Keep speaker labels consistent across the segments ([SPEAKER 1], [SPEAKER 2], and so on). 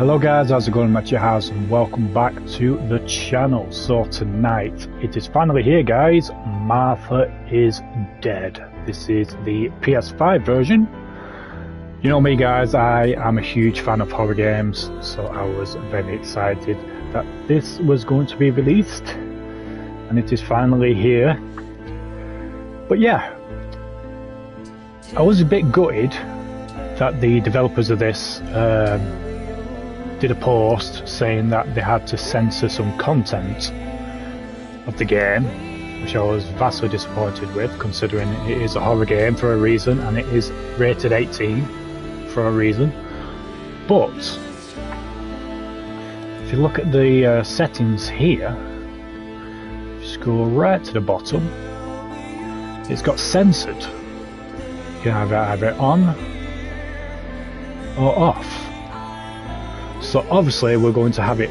[SPEAKER 1] Hello guys, how's it going? HatCHeTHaZ and welcome back to the channel. So tonight, it is finally here guys, Martha is Dead. This is the PS5 version. You know me guys, I am a huge fan of horror games, so I was very excited that this was going to be released. And it is finally here. But yeah, I was a bit gutted that the developers of this did a post saying that they had to censor some content of the game, which I was vastly disappointed with, considering it is a horror game for a reason and it is rated 18 for a reason. But if you look at the settings here, just go right to the bottom, it's got censored. You can have it on or off. So obviously we're going to have it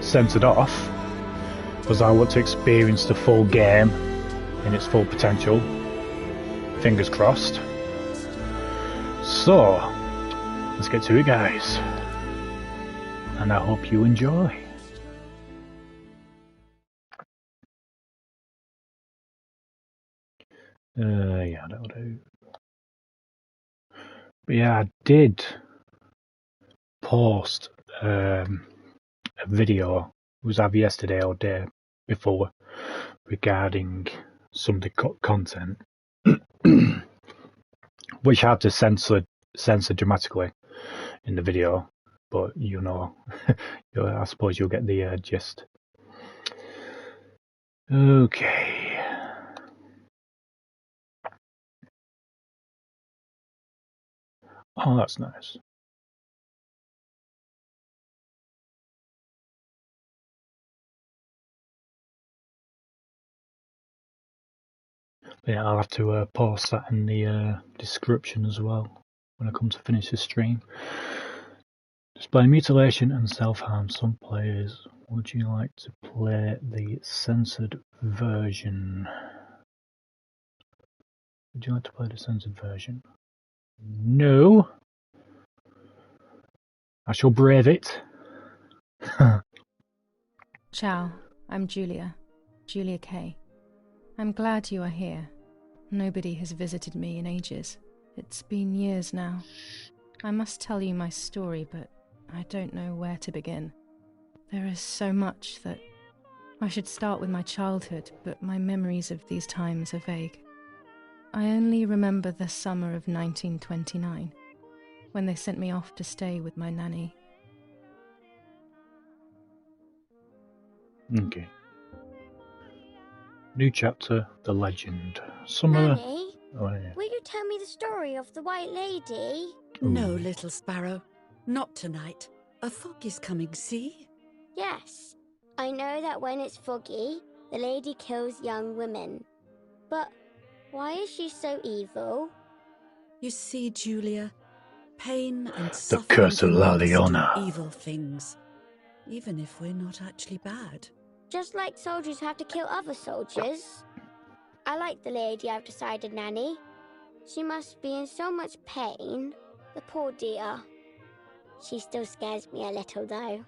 [SPEAKER 1] censored off because I want to experience the full game in its full potential. Fingers crossed. So let's get to it guys, and I hope you enjoy. Yeah, that'll do. But yeah, I did post a video, it was either yesterday or day before, regarding some of the content which I had to censor dramatically in the video, but you know, I suppose you'll get the gist. Okay. Oh, that's nice. Yeah, I'll have to post that in the description as well when I come to finish the stream. Display mutilation and self-harm. Some players. Would you like to play the censored version? Would you like to play the censored version? No. I shall brave it.
[SPEAKER 2] Ciao, I'm Julia K. I'm glad you are here. Nobody has visited me in ages. It's been years now. I must tell you my story, but I don't know where to begin. There is so much that I should start with my childhood, but my memories of these times are vague. I only remember the summer of 1929, when they sent me off to stay with my nanny.
[SPEAKER 1] Okay. New chapter, The Legend.
[SPEAKER 3] Nanny,
[SPEAKER 1] oh, yeah.
[SPEAKER 3] Will you tell me the story of the White Lady?
[SPEAKER 4] No, little sparrow. Not tonight. A fog is coming, see?
[SPEAKER 3] Yes. I know that when it's foggy, the lady kills young women. But why is she so evil?
[SPEAKER 4] You see, Julia, pain and
[SPEAKER 1] The
[SPEAKER 4] suffering
[SPEAKER 1] curse of
[SPEAKER 4] can
[SPEAKER 1] La
[SPEAKER 4] make us do
[SPEAKER 1] Leona.
[SPEAKER 4] evil things, even if we're not actually bad.
[SPEAKER 3] Just like soldiers have to kill other soldiers. I like the lady I've decided, Nanny. She must be in so much pain. The poor dear. She still scares me a little, though.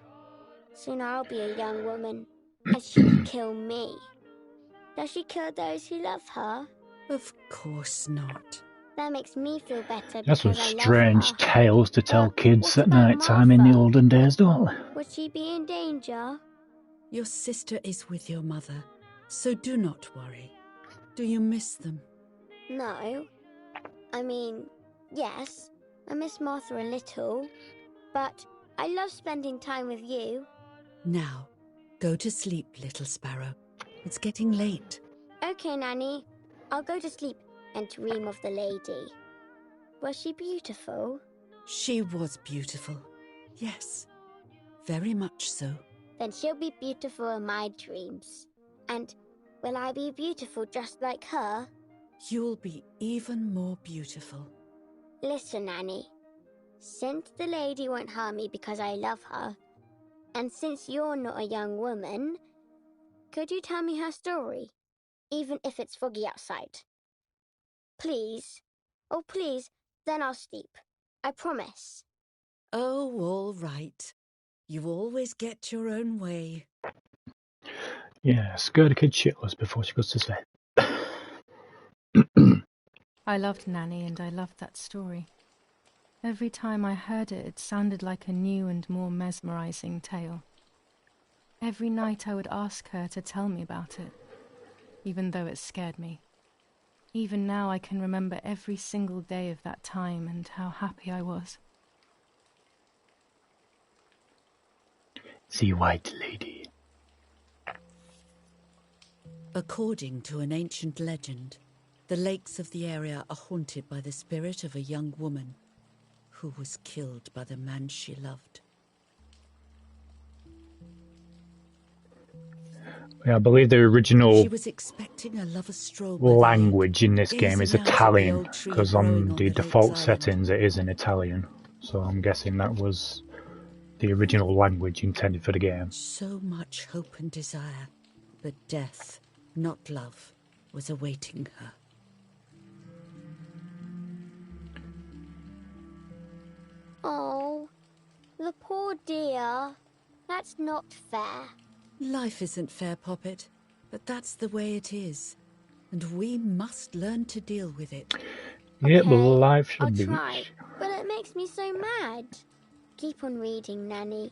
[SPEAKER 3] Soon I'll be a young woman, and she could kill me. Does she kill those who love her?
[SPEAKER 4] Of course not.
[SPEAKER 3] That makes me feel better
[SPEAKER 1] That's some
[SPEAKER 3] because I love
[SPEAKER 1] strange
[SPEAKER 3] her.
[SPEAKER 1] tales to tell
[SPEAKER 3] But
[SPEAKER 1] kids
[SPEAKER 3] what
[SPEAKER 1] at
[SPEAKER 3] about
[SPEAKER 1] night time in the
[SPEAKER 3] Martha?
[SPEAKER 1] olden days, don't they?
[SPEAKER 3] Would she be in danger?
[SPEAKER 4] Your sister is with your mother, so do not worry. Do you miss them?
[SPEAKER 3] No. I mean, yes, I miss Martha a little, but I love spending time with you.
[SPEAKER 4] Now, go to sleep, little sparrow. It's getting late.
[SPEAKER 3] Okay, Nanny. I'll go to sleep and dream of the lady. Was she beautiful?
[SPEAKER 4] She was beautiful. Yes, very much so.
[SPEAKER 3] Then she'll be beautiful in my dreams. And will I be beautiful just like her?
[SPEAKER 4] You'll be even more beautiful.
[SPEAKER 3] Listen, Nanny. Since the lady won't harm me because I love her, and since you're not a young woman, could you tell me her story, even if it's foggy outside? Please? Oh, please, then I'll sleep. I promise.
[SPEAKER 4] Oh, all right. You always get your own way.
[SPEAKER 1] Yeah, scare the kid shitless before she goes to sleep.
[SPEAKER 2] I loved Nanny and I loved that story. Every time I heard it, it sounded like a new and more mesmerizing tale. Every night I would ask her to tell me about it, even though it scared me. Even now I can remember every single day of that time and how happy I was.
[SPEAKER 1] The White Lady.
[SPEAKER 4] According to an ancient legend, the lakes of the area are haunted by the spirit of a young woman who was killed by the man she loved.
[SPEAKER 1] Yeah, I believe the
[SPEAKER 4] She
[SPEAKER 1] original
[SPEAKER 4] was expecting a lover's stroll by the lake,
[SPEAKER 1] language in this game is
[SPEAKER 4] gazing out at the
[SPEAKER 1] Italian,
[SPEAKER 4] old tree
[SPEAKER 1] because
[SPEAKER 4] growing
[SPEAKER 1] on
[SPEAKER 4] on
[SPEAKER 1] the
[SPEAKER 4] the
[SPEAKER 1] default
[SPEAKER 4] lake's island.
[SPEAKER 1] settings it is in Italian. So I'm guessing that was the original language intended for the game.
[SPEAKER 4] So much hope and desire, but death, not love, was awaiting her.
[SPEAKER 3] Oh, the poor dear. That's not fair.
[SPEAKER 4] Life isn't fair, Poppet, but that's the way it is, and we must learn to deal with it.
[SPEAKER 1] Yeah, but
[SPEAKER 3] Okay,
[SPEAKER 1] life
[SPEAKER 3] I'll
[SPEAKER 1] should be.
[SPEAKER 3] try, but it makes me so mad. Keep on reading, Nanny.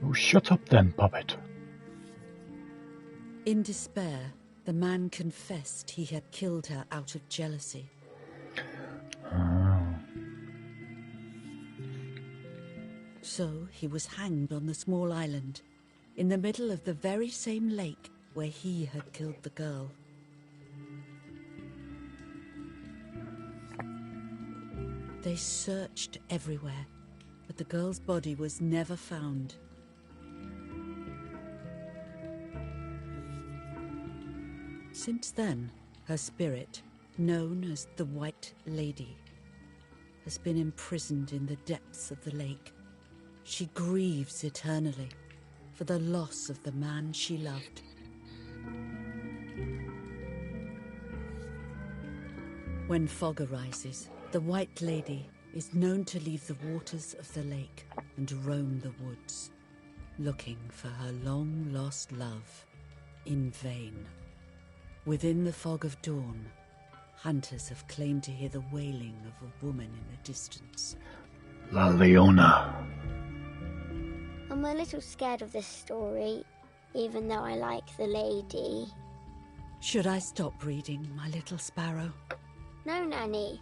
[SPEAKER 1] Oh, shut up then, puppet.
[SPEAKER 4] In despair, the man confessed he had killed her out of jealousy.
[SPEAKER 1] Oh.
[SPEAKER 4] So he was hanged on the small island, in the middle of the very same lake where he had killed the girl. They searched everywhere, but the girl's body was never found. Since then, her spirit, known as the White Lady, has been imprisoned in the depths of the lake. She grieves eternally for the loss of the man she loved. When fog arises, the White Lady is known to leave the waters of the lake and roam the woods, looking for her long-lost love in vain. Within the fog of dawn, hunters have claimed to hear the wailing of a woman in the distance.
[SPEAKER 1] La Leona.
[SPEAKER 3] I'm a little scared of this story, even though I like the lady.
[SPEAKER 4] Should I stop reading, my little sparrow?
[SPEAKER 3] No, Nanny.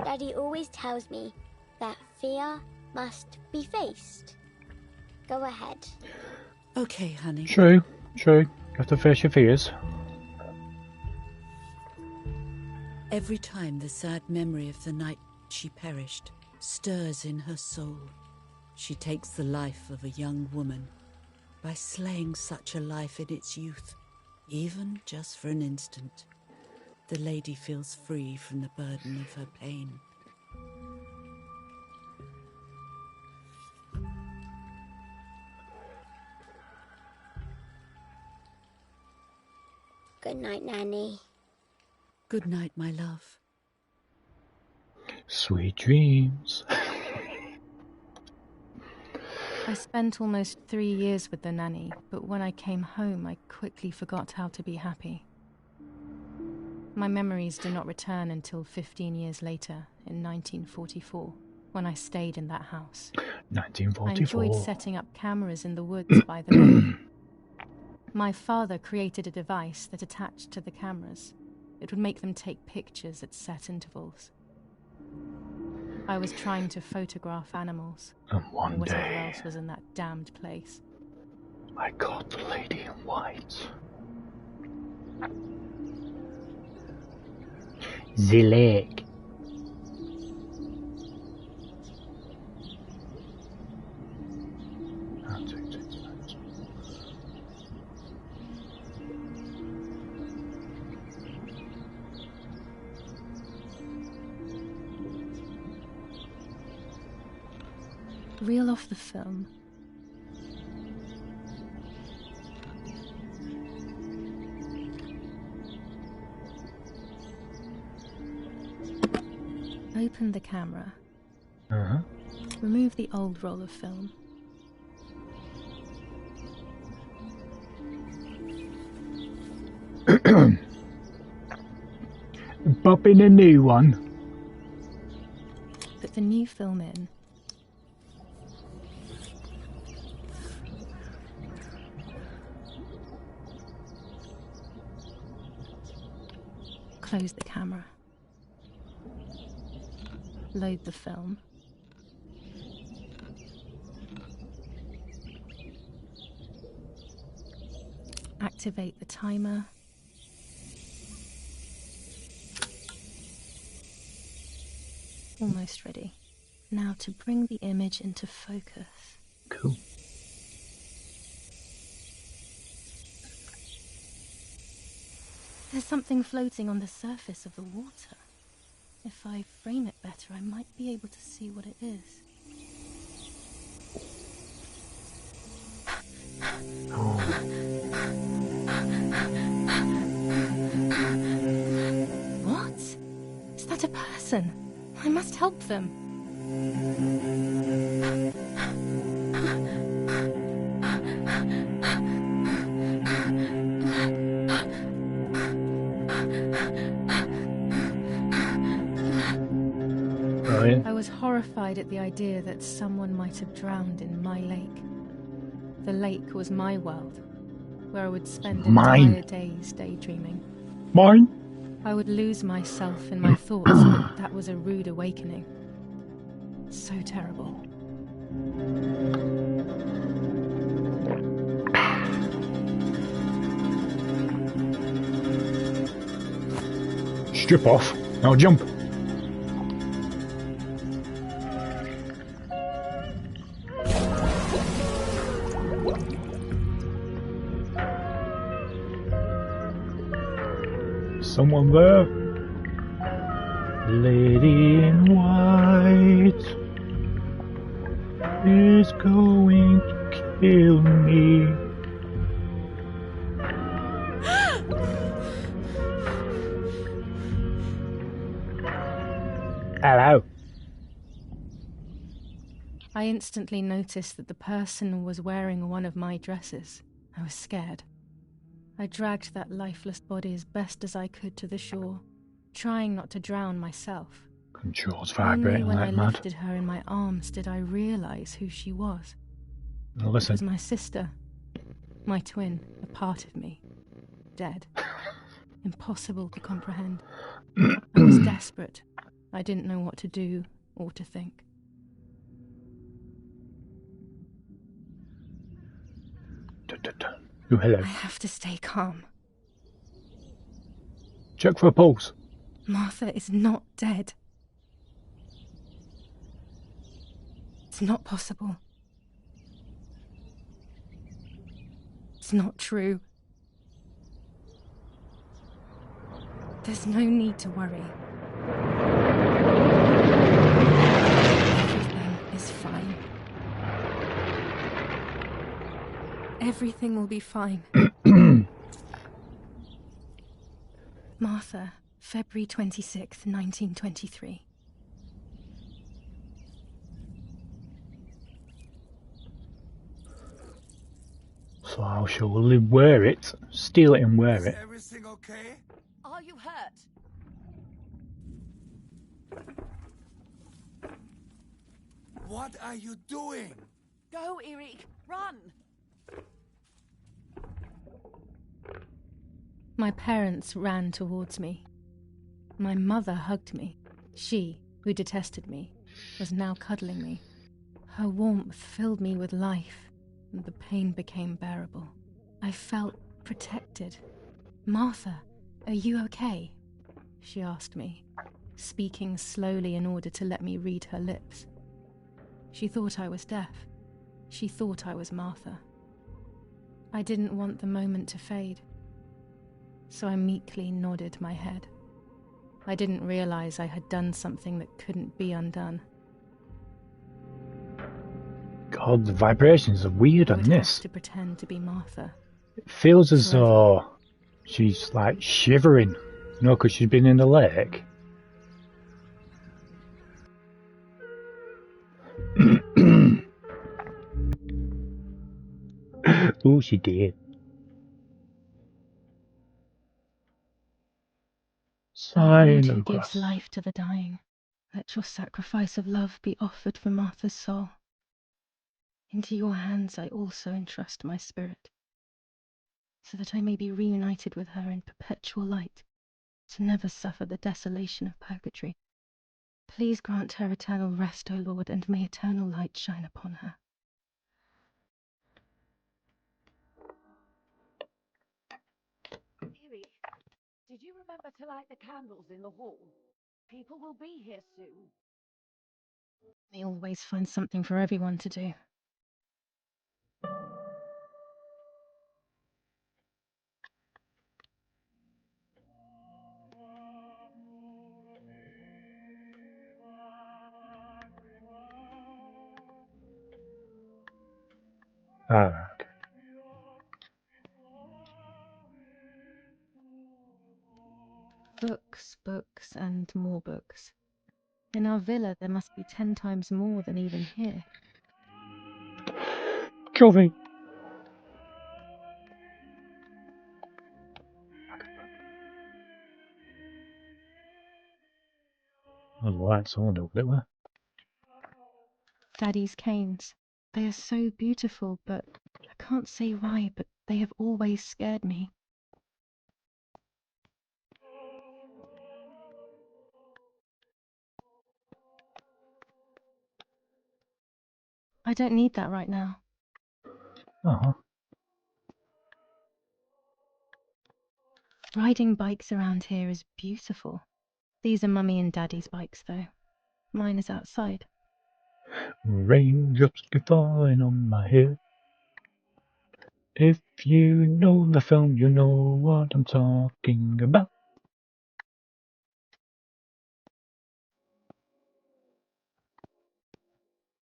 [SPEAKER 3] Daddy always tells me that fear must be faced. Go ahead.
[SPEAKER 4] Okay, honey.
[SPEAKER 1] True. You have to face your fears.
[SPEAKER 4] Every time the sad memory of the night she perished stirs in her soul, she takes the life of a young woman by slaying such a life in its youth, even just for an instant. The lady feels free from the burden of her pain.
[SPEAKER 3] Good night, Nanny.
[SPEAKER 4] Good night, my love.
[SPEAKER 1] Sweet dreams.
[SPEAKER 2] I spent almost 3 years with the nanny, but when I came home, I quickly forgot how to be happy. My memories do not return until 15 years later, in 1944, when I stayed in that house.
[SPEAKER 1] 1944.
[SPEAKER 2] I enjoyed setting up cameras in the woods by the lake. My father created a device that attached to the cameras. It would make them take pictures at set intervals. I was trying to photograph animals,
[SPEAKER 1] And
[SPEAKER 2] or
[SPEAKER 1] one
[SPEAKER 2] whatever
[SPEAKER 1] day,
[SPEAKER 2] else was in that damned place.
[SPEAKER 1] I caught the lady in white. The lake.
[SPEAKER 2] Reel off the film. Open the camera.
[SPEAKER 1] Uh-huh.
[SPEAKER 2] remove the old roll of film.
[SPEAKER 1] Pop in a new one.
[SPEAKER 2] Put the new film in. Close the camera. Load the film. Activate the timer. Almost ready. Now to bring the image into focus.
[SPEAKER 1] Cool.
[SPEAKER 2] There's something floating on the surface of the water. If I frame it better, I might be able to see what it is.
[SPEAKER 1] Oh.
[SPEAKER 2] What? Is that a person? I must help them.
[SPEAKER 1] Brilliant.
[SPEAKER 2] I was horrified at the idea that someone might have drowned in my lake. The lake was my world, where I would spend entire days daydreaming.
[SPEAKER 1] Mine?
[SPEAKER 2] I would lose myself in my thoughts, but that was a rude awakening. So terrible.
[SPEAKER 1] Strip off. Now jump. Someone there? Lady in white is going to kill me. Hello.
[SPEAKER 2] I instantly noticed that the person was wearing one of my dresses. I was scared. I dragged that lifeless body as best as I could to the shore, trying not to drown myself.
[SPEAKER 1] Controls
[SPEAKER 2] Only
[SPEAKER 1] vibrating
[SPEAKER 2] when
[SPEAKER 1] like
[SPEAKER 2] I
[SPEAKER 1] mad.
[SPEAKER 2] lifted her in my arms did I realize who she was.
[SPEAKER 1] Now
[SPEAKER 2] It was
[SPEAKER 1] listen.
[SPEAKER 2] my sister, my twin, a part of me, dead. Impossible to comprehend. I was desperate. I didn't know what to do or to think.
[SPEAKER 1] Oh, hello.
[SPEAKER 2] I have to stay calm.
[SPEAKER 1] Check for a pulse.
[SPEAKER 2] Martha is not dead. It's not possible. It's not true. There's no need to worry. Everything is fine. Everything will be fine. Martha, February 26th, 1923.
[SPEAKER 1] So I shall wear it, steal it and wear it.
[SPEAKER 5] Is everything okay?
[SPEAKER 4] Are you hurt?
[SPEAKER 5] What are you doing?
[SPEAKER 4] Go, Eric, run!
[SPEAKER 2] My parents ran towards me. My mother hugged me. She, who detested me, was now cuddling me. Her warmth filled me with life, and the pain became bearable. I felt protected. Martha, are you okay? She asked me, speaking slowly in order to let me read her lips. She thought I was deaf. She thought I was Martha. I didn't want the moment to fade, so I meekly nodded my head. I didn't realize I had done something that couldn't be undone.
[SPEAKER 1] God, the vibrations are weird
[SPEAKER 2] I
[SPEAKER 1] on
[SPEAKER 2] would have
[SPEAKER 1] this.
[SPEAKER 2] to pretend to be Martha.
[SPEAKER 1] It feels as
[SPEAKER 2] Forever.
[SPEAKER 1] though she's like shivering, you know, because she's been in the lake. Oh, she did.
[SPEAKER 2] Lord who
[SPEAKER 1] Silent
[SPEAKER 2] gives
[SPEAKER 1] grass.
[SPEAKER 2] life to the dying, let your sacrifice of love be offered for Martha's soul. Into your hands I also entrust my spirit, so that I may be reunited with her in perpetual light, to never suffer the desolation of purgatory. Please grant her eternal rest, O Lord, and may eternal light shine upon her.
[SPEAKER 6] Mary, did you remember to light the candles in the hall? People will be here soon.
[SPEAKER 2] They always find something for everyone to do.
[SPEAKER 1] Ah, okay.
[SPEAKER 2] Books, books, and more books. In our villa there must be 10 times more than even here.
[SPEAKER 1] Jovi. Oh, the lights on over there.
[SPEAKER 2] Daddy's canes. They are so beautiful, but I can't say why, but they have always scared me. I don't need that right now.
[SPEAKER 1] Uh-huh.
[SPEAKER 2] Riding bikes around here is beautiful. These are Mummy and Daddy's bikes, though. Mine is outside.
[SPEAKER 1] Raindrops keep falling on my head. If you know the film, you know what I'm talking about.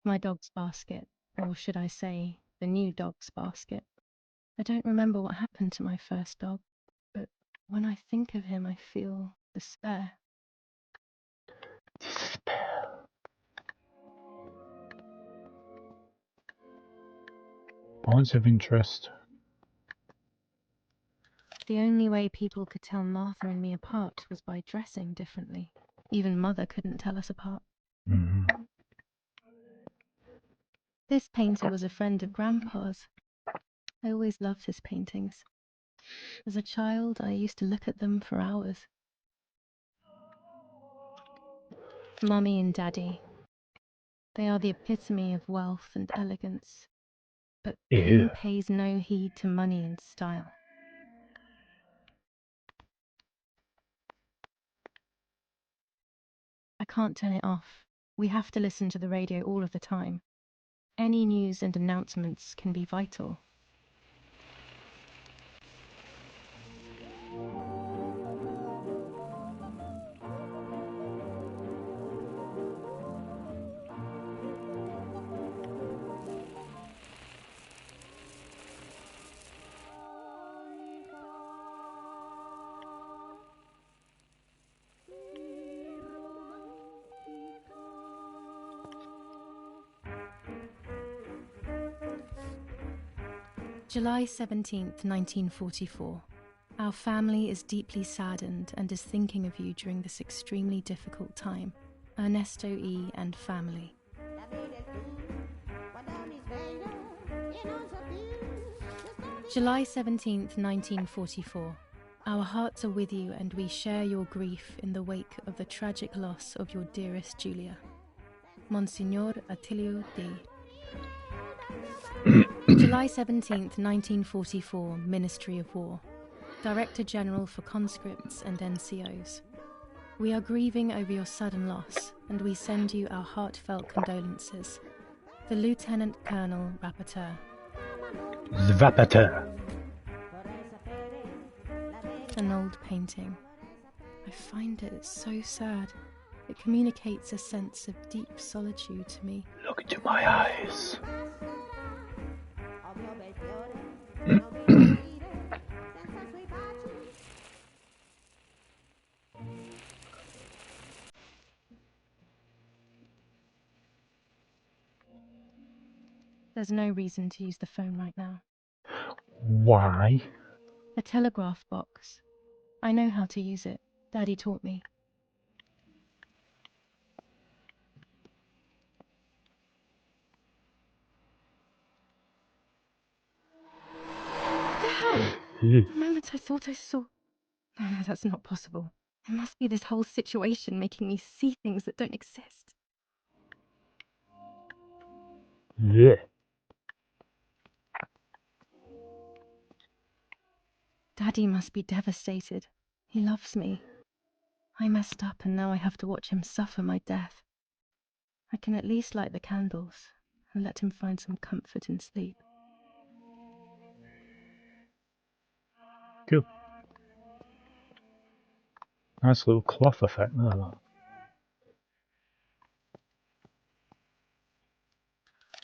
[SPEAKER 2] My dog's basket, or should I say, the new dog's basket. I don't remember what happened to my first dog, but when I think of him, I feel despair.
[SPEAKER 1] Points of interest.
[SPEAKER 2] The only way people could tell Martha and me apart was by dressing differently. Even Mother couldn't tell us apart.
[SPEAKER 1] Mm-hmm.
[SPEAKER 2] This painter was a friend of Grandpa's. I always loved his paintings. As a child, I used to look at them for hours. Mummy and Daddy. They are the epitome of wealth and elegance. But who
[SPEAKER 1] Ew.
[SPEAKER 2] pays no heed to money and style? I can't turn it off. We have to listen to the radio all of the time. Any news and announcements can be vital. July 17th, 1944. Our family is deeply saddened and is thinking of you during this extremely difficult time. Ernesto E. and family. July 17th, 1944. Our hearts are with you and we share your grief in the wake of the tragic loss of your dearest Julia. Monsignor Attilio D. July 17th, 1944, Ministry of War. Director General for Conscripts and NCOs. We are grieving over your sudden loss, and we send you our heartfelt condolences. The Lieutenant Colonel Rapporteur.
[SPEAKER 1] Zvapater.
[SPEAKER 2] An old painting. I find it so sad. It communicates a sense of deep solitude to me.
[SPEAKER 1] Look into my eyes.
[SPEAKER 2] There's no reason to use the phone right now.
[SPEAKER 1] Why?
[SPEAKER 2] A telegraph box. I know how to use it. Daddy taught me. What the hell? The moment I thought I saw... No, that's not possible. It must be this whole situation making me see things that don't exist.
[SPEAKER 1] Yeah.
[SPEAKER 2] Daddy must be devastated. He loves me. I messed up and now I have to watch him suffer my death. I can at least light the candles and let him find some comfort in sleep.
[SPEAKER 1] Cool. Nice little cloth effect there, though.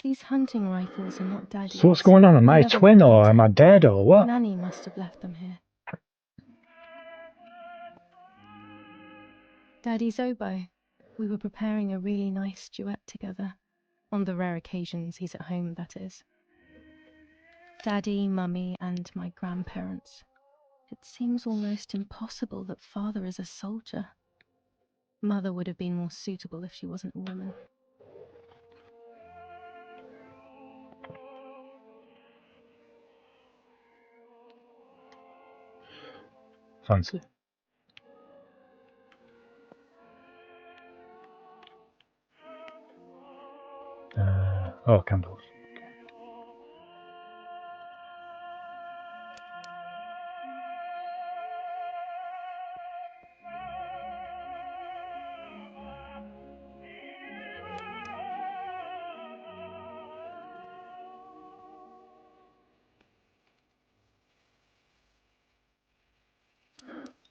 [SPEAKER 2] These hunting rifles are not Daddy's.
[SPEAKER 1] So what's going on? Am I a
[SPEAKER 2] Never
[SPEAKER 1] twin
[SPEAKER 2] left
[SPEAKER 1] or
[SPEAKER 2] them
[SPEAKER 1] am I
[SPEAKER 2] to-
[SPEAKER 1] dead or what?
[SPEAKER 2] Nanny must have left them here. Daddy's oboe. We were preparing a really nice duet together. On the rare occasions he's at home, that is. Daddy, Mummy, and my grandparents. It seems almost impossible that Father is a soldier. Mother would have been more suitable if she wasn't a woman.
[SPEAKER 1] Fancy. Oh, candles.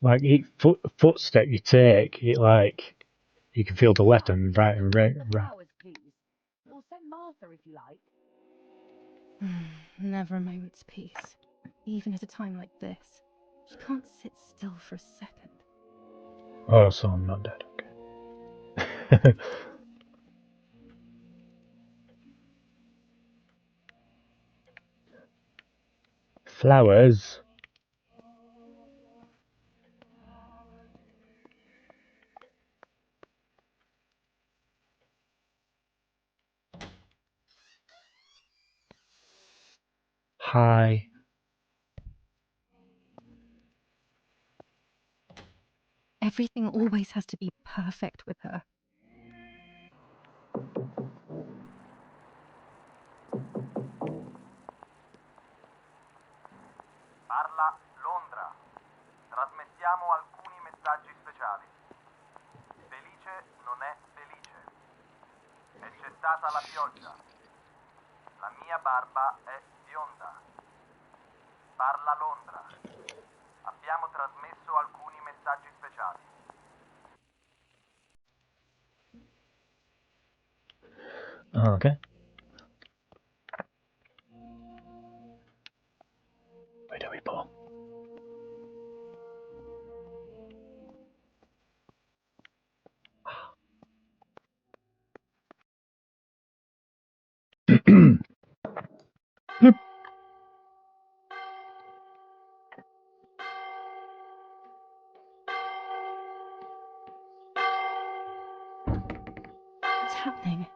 [SPEAKER 1] Like each footstep you take, it like you can feel the left and right and right.
[SPEAKER 6] Flowers, please. Or send Martha if you like.
[SPEAKER 2] Never a moment's peace. Even at a time like this. She can't sit still for a second.
[SPEAKER 1] Oh, so I'm not dead. Okay. Flowers. Hi.
[SPEAKER 2] Everything always has to be perfect with her.
[SPEAKER 7] Parla Londra. Trasmettiamo alcuni messaggi speciali. Felice non è felice. È cessata la pioggia. La mia barba è bionda. Parla Londra. Abbiamo trasmesso alcuni messaggi speciali.
[SPEAKER 1] Okay. Where do we go?
[SPEAKER 2] What's happening?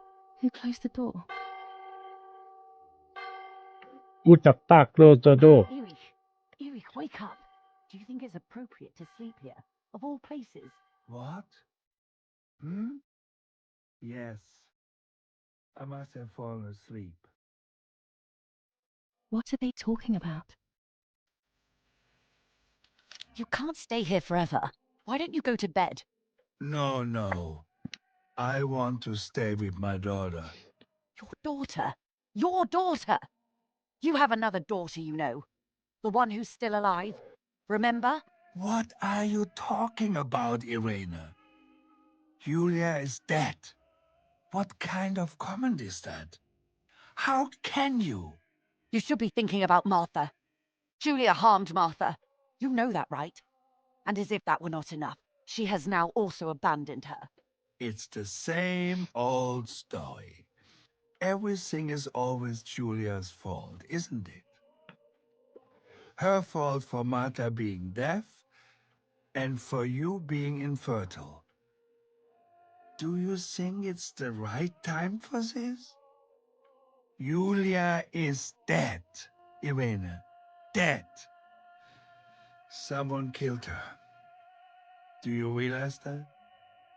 [SPEAKER 2] Who closed the door?
[SPEAKER 1] Who the fuck closed the door?
[SPEAKER 6] Erich, wake up. Do you think it's appropriate to sleep here? Of all places?
[SPEAKER 5] What? Yes. I must have fallen asleep.
[SPEAKER 2] What are they talking about?
[SPEAKER 6] You can't stay here forever. Why don't you go to bed?
[SPEAKER 5] No. I want to stay with my daughter.
[SPEAKER 6] Your daughter? Your daughter? You have another daughter, you know. The one who's still alive. Remember?
[SPEAKER 5] What are you talking about, Irena? Julia is dead. What kind of comment is that? How can you?
[SPEAKER 6] You should be thinking about Martha. Julia harmed Martha. You know that, right? And as if that were not enough, she has now also abandoned her.
[SPEAKER 5] It's the same old story. Everything is always Julia's fault, isn't it? Her fault for Martha being deaf and for you being infertile. Do you think it's the right time for this? Julia is dead, Irene. Dead. Someone killed her. Do you realize that?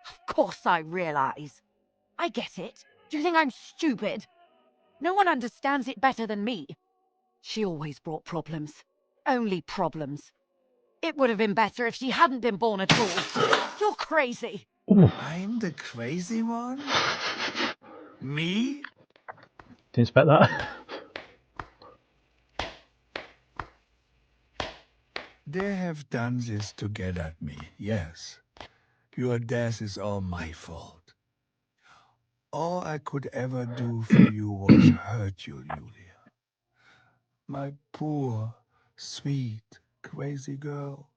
[SPEAKER 6] Of course I realize. I get it. Do you think I'm stupid? No one understands it better than me. She always brought problems. Only problems. It would have been better if she hadn't been born at all. You're crazy.
[SPEAKER 5] I'm the crazy one? Me?
[SPEAKER 1] Didn't expect that.
[SPEAKER 5] They have done this to get at me, yes. Your death is all my fault. All I could ever do for you was hurt you, Julia. My poor, sweet, crazy girl.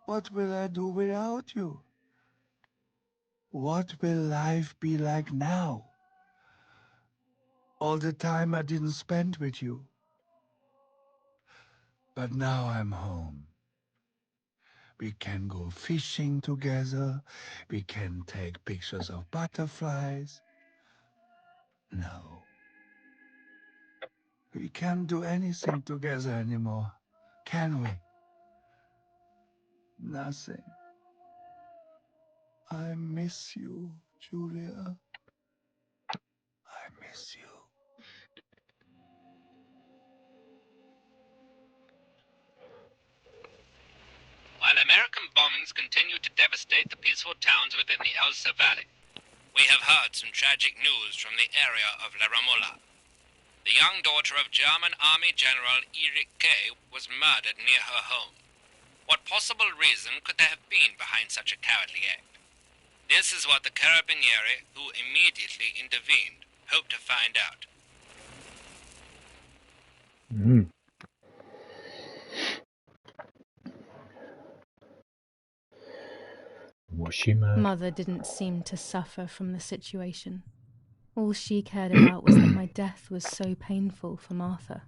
[SPEAKER 5] What will I do without you? What will life be like now? All the time I didn't spend with you. But now I'm home. We can go fishing together. We can take pictures of butterflies. No. We can't do anything together anymore, can we? Nothing. I miss you, Julia. I miss you.
[SPEAKER 8] While American bombings continue to devastate the peaceful towns within the Elsa Valley, we have heard some tragic news from the area of La Ramola. The young daughter of German Army General Erich K. was murdered near her home. What possible reason could there have been behind such a cowardly act? This is what the Carabinieri, who immediately intervened, hope to find out.
[SPEAKER 1] Was she mad?
[SPEAKER 2] Mother didn't seem to suffer from the situation. All she cared about was that my death was so painful for Martha.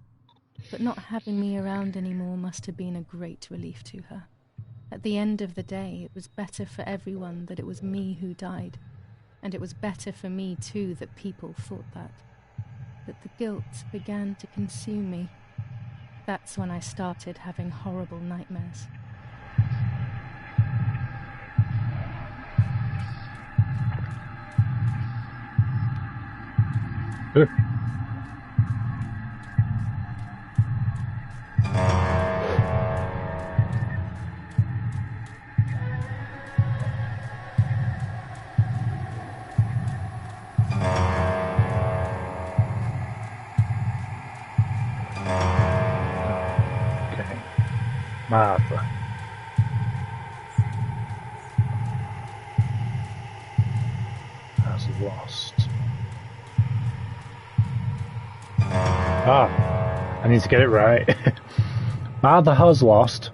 [SPEAKER 2] But not having me around anymore must have been a great relief to her. At the end of the day, it was better for everyone that it was me who died. And it was better for me too that people thought that. But the guilt began to consume me. That's when I started having horrible nightmares.
[SPEAKER 1] Okay. Martha. Has lost. I need to get it right. Martha has lost.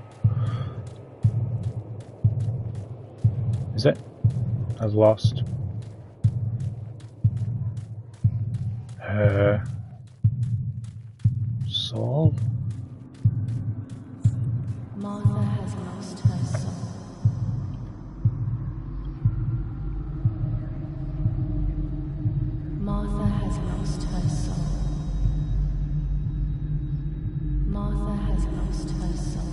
[SPEAKER 1] Is it? Has lost. Her soul?
[SPEAKER 2] Martha has lost her soul. Martha has lost her soul. Martha has lost her soul.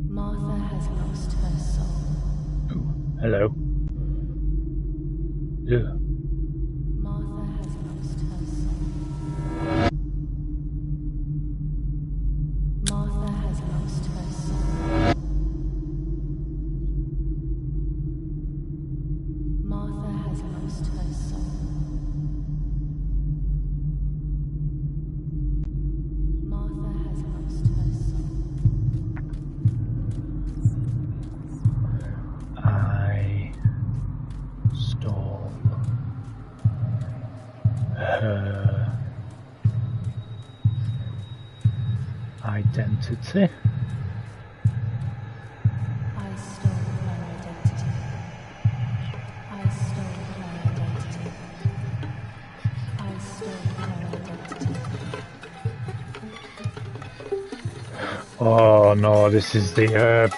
[SPEAKER 2] Martha has lost her soul.
[SPEAKER 1] Ooh, hello. Yeah.
[SPEAKER 2] Martha has lost her soul. Martha has lost her soul. Martha has lost her soul. Martha has lost her soul.
[SPEAKER 1] I stole her identity.
[SPEAKER 2] I stole her identity. I stole her identity. I
[SPEAKER 1] Oh no, this is the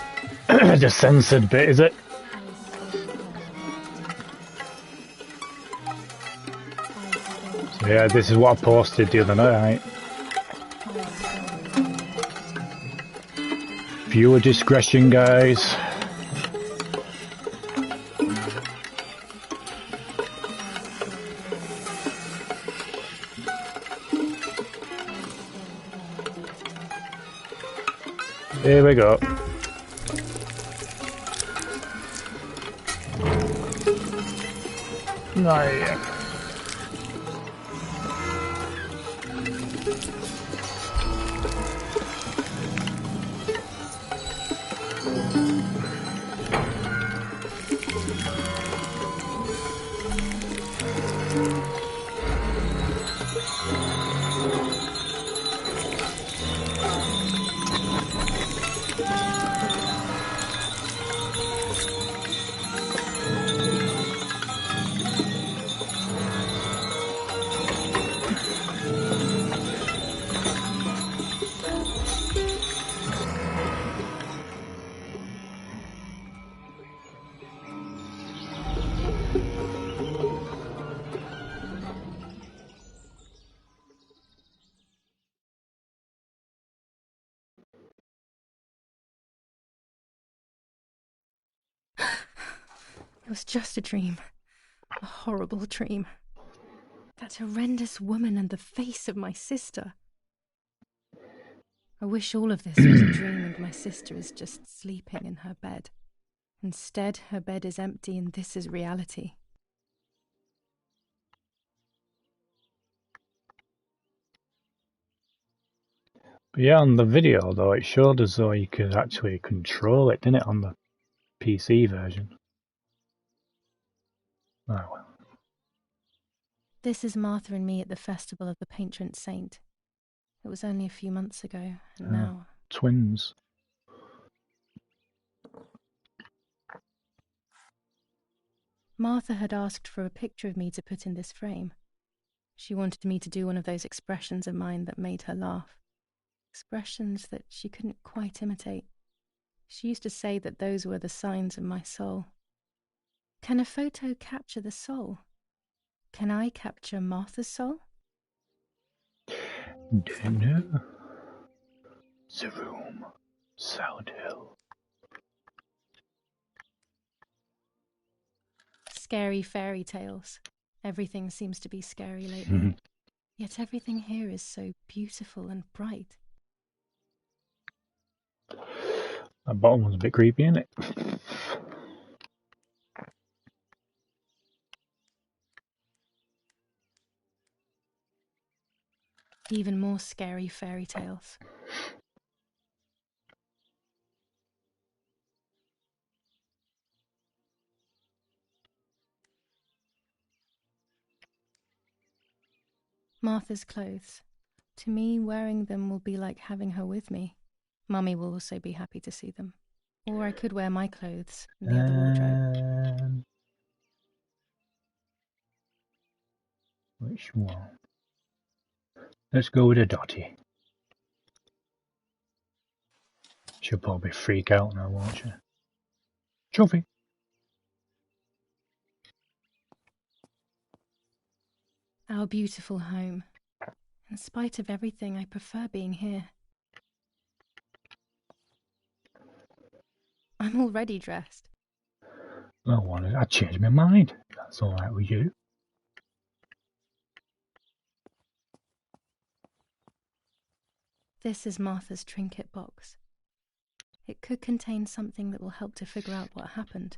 [SPEAKER 1] the censored bit, is it? So yeah, this is what I posted the other night. Viewer discretion, guys. Here we go. No, yeah.
[SPEAKER 2] It was just a dream. A horrible dream. That horrendous woman and the face of my sister. I wish all of this was a dream and my sister is just sleeping in her bed. Instead, her bed is empty and this is reality.
[SPEAKER 1] But yeah, on the video though, it showed as though you could actually control it, didn't it, on the PC version? Oh well.
[SPEAKER 2] This is Martha and me at the festival of the patron saint. It was only a few months ago, and now...
[SPEAKER 1] Twins.
[SPEAKER 2] Martha had asked for a picture of me to put in this frame. She wanted me to do one of those expressions of mine that made her laugh. Expressions that she couldn't quite imitate. She used to say that those were the signs of my soul. Can a photo capture the soul? Can I capture Martha's soul?
[SPEAKER 1] Don't know. The room. Sound Hill.
[SPEAKER 2] Scary fairy tales. Everything seems to be scary lately. Yet everything here is so beautiful and bright.
[SPEAKER 1] That bottom one's a bit creepy, isn't it?
[SPEAKER 2] Even more scary fairy tales. Martha's clothes. To me, wearing them will be like having her with me. Mummy will also be happy to see them. Or I could wear my clothes in the other wardrobe.
[SPEAKER 1] Which one? Let's go with a Dottie. She'll probably freak out now, won't she? Trophy.
[SPEAKER 2] Our beautiful home. In spite of everything, I prefer being here. I'm already dressed.
[SPEAKER 1] I changed my mind. That's alright with you.
[SPEAKER 2] This is Martha's trinket box. It could contain something that will help to figure out what happened.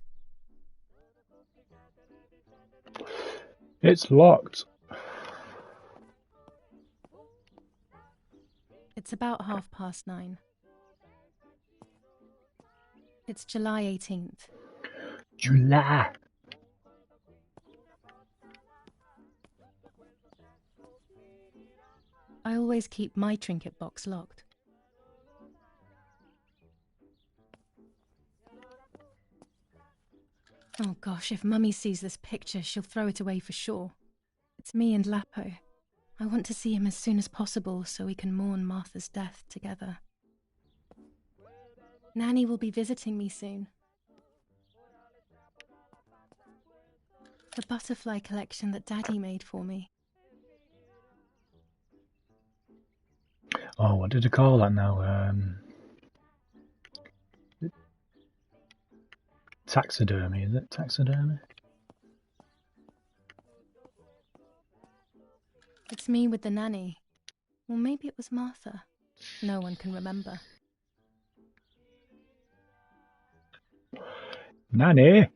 [SPEAKER 1] It's locked.
[SPEAKER 2] It's about 9:30. It's July 18th.
[SPEAKER 1] July.
[SPEAKER 2] I always keep my trinket box locked. Oh gosh, if Mummy sees this picture, she'll throw it away for sure. It's me and Lapo. I want to see him as soon as possible so we can mourn Martha's death together. Nanny will be visiting me soon. The butterfly collection that Daddy made for me.
[SPEAKER 1] Oh, what did you call that now? Taxidermy, is it? Taxidermy?
[SPEAKER 2] It's me with the nanny. Or maybe it was Martha. No one can remember.
[SPEAKER 1] Nanny!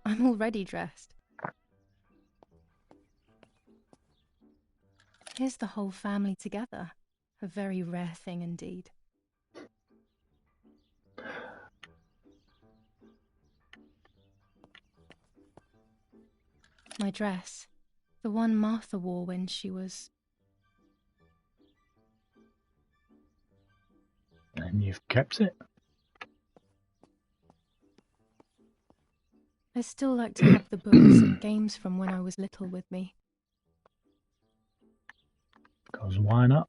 [SPEAKER 2] I'm already dressed. Here's the whole family together. A very rare thing indeed. My dress. The one Martha wore when she was...
[SPEAKER 1] And you've kept it?
[SPEAKER 2] I still like to have the books and games from when I was little with me.
[SPEAKER 1] 'Cause why not?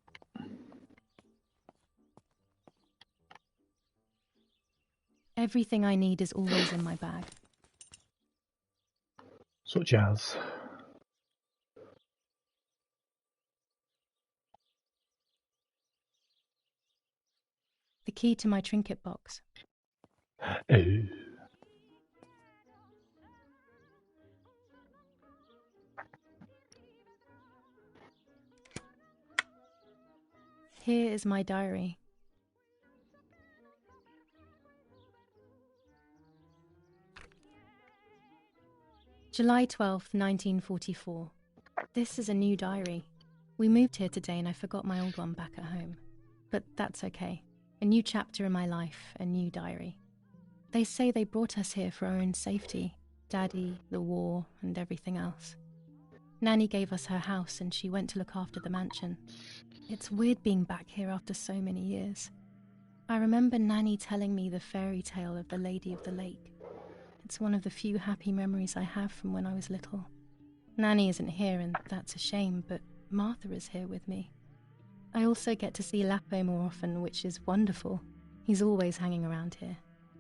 [SPEAKER 2] Everything I need is always in my bag.
[SPEAKER 1] Such as...
[SPEAKER 2] The key to my trinket box.
[SPEAKER 1] Oh.
[SPEAKER 2] Here is my diary. July 12th, 1944. This is a new diary. We moved here today and I forgot my old one back at home. But that's okay. A new chapter in my life, a new diary. They say they brought us here for our own safety. Daddy, the war, and everything else. Nanny gave us her house and she went to look after the mansion. It's weird being back here after so many years. I remember Nanny telling me the fairy tale of the Lady of the Lake. It's one of the few happy memories I have from when I was little. Nanny isn't here and that's a shame, but Martha is here with me. I also get to see Lapo more often, which is wonderful. He's always hanging around here.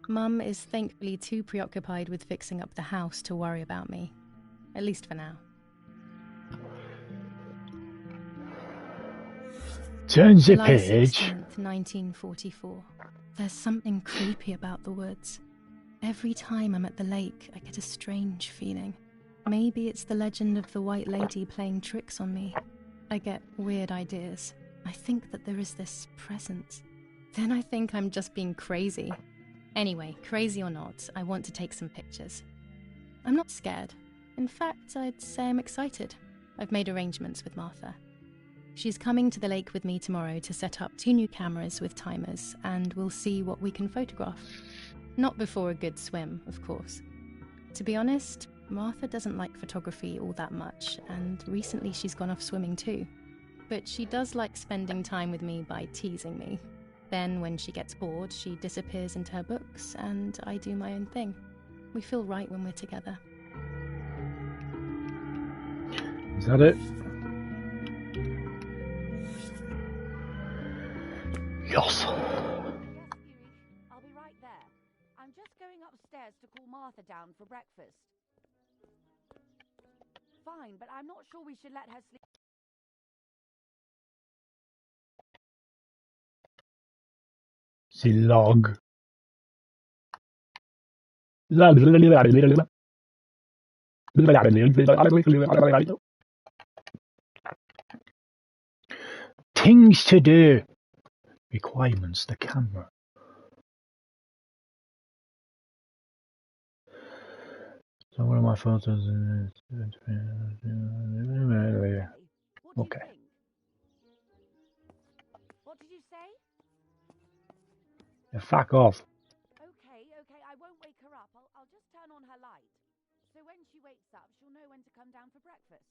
[SPEAKER 2] Mum is thankfully too preoccupied with fixing up the house to worry about me. At least for now.
[SPEAKER 1] Turn the
[SPEAKER 2] July
[SPEAKER 1] page.
[SPEAKER 2] 16th, 1944. There's something creepy about the woods. Every time I'm at the lake, I get a strange feeling. Maybe it's the legend of the White Lady playing tricks on me. I get weird ideas. I think that there is this presence. Then I think I'm just being crazy. Anyway, crazy or not, I want to take some pictures. I'm not scared. In fact, I'd say I'm excited. I've made arrangements with Martha. She's coming to the lake with me tomorrow to set up 2 new cameras with timers, and we'll see what we can photograph. Not before a good swim, of course. To be honest, Martha doesn't like photography all that much, and recently she's gone off swimming too. But she does like spending time with me by teasing me. Then, when she gets bored, she disappears into her books, and I do my own thing. We feel right when we're together.
[SPEAKER 1] Is that it? Yes.
[SPEAKER 6] Yes, Huey. I'll be right there. I'm just going upstairs to call Martha down for breakfast. Fine, but I'm not sure we should let her sleep.
[SPEAKER 1] The log. Things to do. Requirements, the camera. So what are my photos?
[SPEAKER 6] What
[SPEAKER 1] Okay.
[SPEAKER 6] do you think? What did you say?
[SPEAKER 1] Yeah, fuck off.
[SPEAKER 6] Okay, I won't wake her up. I'll just turn on her light. So when she wakes up, she'll know when to come down for breakfast.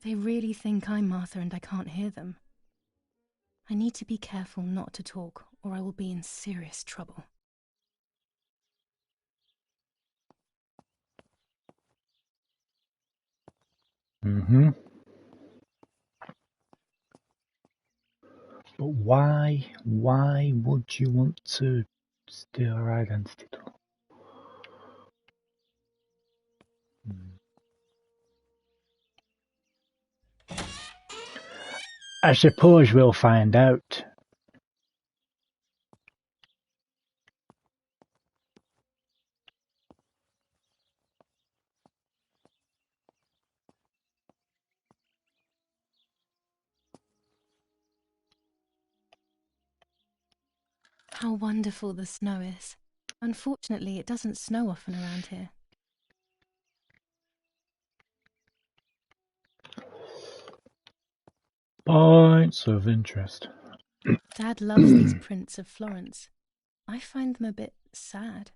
[SPEAKER 2] They really think I'm Martha and I can't hear them. I need to be careful not to talk, or I will be in serious trouble.
[SPEAKER 1] But why would you want to steal her identity though? I suppose we'll find out.
[SPEAKER 2] How wonderful the snow is. Unfortunately, it doesn't snow often around here.
[SPEAKER 1] Points of interest.
[SPEAKER 2] Dad loves these prints of Florence. I find them a bit sad.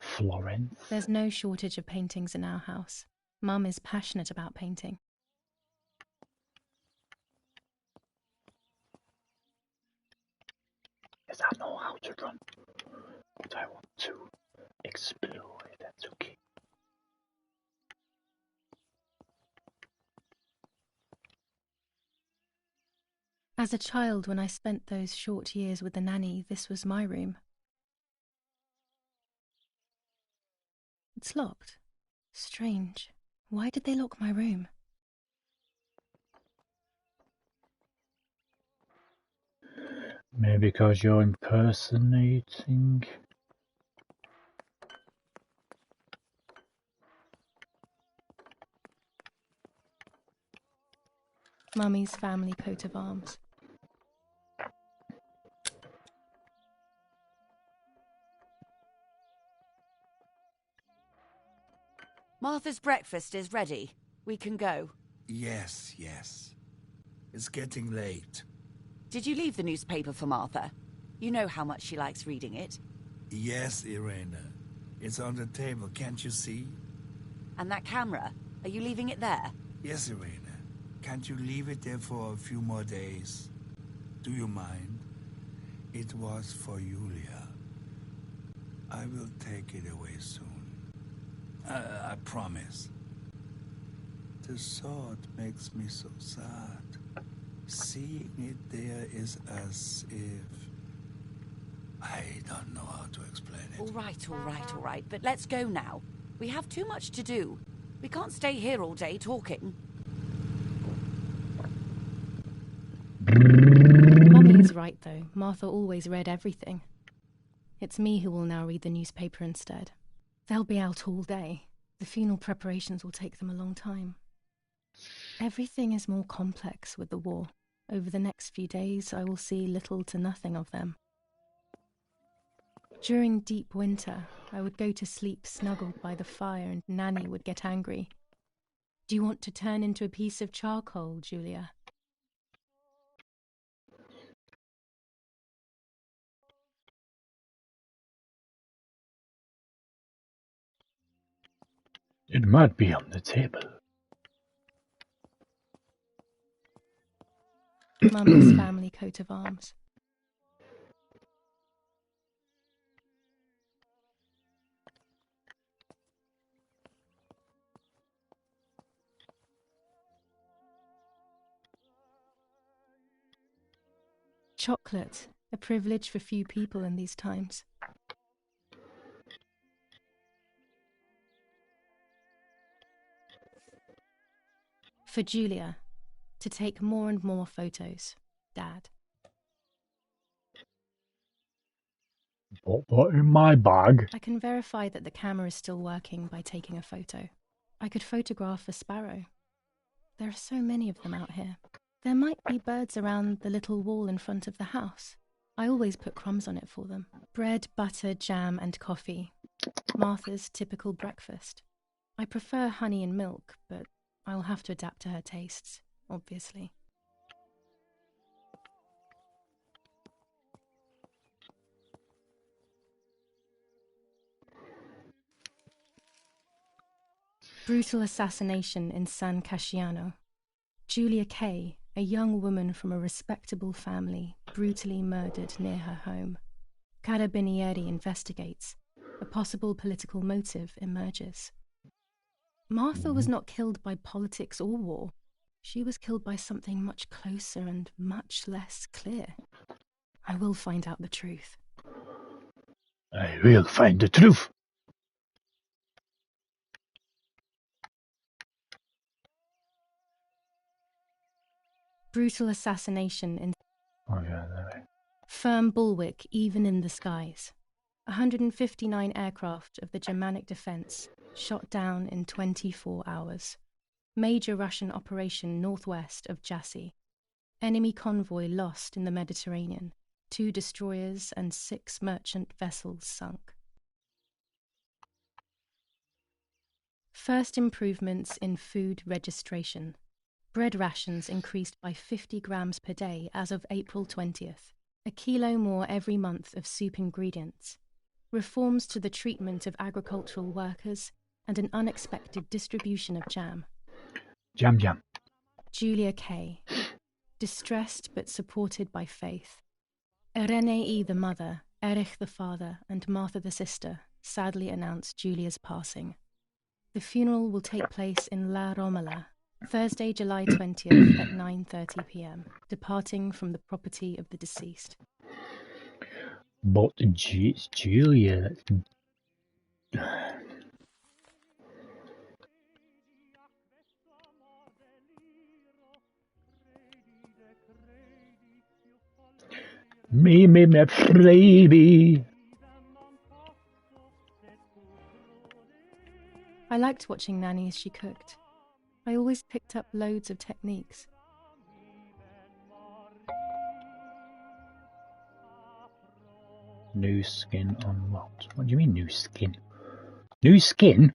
[SPEAKER 1] Florence?
[SPEAKER 2] There's no shortage of paintings in our house. Mum is passionate about painting.
[SPEAKER 1] Yes, I know how to run, but I want to explore. That's okay.
[SPEAKER 2] As a child, when I spent those short years with the nanny, this was my room. It's locked. Strange. Why did they lock my room?
[SPEAKER 1] Maybe because you're impersonating.
[SPEAKER 2] Mummy's family coat of arms.
[SPEAKER 6] Martha's breakfast is ready. We can go.
[SPEAKER 5] Yes, yes. It's getting late.
[SPEAKER 6] Did you leave the newspaper for Martha? You know how much she likes reading it.
[SPEAKER 5] Yes, Irena. It's on the table, can't you see?
[SPEAKER 6] And that camera, are you leaving it there?
[SPEAKER 5] Yes, Irena. Can't you leave it there for a few more days? Do you mind? It was for Julia. I will take it away soon. I promise. The thought makes me so sad. Seeing it there is as if... I don't know how to explain it.
[SPEAKER 6] All right. But let's go now. We have too much to do. We can't stay here all day talking.
[SPEAKER 2] Mummy is right, though. Martha always read everything. It's me who will now read the newspaper instead. They'll be out all day. The funeral preparations will take them a long time. Everything is more complex with the war. Over the next few days, I will see little to nothing of them. During deep winter, I would go to sleep snuggled by the fire and Nanny would get angry. Do you want to turn into a piece of charcoal, Julia?
[SPEAKER 1] It might be on the table.
[SPEAKER 2] Mummy's family coat of arms. Chocolate, a privilege for few people in these times. For Julia, to take more and more photos, Dad.
[SPEAKER 1] Put that in my bag.
[SPEAKER 2] I can verify that the camera is still working by taking a photo. I could photograph a sparrow. There are so many of them out here. There might be birds around the little wall in front of the house. I always put crumbs on it for them. Bread, butter, jam and coffee. Martha's typical breakfast. I prefer honey and milk, but I'll have to adapt to her tastes, obviously. Brutal assassination in San Casciano. Julia Kay, a young woman from a respectable family, brutally murdered near her home. Carabinieri investigates. A possible political motive emerges. Martha was not killed by politics or war. She was killed by something much closer and much less clear. I will find out the truth.
[SPEAKER 1] I will find the truth.
[SPEAKER 2] Brutal assassination in
[SPEAKER 1] there.
[SPEAKER 2] Firm bulwark even in the skies. 159 aircraft of the Germanic defense shot down in 24 hours. Major Russian operation northwest of Jassy. Enemy convoy lost in the Mediterranean. 2 destroyers and 6 merchant vessels sunk. First improvements in food registration. Bread rations increased by 50 grams per day as of April 20th. A kilo more every month of soup ingredients. Reforms to the treatment of agricultural workers and an unexpected distribution of jam.
[SPEAKER 1] Jam jam.
[SPEAKER 2] Julia K. Distressed but supported by faith. Irenei the mother, Erich the father, and Martha the sister sadly announced Julia's passing. The funeral will take place in La Romola, Thursday, July 20th at 9:30 p.m., departing from the property of the deceased.
[SPEAKER 1] But Julia... Me, baby.
[SPEAKER 2] I liked watching Nanny as she cooked. I always picked up loads of techniques.
[SPEAKER 1] New skin unlocked. What do you mean new skin? New skin?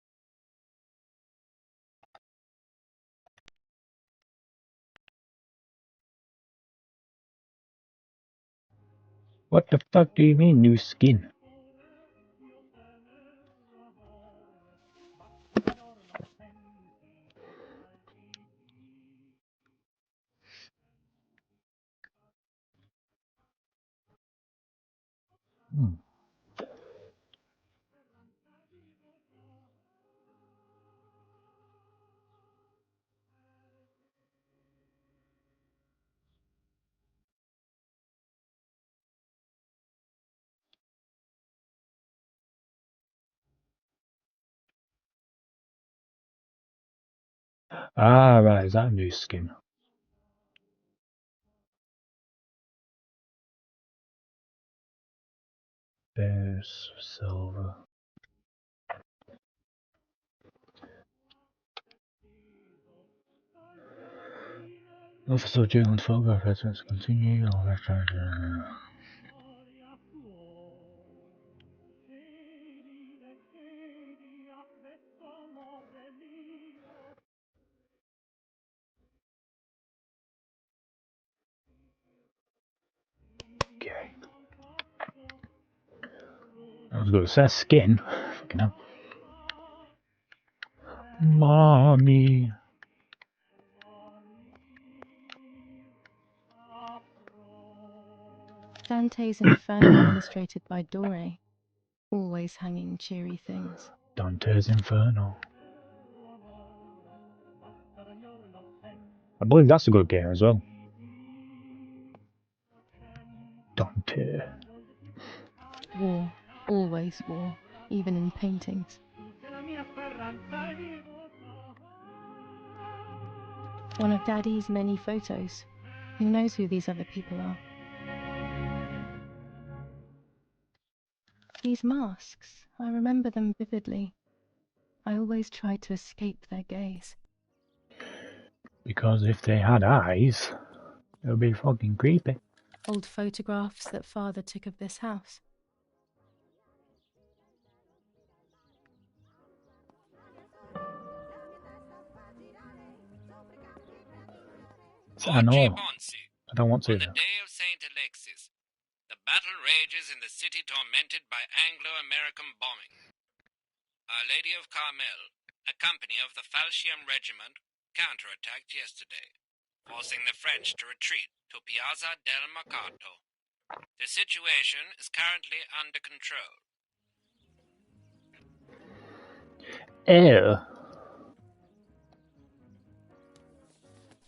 [SPEAKER 1] What the fuck do you mean new skin? Ah, right, is that a new skin? Bears, silver. Officer Jalen photograph residence continue. Okay. I was going to say skin. Fucking hell. Mommy.
[SPEAKER 2] Dante's Inferno illustrated by Dore. Always hanging cheery things.
[SPEAKER 1] Dante's Inferno. I believe that's a good game as well. Dante.
[SPEAKER 2] War. Always war. Even in paintings. One of Daddy's many photos. Who knows who these other people are? These masks, I remember them vividly. I always tried to escape their gaze.
[SPEAKER 1] Because if they had eyes, it would be fucking creepy.
[SPEAKER 2] Old photographs that Father took of this house.
[SPEAKER 1] I know. I don't want to.
[SPEAKER 8] On the day of St. Alexis, the battle rages in the city tormented by Anglo-American bombing. Our Lady of Carmel, a company of the Falchium Regiment, counterattacked yesterday, forcing the French to retreat to Piazza del Mercato. The situation is currently under control.
[SPEAKER 1] Ew.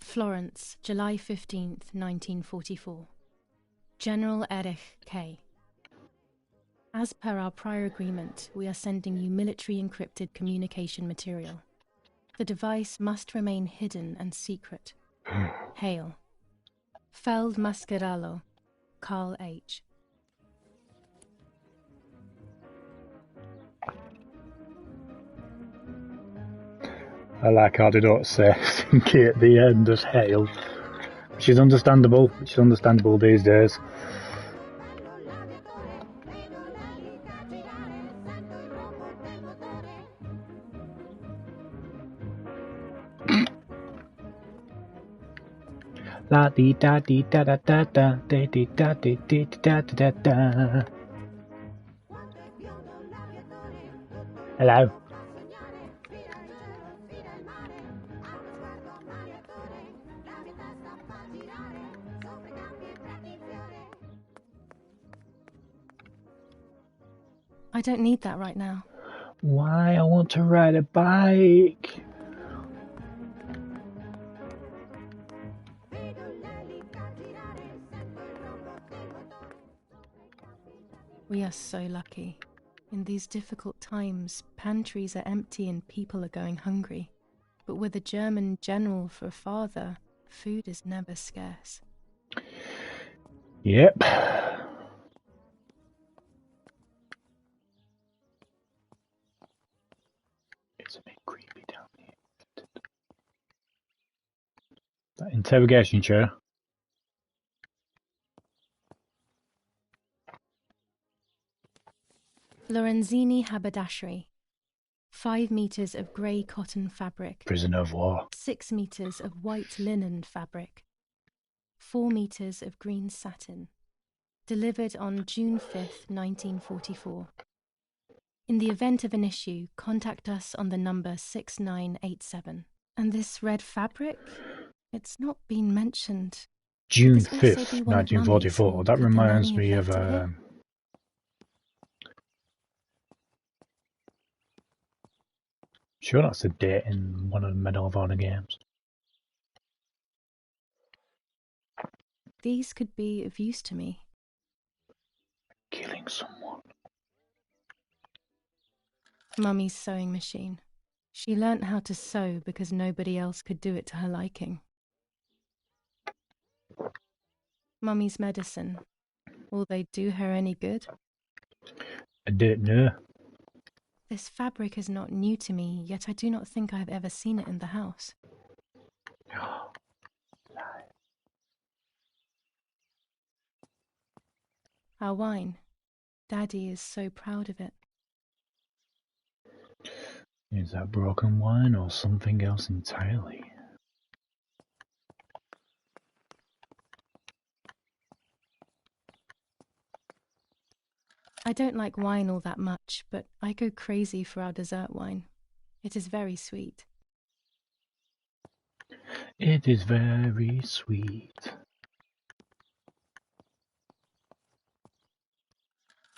[SPEAKER 2] Florence, July 15th, 1944. General Erich K. As per our prior agreement, we are sending you military encrypted communication material. The device must remain hidden and secret. Hail. Feld Mascherallo, Carl H.
[SPEAKER 1] I like how they don't say Sinky at the end of hail. She's understandable. She's understandable these days. La dee da dee da da da da dee dee da dee dee da da da da. Hello.
[SPEAKER 2] I don't need that right now.
[SPEAKER 1] Why? I want to ride a bike.
[SPEAKER 2] We are so lucky. In these difficult times, pantries are empty and people are going hungry. But with a German general for a father, food is never scarce.
[SPEAKER 1] Yep. It's a bit creepy down here. That interrogation chair.
[SPEAKER 2] Lorenzini haberdashery. 5 meters of grey cotton fabric.
[SPEAKER 1] Prisoner of war.
[SPEAKER 2] 6 meters of white linen fabric. 4 meters of green satin. Delivered on June 5th, 1944. In the event of an issue, contact us on the number 6987. And this red fabric? It's not been mentioned.
[SPEAKER 1] June
[SPEAKER 2] Could this also
[SPEAKER 1] 5th,
[SPEAKER 2] be one of
[SPEAKER 1] 1944.
[SPEAKER 2] Mummy's, or
[SPEAKER 1] That
[SPEAKER 2] could the
[SPEAKER 1] reminds
[SPEAKER 2] nanny
[SPEAKER 1] me
[SPEAKER 2] have
[SPEAKER 1] of
[SPEAKER 2] left it here?
[SPEAKER 1] sure that's a date in one of the Medal of Honor games.
[SPEAKER 2] These could be of use to me.
[SPEAKER 1] Killing someone.
[SPEAKER 2] Mummy's sewing machine. She learnt how to sew because nobody else could do it to her liking. Mummy's medicine. Will they do her any good?
[SPEAKER 1] I didn't know.
[SPEAKER 2] This fabric is not new to me, yet I do not think I have ever seen it in the house. Our wine. Daddy is so proud of it.
[SPEAKER 1] Is that broken wine or something else entirely?
[SPEAKER 2] I don't like wine all that much, but I go crazy for our dessert wine. It is very sweet.
[SPEAKER 1] It is very sweet.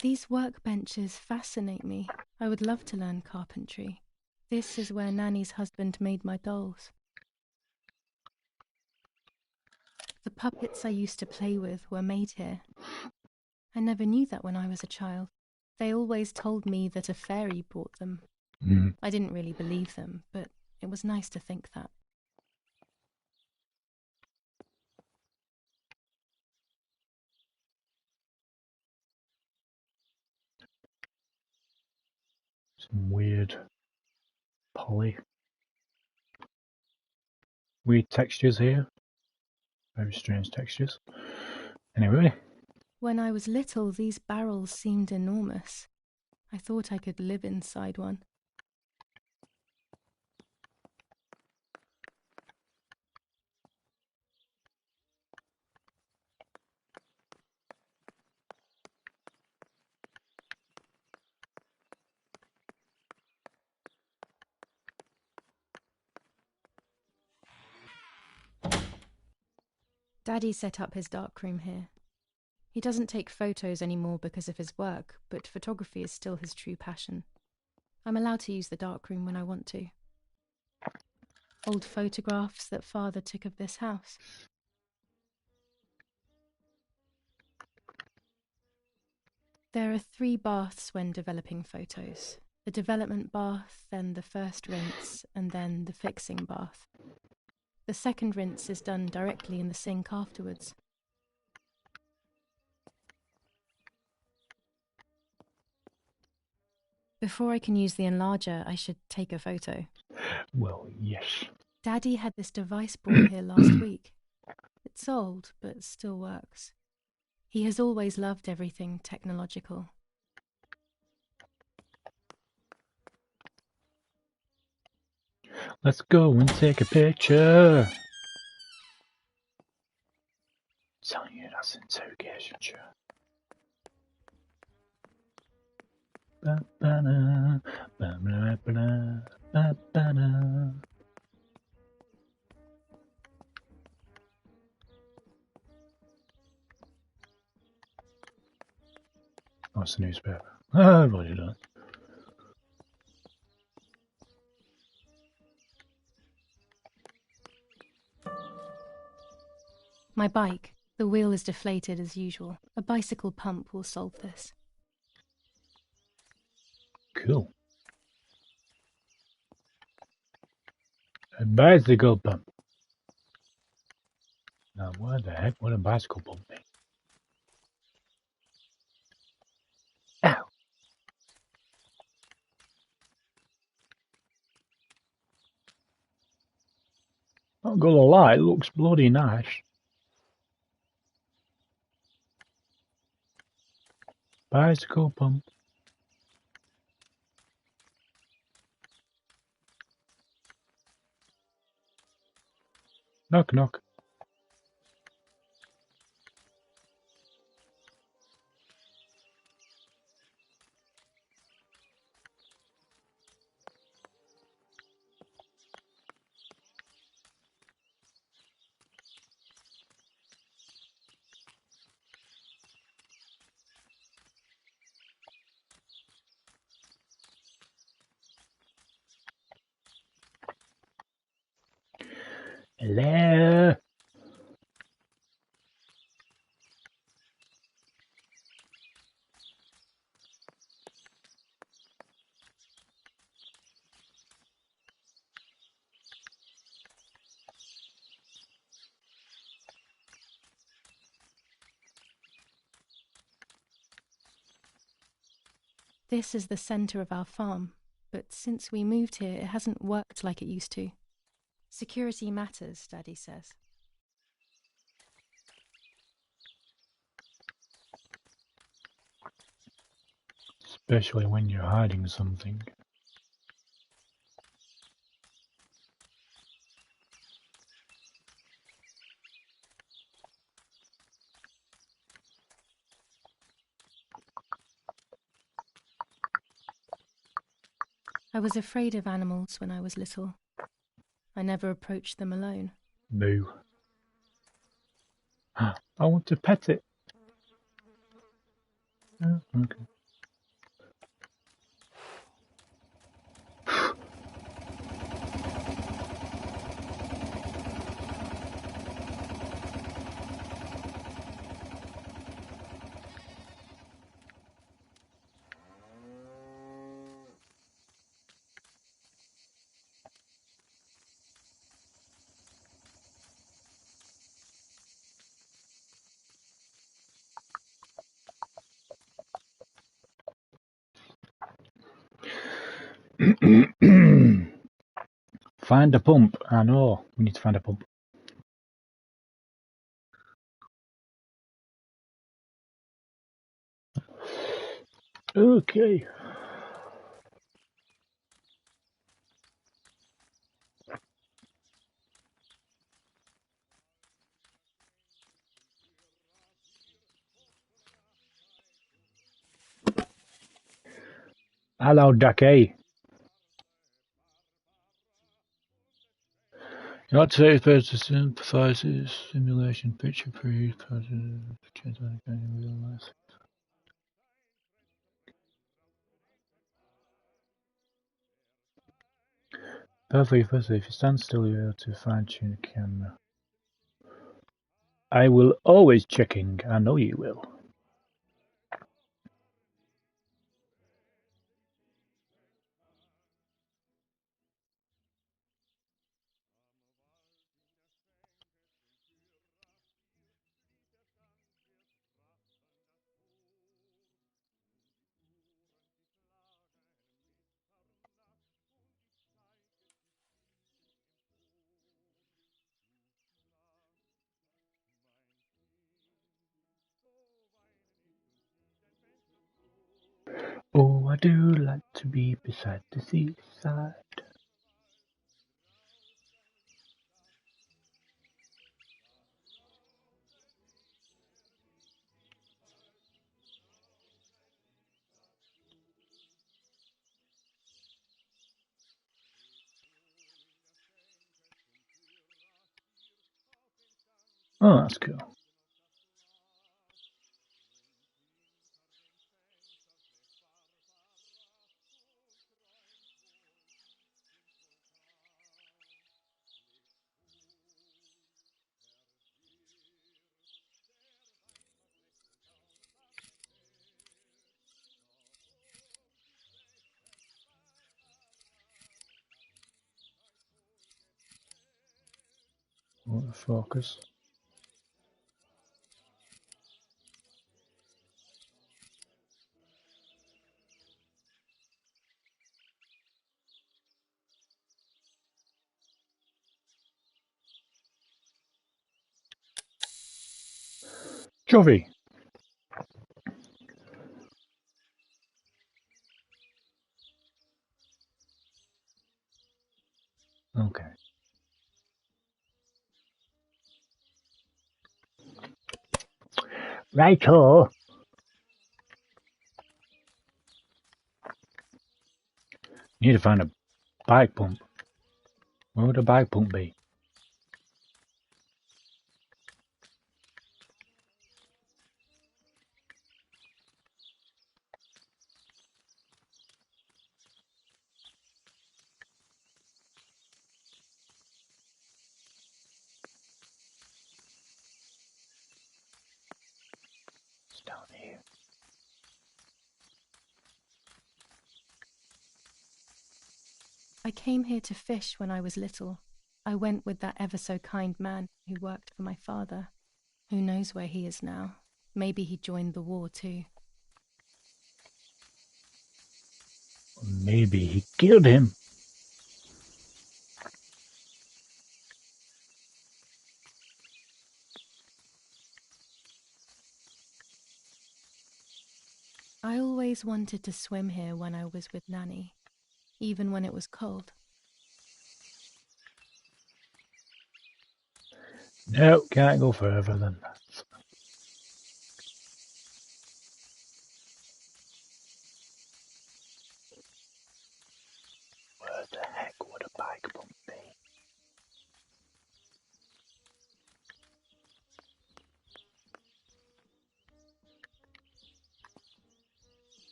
[SPEAKER 2] These workbenches fascinate me. I would love to learn carpentry. This is where Nanny's husband made my dolls. The puppets I used to play with were made here. I never knew that when I was a child. They always told me that a fairy brought them. I didn't really believe them, but it was nice to think that.
[SPEAKER 1] Some weird weird textures here. Very strange textures. Anyway.
[SPEAKER 2] When I was little, these barrels seemed enormous. I thought I could live inside one. Daddy set up his darkroom here. He doesn't take photos anymore because of his work, but photography is still his true passion. I'm allowed to use the darkroom when I want to. Old photographs that Father took of this house. There are 3 baths when developing photos. The development bath, then the first rinse, and then the fixing bath. The second rinse is done directly in the sink afterwards. Before I can use the enlarger, I should take a photo.
[SPEAKER 1] Well, yes.
[SPEAKER 2] Daddy had this device brought here last week. It's old, but still works. He has always loved everything technological.
[SPEAKER 1] Let's go and take a picture. Telling you that's interrogation chair. Ba-ba-da, ba-ba-da, ba-ba-da. Oh, it's the newspaper. Oh, I've already done it.
[SPEAKER 2] My bike. The wheel is deflated as usual. A bicycle pump will solve this.
[SPEAKER 1] Cool. A bicycle pump. Now, what the heck would a bicycle pump be? Ow! Not gonna lie, it looks bloody nice. Bicycle pump. Knock knock. Hello.
[SPEAKER 2] This is the centre of our farm, but since we moved here, it hasn't worked like it used to. Security matters, Daddy says.
[SPEAKER 1] Especially when you're hiding something.
[SPEAKER 2] I was afraid of animals when I was little. I never approached them alone.
[SPEAKER 1] Boo. I want to pet it. Oh, okay. Find a pump. I know. We need to find a pump. Okay. Hello, Ducky. Not to expect to sympathize this simulation picture pre real life. Perfectly firstly, if you stand still, you're able to fine-tune the camera. I will always checking. I know you will. Oh, I do like to be beside the seaside. Oh, that's cool. What the focus? Jovi. Okay. Righto. Need to find a bike pump. Where would a bike pump be? It's down here.
[SPEAKER 2] I came here to fish when I was little. I went with that ever so kind man who worked for my father. Who knows where he is now? Maybe he joined the war too.
[SPEAKER 1] Maybe he killed him.
[SPEAKER 2] I always wanted to swim here when I was with Nanny, even when it was cold.
[SPEAKER 1] No, can't go further than that. Where the heck would a bike pump be?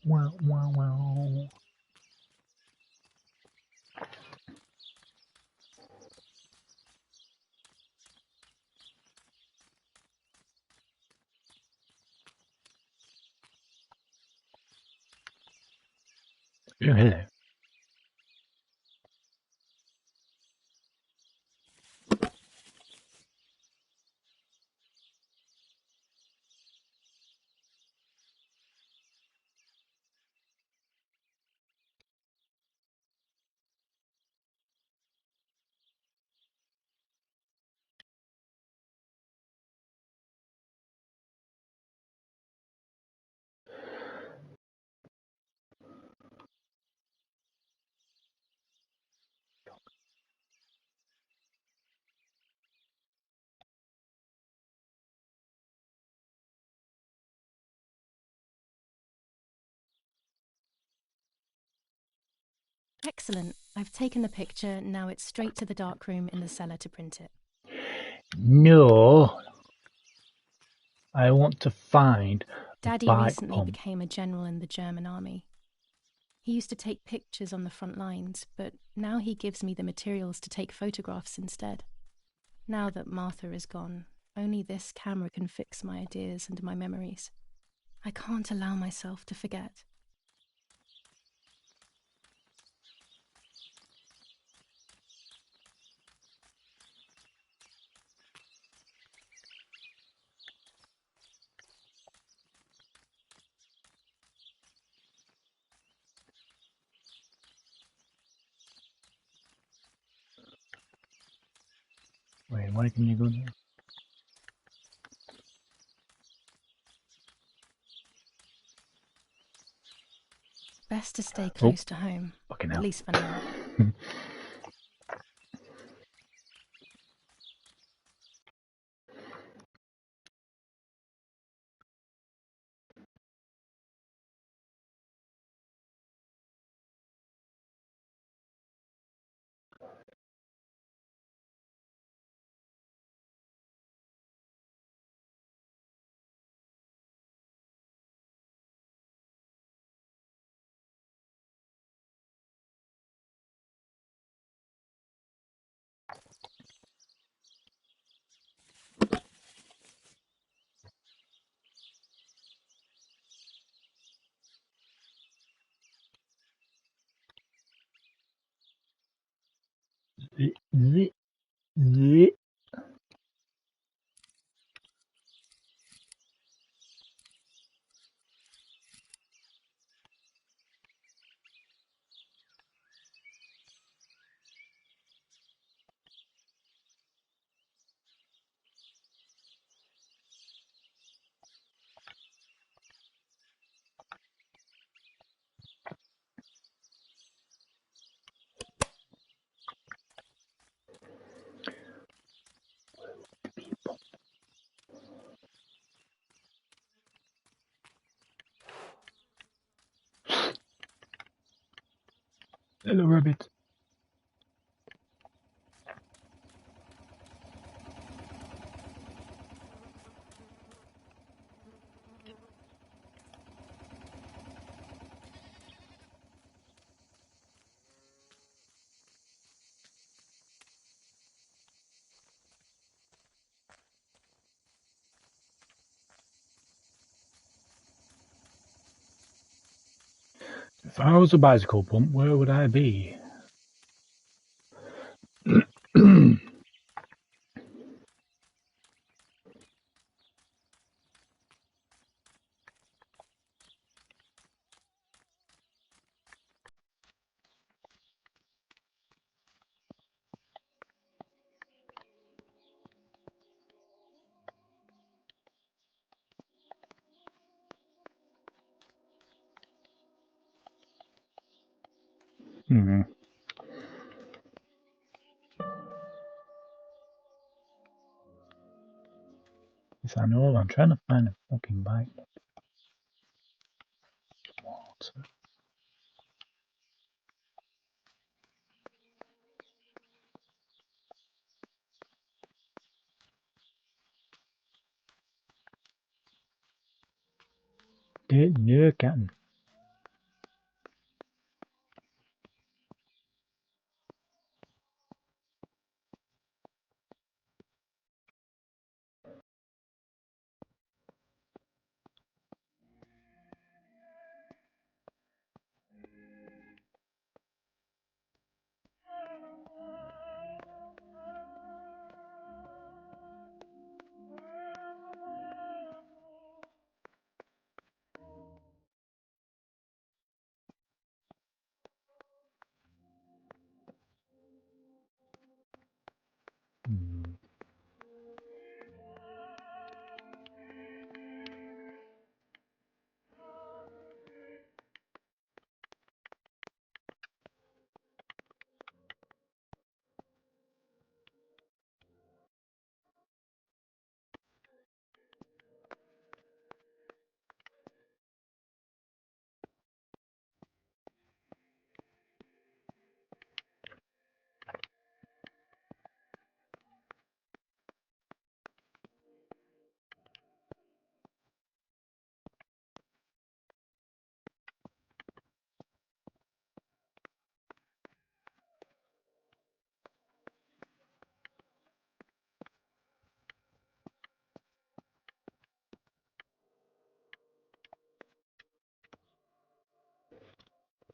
[SPEAKER 1] Wow, wow, wow. Oh, hello.
[SPEAKER 2] Excellent. I've taken the picture. Now it's straight to the darkroom in the cellar to print it.
[SPEAKER 1] No. I want to find
[SPEAKER 2] Daddy
[SPEAKER 1] bike
[SPEAKER 2] recently
[SPEAKER 1] pump.
[SPEAKER 2] became a general in the German army. He used to take pictures on the front lines, but now he gives me the materials to take photographs instead. Now that Martha is gone, only this camera can fix my ideas and my memories. I can't allow myself to forget.
[SPEAKER 1] Wait, why can you go there?
[SPEAKER 2] Best to stay close to home,
[SPEAKER 1] Fucking
[SPEAKER 2] at
[SPEAKER 1] hell.
[SPEAKER 2] least for now.
[SPEAKER 1] Hello, rabbit. If I was a bicycle pump, where would I be? Hmm. Yes, I know. I'm trying to find a fucking bike. Water. No, Captain.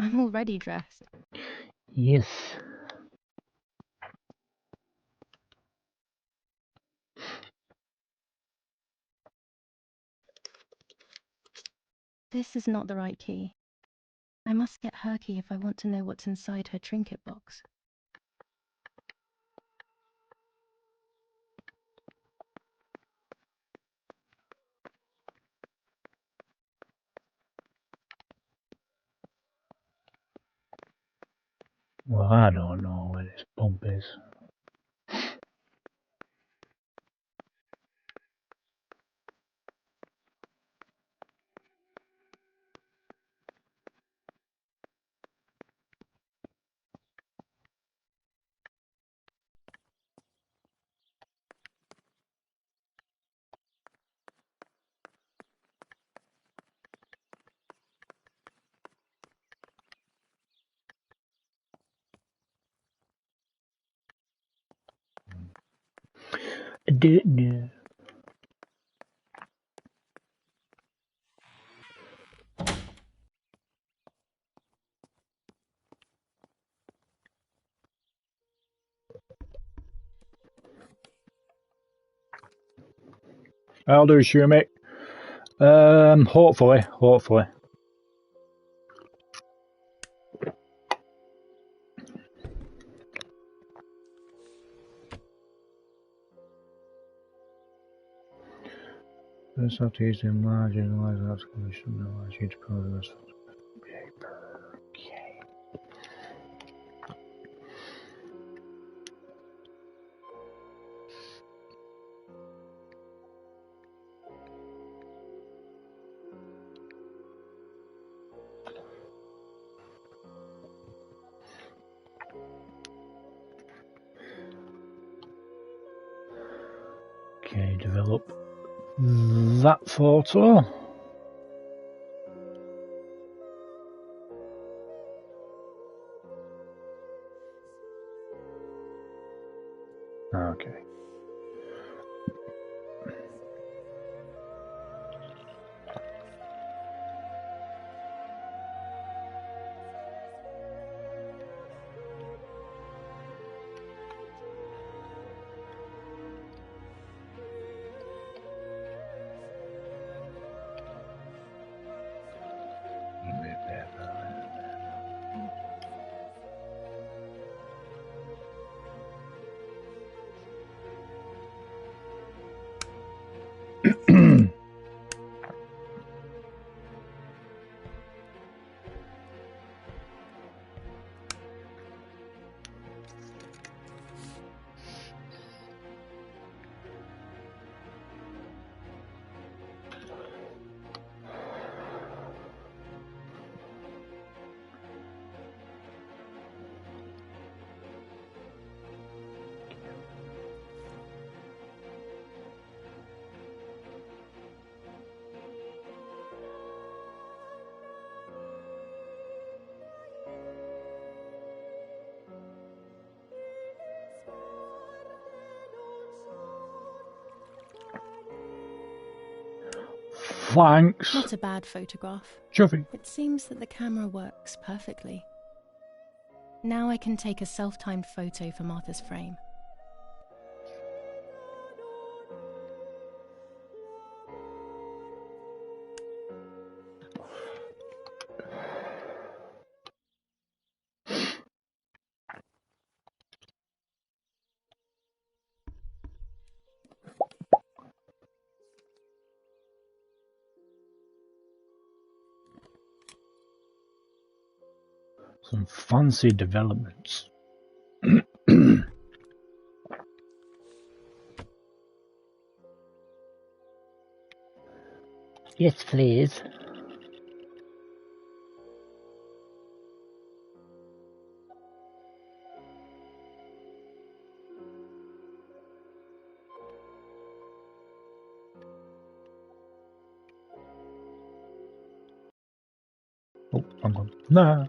[SPEAKER 2] I'm already dressed.
[SPEAKER 1] Yes.
[SPEAKER 2] This is not the right key. I must get her key if I want to know what's inside her trinket box.
[SPEAKER 1] Well, I don't know where this pump is. I don't know. I'll do, Shumik. Hopefully. First have to use the enlarge and otherwise that's commission no I need to cover this paper. Okay. Okay, develop that photo. Okay. Thanks.
[SPEAKER 2] Not a bad photograph.
[SPEAKER 1] Chuffy.
[SPEAKER 2] It seems that the camera works perfectly. Now I can take a self-timed photo for Martha's frame.
[SPEAKER 1] Some fancy developments. Yes, please. Oh, I'm gone. Nah.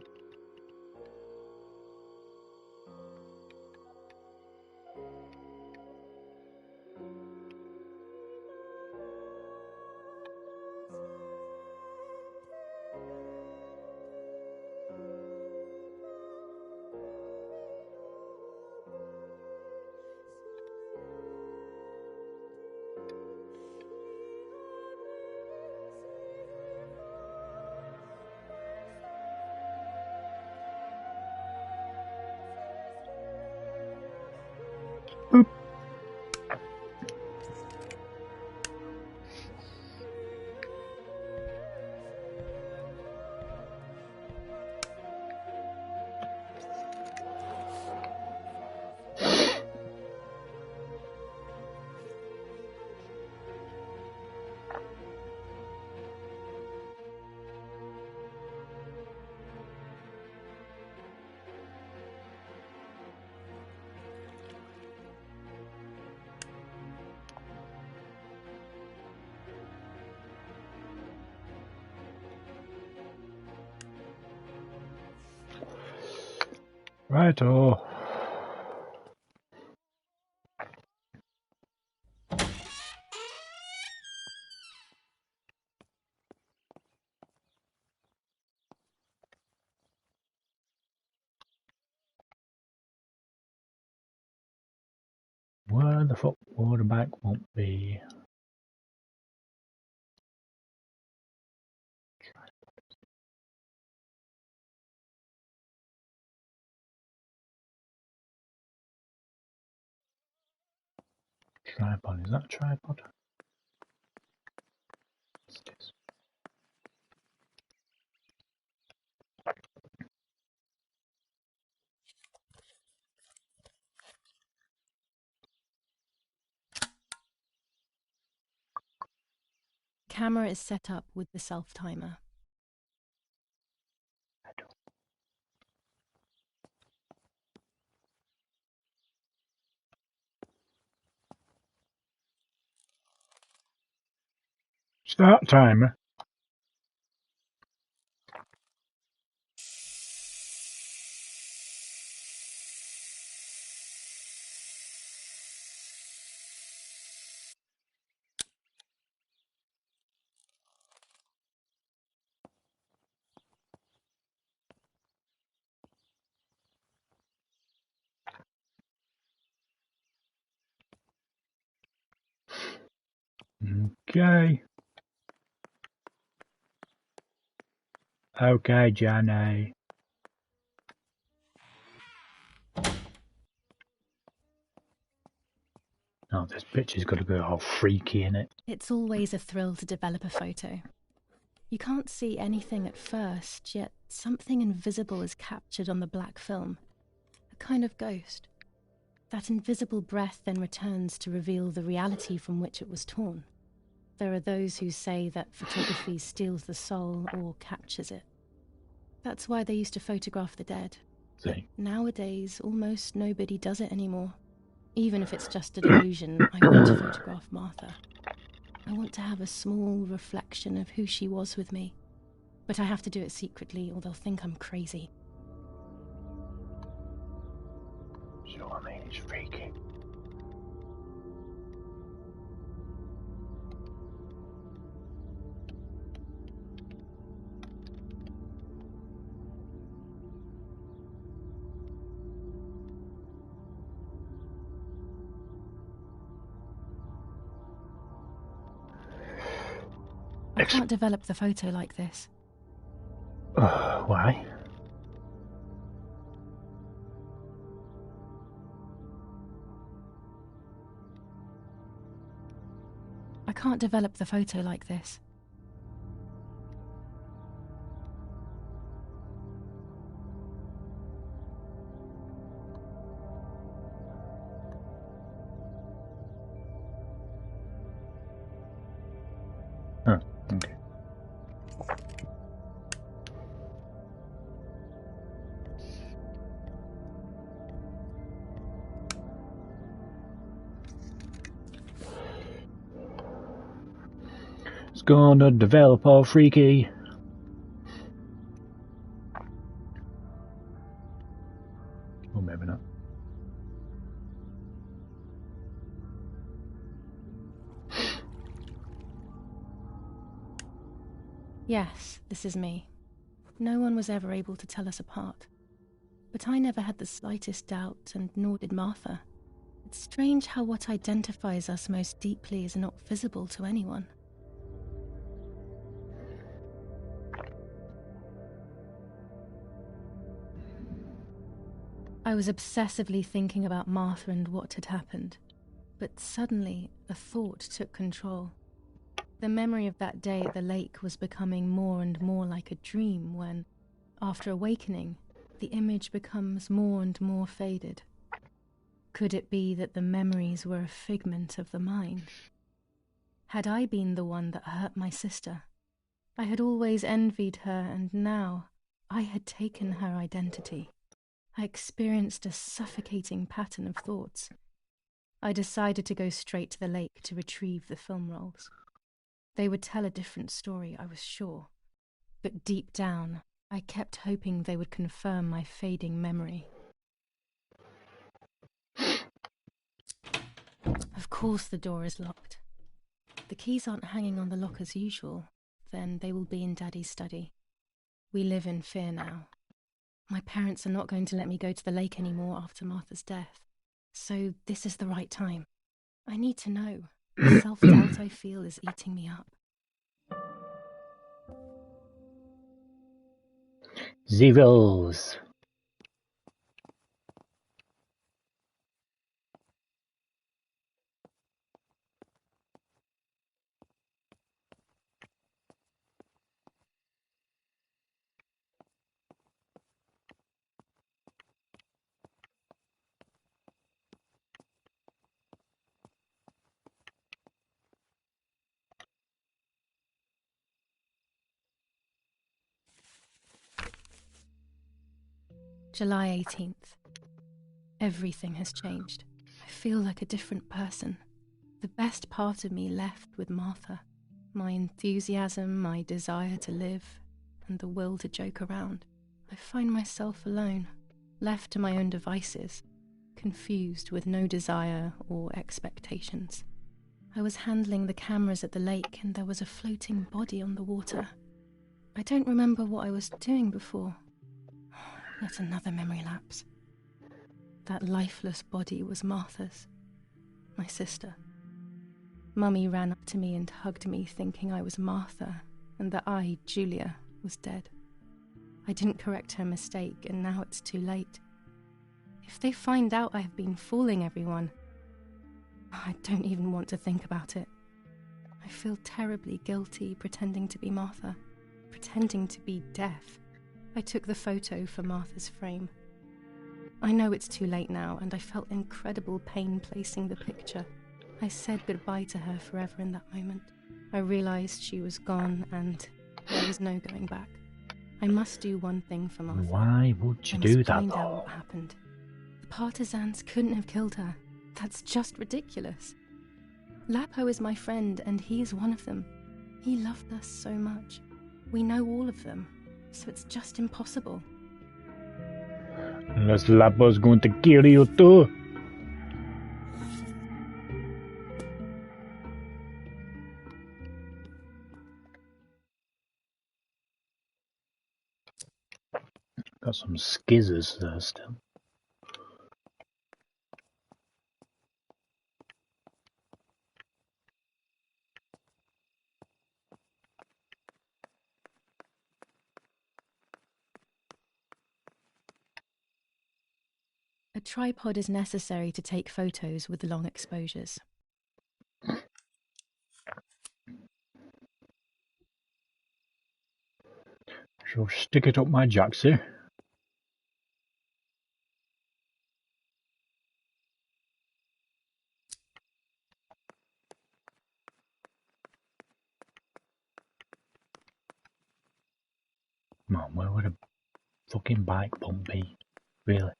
[SPEAKER 1] Righto. Where the fuck waterback won't be? Tripod, is that a tripod? Yes, it is.
[SPEAKER 2] Camera is set up with the self-timer.
[SPEAKER 1] Start timer. Okay. Okay, Johnny. Oh, this picture's got to go all freaky in it.
[SPEAKER 2] It's always a thrill to develop a photo. You can't see anything at first, yet something invisible is captured on the black film. A kind of ghost. That invisible breath then returns to reveal the reality from which it was torn. There are those who say that photography steals the soul or captures it. That's why they used to photograph the dead. But nowadays, almost nobody does it anymore. Even if it's just a delusion, I want to photograph Martha. I want to have a small reflection of who she was with me. But I have to do it secretly or they'll think I'm crazy.
[SPEAKER 1] So, I mean, it's freaky.
[SPEAKER 2] I can't develop the photo like this.
[SPEAKER 1] Why?
[SPEAKER 2] I can't develop the photo like this.
[SPEAKER 1] Oh, okay. It's gonna develop all freaky. Or maybe not.
[SPEAKER 2] Yes, this is me. No one was ever able to tell us apart. But I never had the slightest doubt, and nor did Martha. It's strange how what identifies us most deeply is not visible to anyone. I was obsessively thinking about Martha and what had happened. But suddenly, a thought took control. The memory of that day at the lake was becoming more and more like a dream when, after awakening, the image becomes more and more faded. Could it be that the memories were a figment of the mind? Had I been the one that hurt my sister? I had always envied her, and now I had taken her identity. I experienced a suffocating pattern of thoughts. I decided to go straight to the lake to retrieve the film rolls. They would tell a different story, I was sure. But deep down, I kept hoping they would confirm my fading memory. course the door is locked. The keys aren't hanging on the lock as usual. Then they will be in Daddy's study. We live in fear now. My parents are not going to let me go to the lake anymore after Martha's death. So this is the right time. I need to know. The self-doubt I feel is eating me up.
[SPEAKER 1] Zeros.
[SPEAKER 2] July 18th. Everything has changed. I feel like a different person. The best part of me left with Martha. My enthusiasm, my desire to live, and the will to joke around. I find myself alone, left to my own devices, confused with no desire or expectations. I was handling the cameras at the lake and there was a floating body on the water. I don't remember what I was doing before. Yet another memory lapse. That lifeless body was Martha's, my sister. Mummy ran up to me and hugged me, thinking I was Martha, and that I, Julia, was dead. I didn't correct her mistake, and now it's too late. If they find out I have been fooling everyone, I don't even want to think about it. I feel terribly guilty pretending to be Martha, pretending to be deaf. I took the photo for Martha's frame. I know it's too late now, and I felt incredible pain placing the picture. I said goodbye to her forever in that moment. I realized she was gone, and there was no going back. I must do one thing for Martha.
[SPEAKER 1] Why would you
[SPEAKER 2] I
[SPEAKER 1] do
[SPEAKER 2] must
[SPEAKER 1] that,
[SPEAKER 2] find out
[SPEAKER 1] though?
[SPEAKER 2] what happened. The partisans couldn't have killed her. That's just ridiculous. Lapo is my friend, and he is one of them. He loved us so much. We know all of them, so it's just impossible.
[SPEAKER 1] Unless Lapo's going to kill you too. Got some skizzers there still.
[SPEAKER 2] A tripod is necessary to take photos with long exposures.
[SPEAKER 1] So stick it up my jacksie. Man, where would a fucking bike pump be? Really?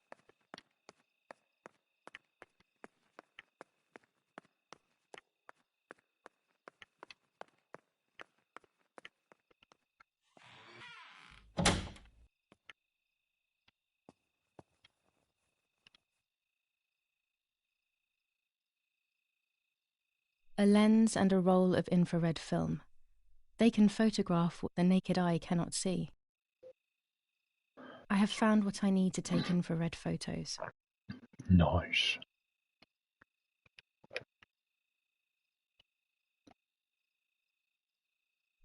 [SPEAKER 2] A lens and a roll of infrared film. They can photograph what the naked eye cannot see. I have found what I need to take infrared photos.
[SPEAKER 1] Nice.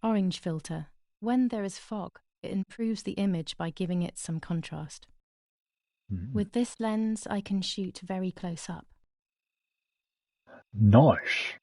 [SPEAKER 2] Orange filter. When there is fog, it improves the image by giving it some contrast. With this lens, I can shoot very close up.
[SPEAKER 1] Nice.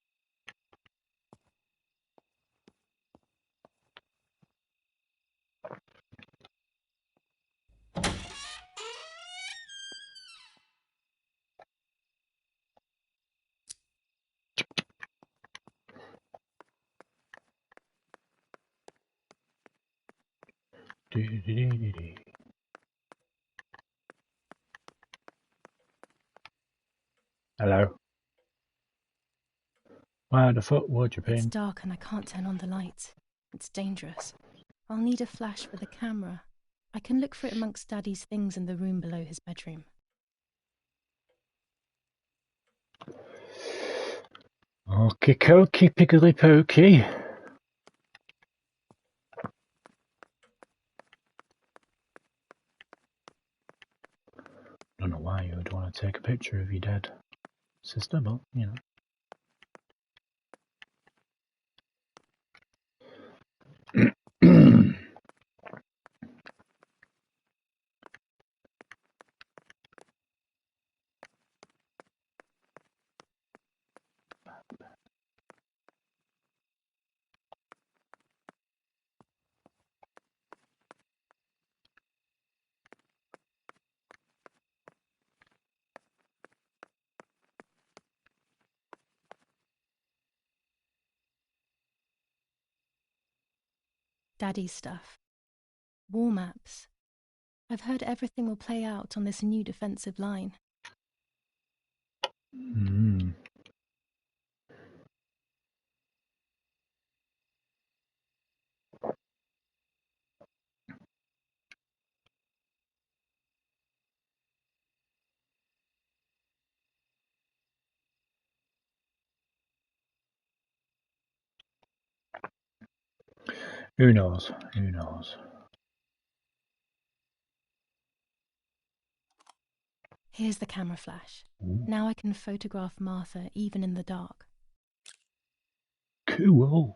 [SPEAKER 1] Hello. Why the fuck would you
[SPEAKER 2] It's
[SPEAKER 1] been?
[SPEAKER 2] dark and I can't turn on the lights. It's dangerous. I'll need a flash for the camera. I can look for it amongst Daddy's things in the room below his bedroom.
[SPEAKER 1] Okie dokie, piggly pokey. Don't know why you would want to take a picture of your dead sister, but you know.
[SPEAKER 2] Daddy's stuff. War maps. I've heard everything will play out on this new defensive line.
[SPEAKER 1] Mm. Who knows? Who knows?
[SPEAKER 2] Here's the camera flash.
[SPEAKER 1] Ooh.
[SPEAKER 2] Now I can photograph Martha even in the dark.
[SPEAKER 1] Cool.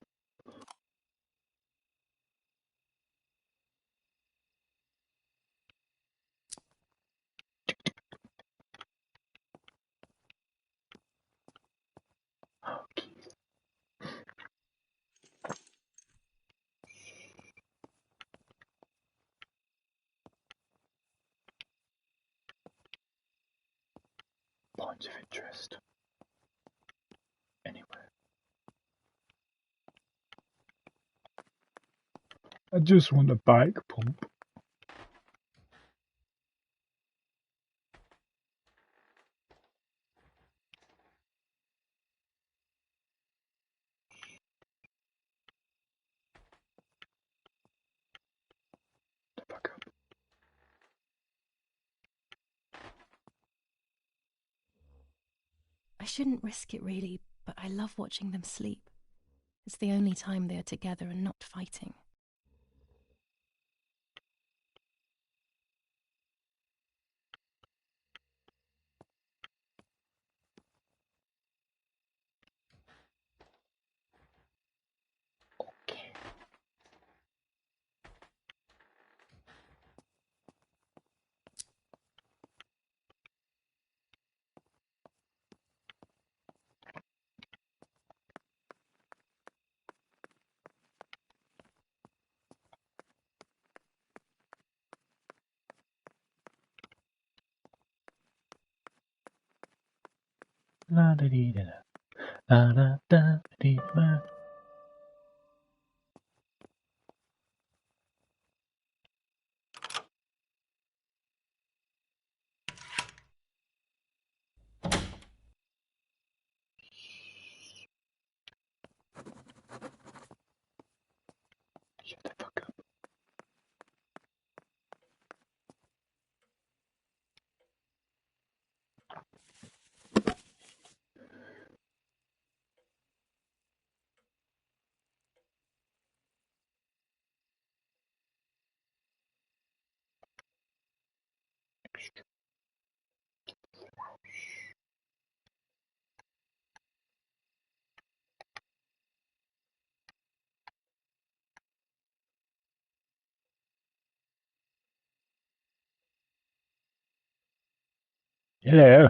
[SPEAKER 1] Points of interest. Anyway. I just want a bike pump. The fuck up.
[SPEAKER 2] I shouldn't risk it really, but I love watching them sleep. It's the only time they are together and not fighting.
[SPEAKER 1] La da dee da da da da dee da. Shut the fuck up. Hello.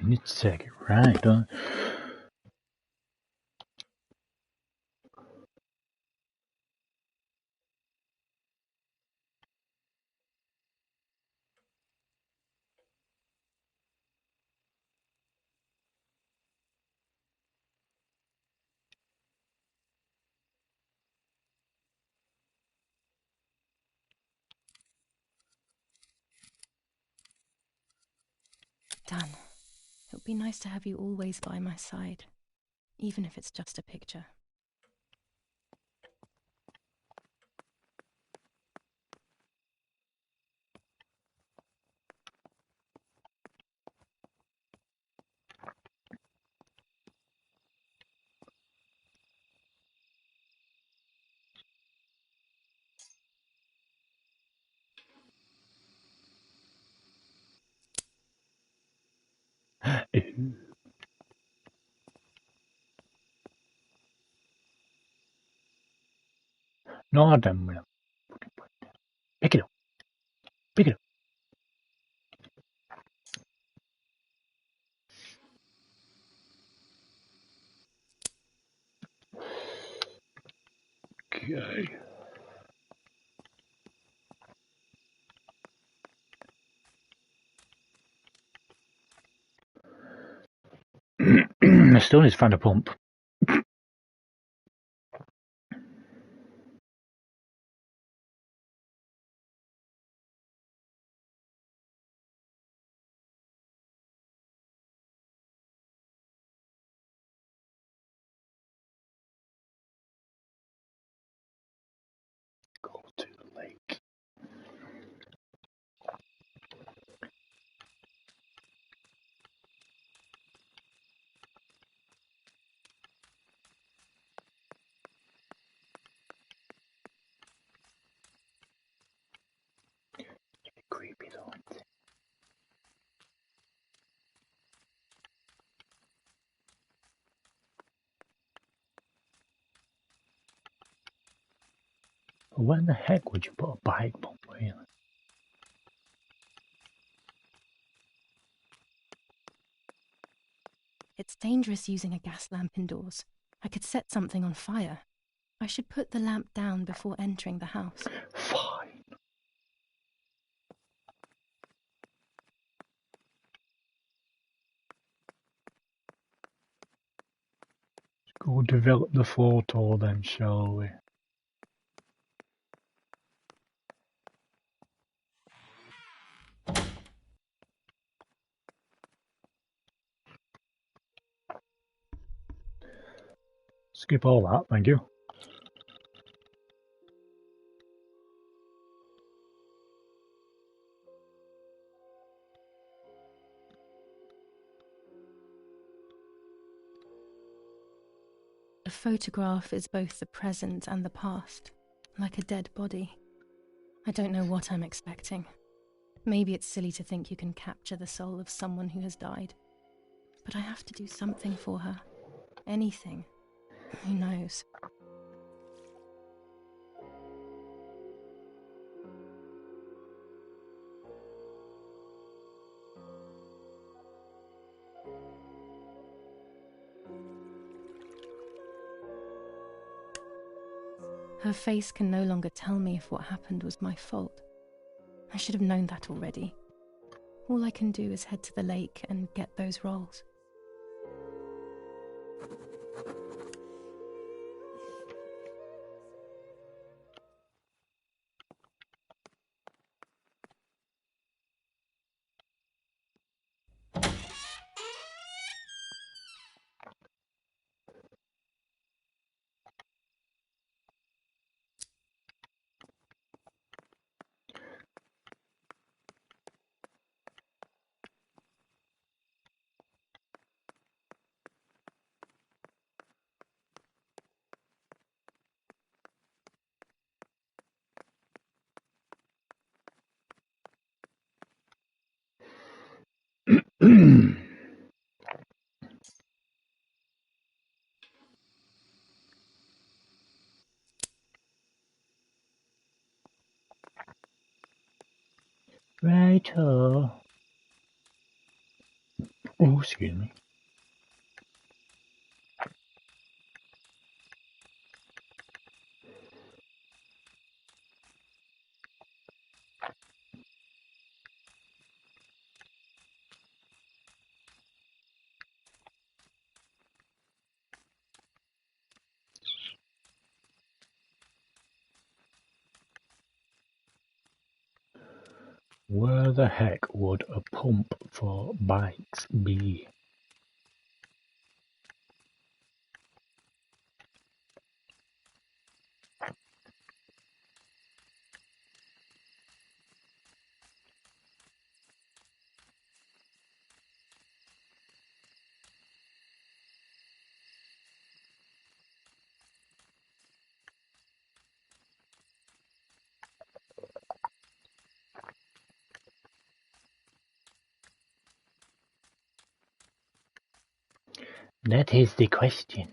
[SPEAKER 1] You need to take it right, don't you?
[SPEAKER 2] Dan, it would be nice to have you always by my side, even if it's just a picture.
[SPEAKER 1] No, damn well. Pick it up. Pick it up. Okay. I still need to find a pump. Go to the lake. It's a bit creepy though, isn't it? But where in the heck would you put a bike pump, really?
[SPEAKER 2] It's dangerous using a gas lamp indoors. I could set something on fire. I should put the lamp down before entering the house.
[SPEAKER 1] Fine. Let's go develop the photo then, shall we? Skip all that, thank you.
[SPEAKER 2] A photograph is both the present and the past, like a dead body. I don't know what I'm expecting. Maybe it's silly to think you can capture the soul of someone who has died. But I have to do something for her. Anything. Who knows? Her face can no longer tell me if what happened was my fault. I should have known that already. All I can do is head to the lake and get those rolls. Righto.
[SPEAKER 1] Oh, excuse me. Where the heck would a pump for bikes be? That is the question.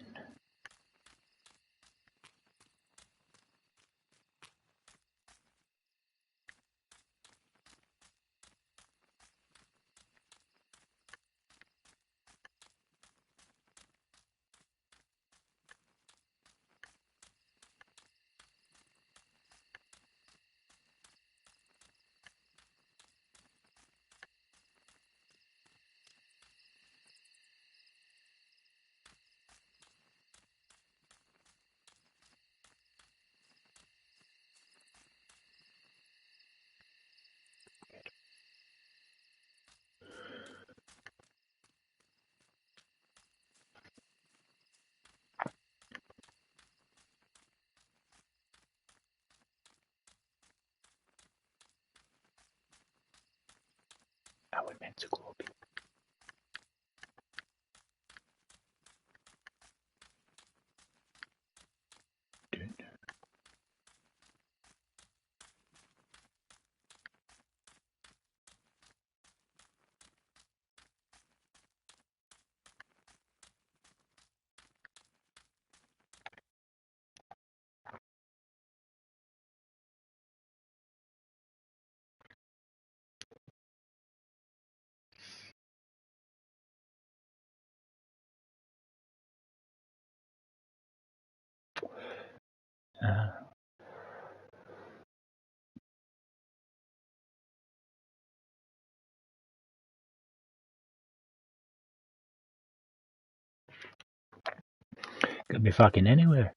[SPEAKER 1] Are we meant to go? Could be fucking anywhere.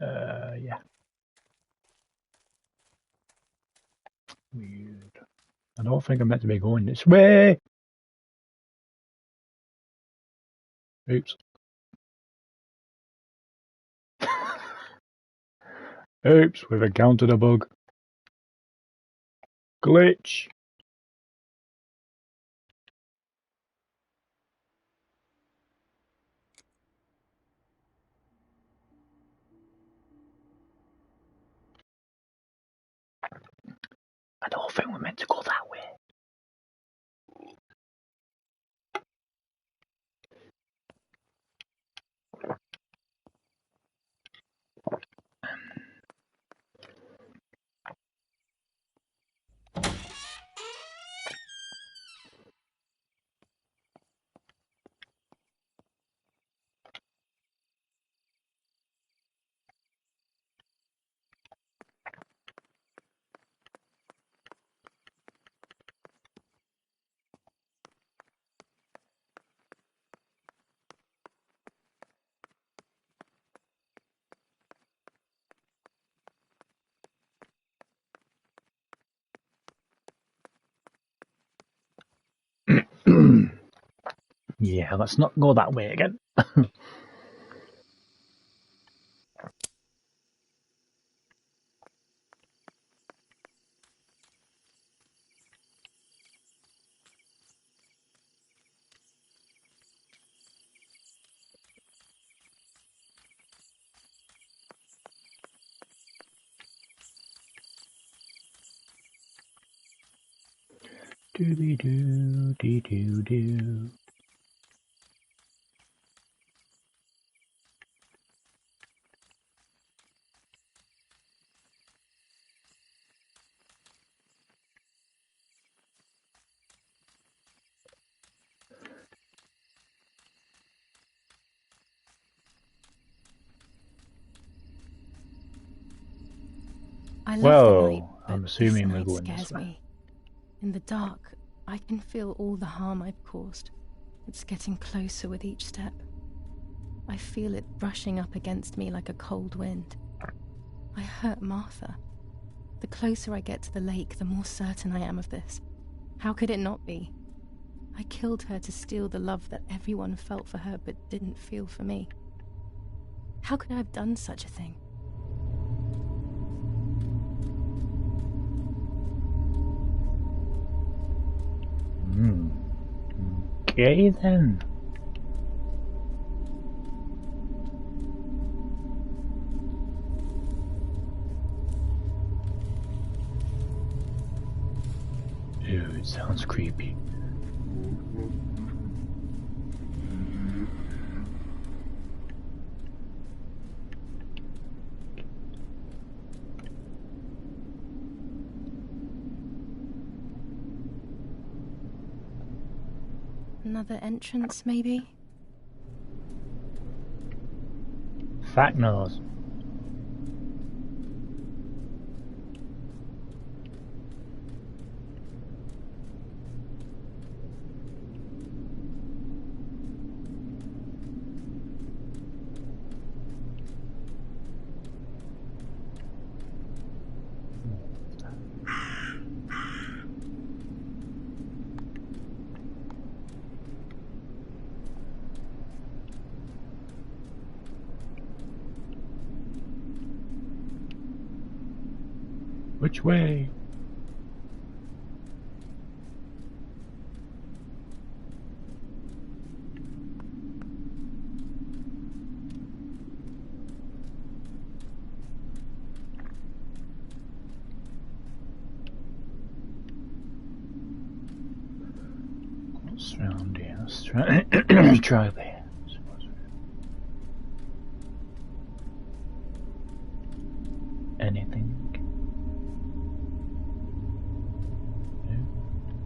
[SPEAKER 1] Yeah. Weird. I don't think I'm meant to be going this way. Oops. Oops, we've encountered a bug. Glitch. I don't think we're meant to go that way. Yeah, let's not go that way again. Dooby doo, dee doo doo.
[SPEAKER 2] I love
[SPEAKER 1] Well,
[SPEAKER 2] the night, but
[SPEAKER 1] I'm assuming
[SPEAKER 2] this
[SPEAKER 1] we're
[SPEAKER 2] night
[SPEAKER 1] going this
[SPEAKER 2] scares
[SPEAKER 1] way.
[SPEAKER 2] me. In the dark, I can feel all the harm I've caused. It's getting closer with each step. I feel it brushing up against me like a cold wind. I hurt Martha. The closer I get to the lake, the more certain I am of this. How could it not be? I killed her to steal the love that everyone felt for her but didn't feel for me. How could I have done such a thing?
[SPEAKER 1] Okay then. Ew, it sounds creepy.
[SPEAKER 2] Another entrance, maybe?
[SPEAKER 1] Fact knows. Which way? What's round here? Let's try there. Anything?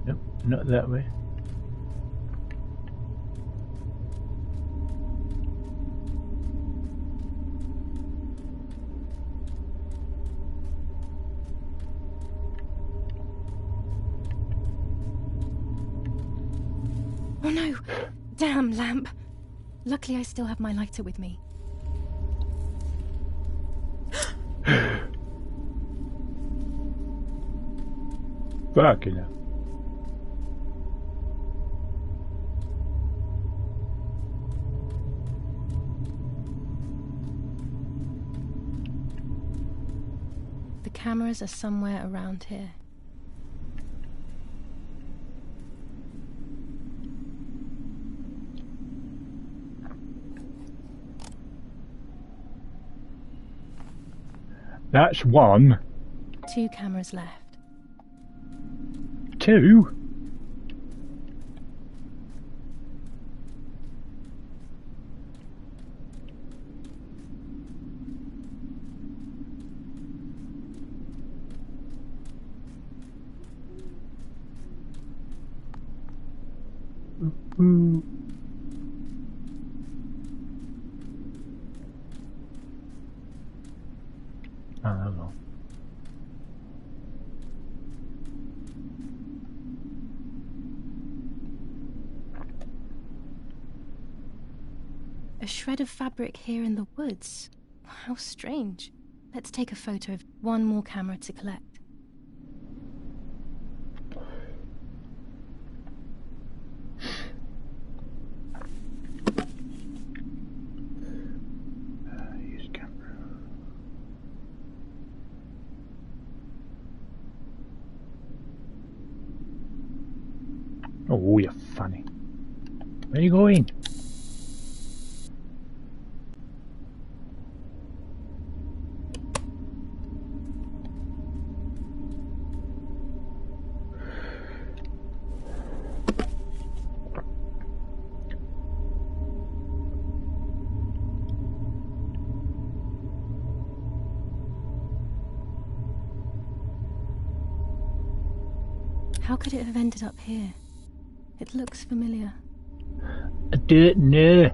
[SPEAKER 1] Nope, not that way.
[SPEAKER 2] Oh no! Damn lamp! Luckily I still have my lighter with me.
[SPEAKER 1] Fucking hell.
[SPEAKER 2] The cameras are somewhere around here.
[SPEAKER 1] That's one.
[SPEAKER 2] 2 cameras left.
[SPEAKER 1] 2? Ooh. I don't know.
[SPEAKER 2] A shred of fabric here in the woods. How strange. Let's take a photo of one more camera to collect.
[SPEAKER 1] Use camera. Oh, you're funny. Where are you going?
[SPEAKER 2] How could it have ended up here? It looks familiar.
[SPEAKER 1] I don't know.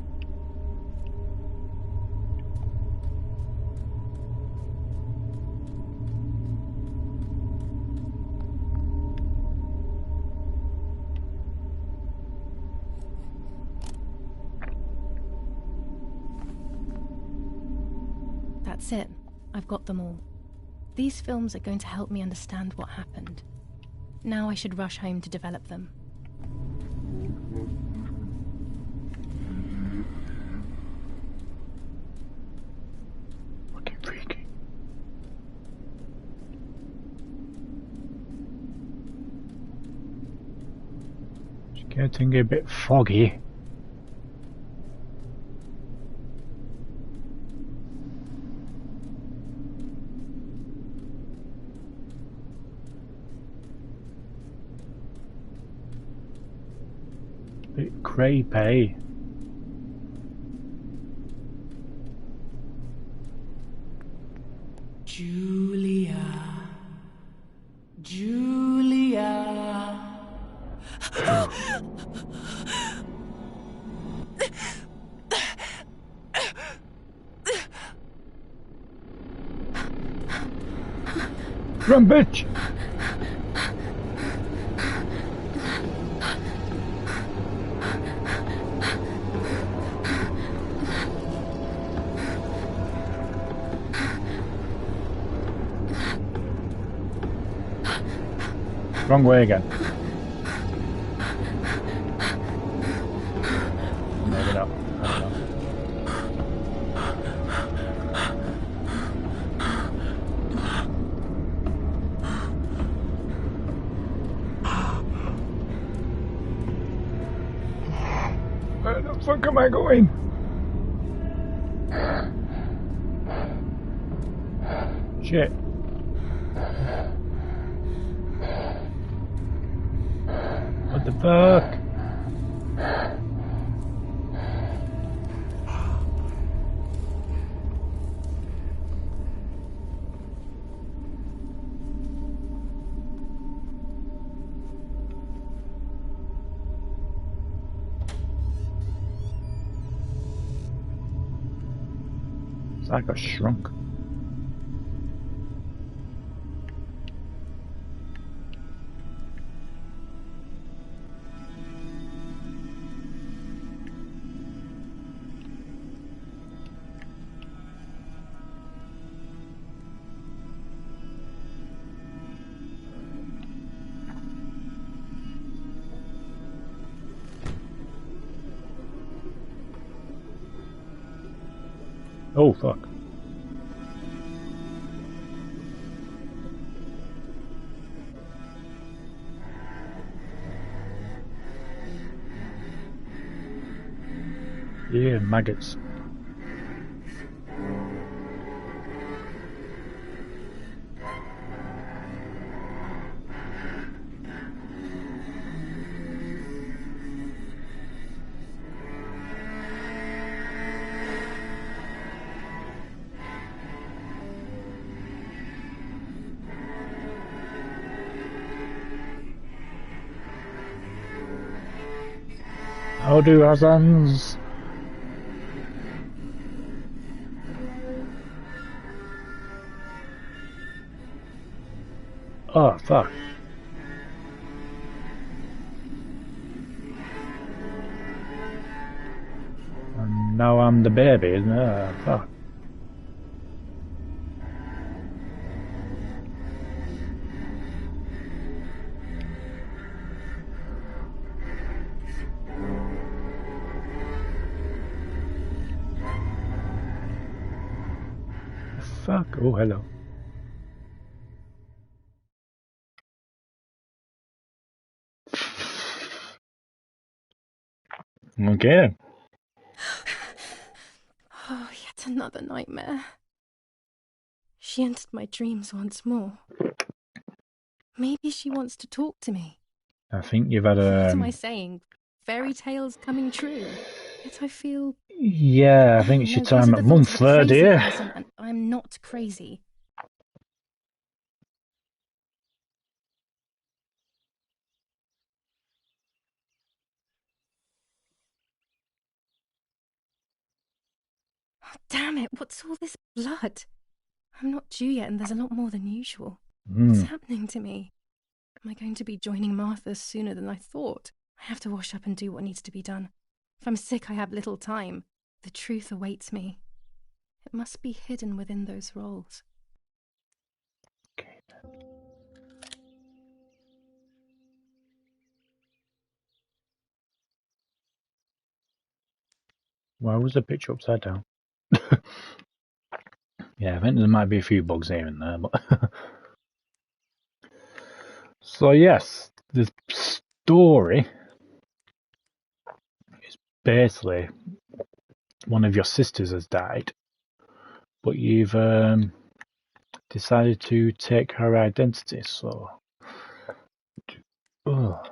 [SPEAKER 2] That's it. I've got them all. These films are going to help me understand what happened. Now I should rush home to develop them.
[SPEAKER 1] Fucking freaky. It's getting a bit foggy. Bit creepy.
[SPEAKER 9] Julia. Julia.
[SPEAKER 1] Run, bitch! Wrong way again. Maybe not. I don't know. Where the fuck am I going? Shit. What the fuck? It's like I shrunk. Oh fuck. Yeah, maggots. How do Hazans? Oh fuck. And now I'm the baby, isn't it? Oh, fuck. Fuck. Oh, hello. Okay.
[SPEAKER 2] Oh, yet another nightmare. She entered my dreams once more. Maybe she wants to talk to me.
[SPEAKER 1] I think you've had
[SPEAKER 2] What
[SPEAKER 1] a...
[SPEAKER 2] am I saying? Fairy tales coming true. Yet I feel...
[SPEAKER 1] Yeah, I think it's your
[SPEAKER 2] No, these
[SPEAKER 1] time
[SPEAKER 2] are
[SPEAKER 1] at
[SPEAKER 2] the thoughts
[SPEAKER 1] month
[SPEAKER 2] of a
[SPEAKER 1] there,
[SPEAKER 2] crazy
[SPEAKER 1] dear.
[SPEAKER 2] person, and I'm not crazy. Oh, damn it, what's all this blood? I'm not due yet, and there's a lot more than usual. What's happening to me? Am I going to be joining Martha sooner than I thought? I have to wash up and do what needs to be done. If I'm sick, I have little time. The truth awaits me. It must be hidden within those rolls.
[SPEAKER 1] Okay. Why was the picture upside down? Yeah, I think there might be a few bugs here and there, but so yes, the story is basically one of your sisters has died, but you've decided to take her identity. So, and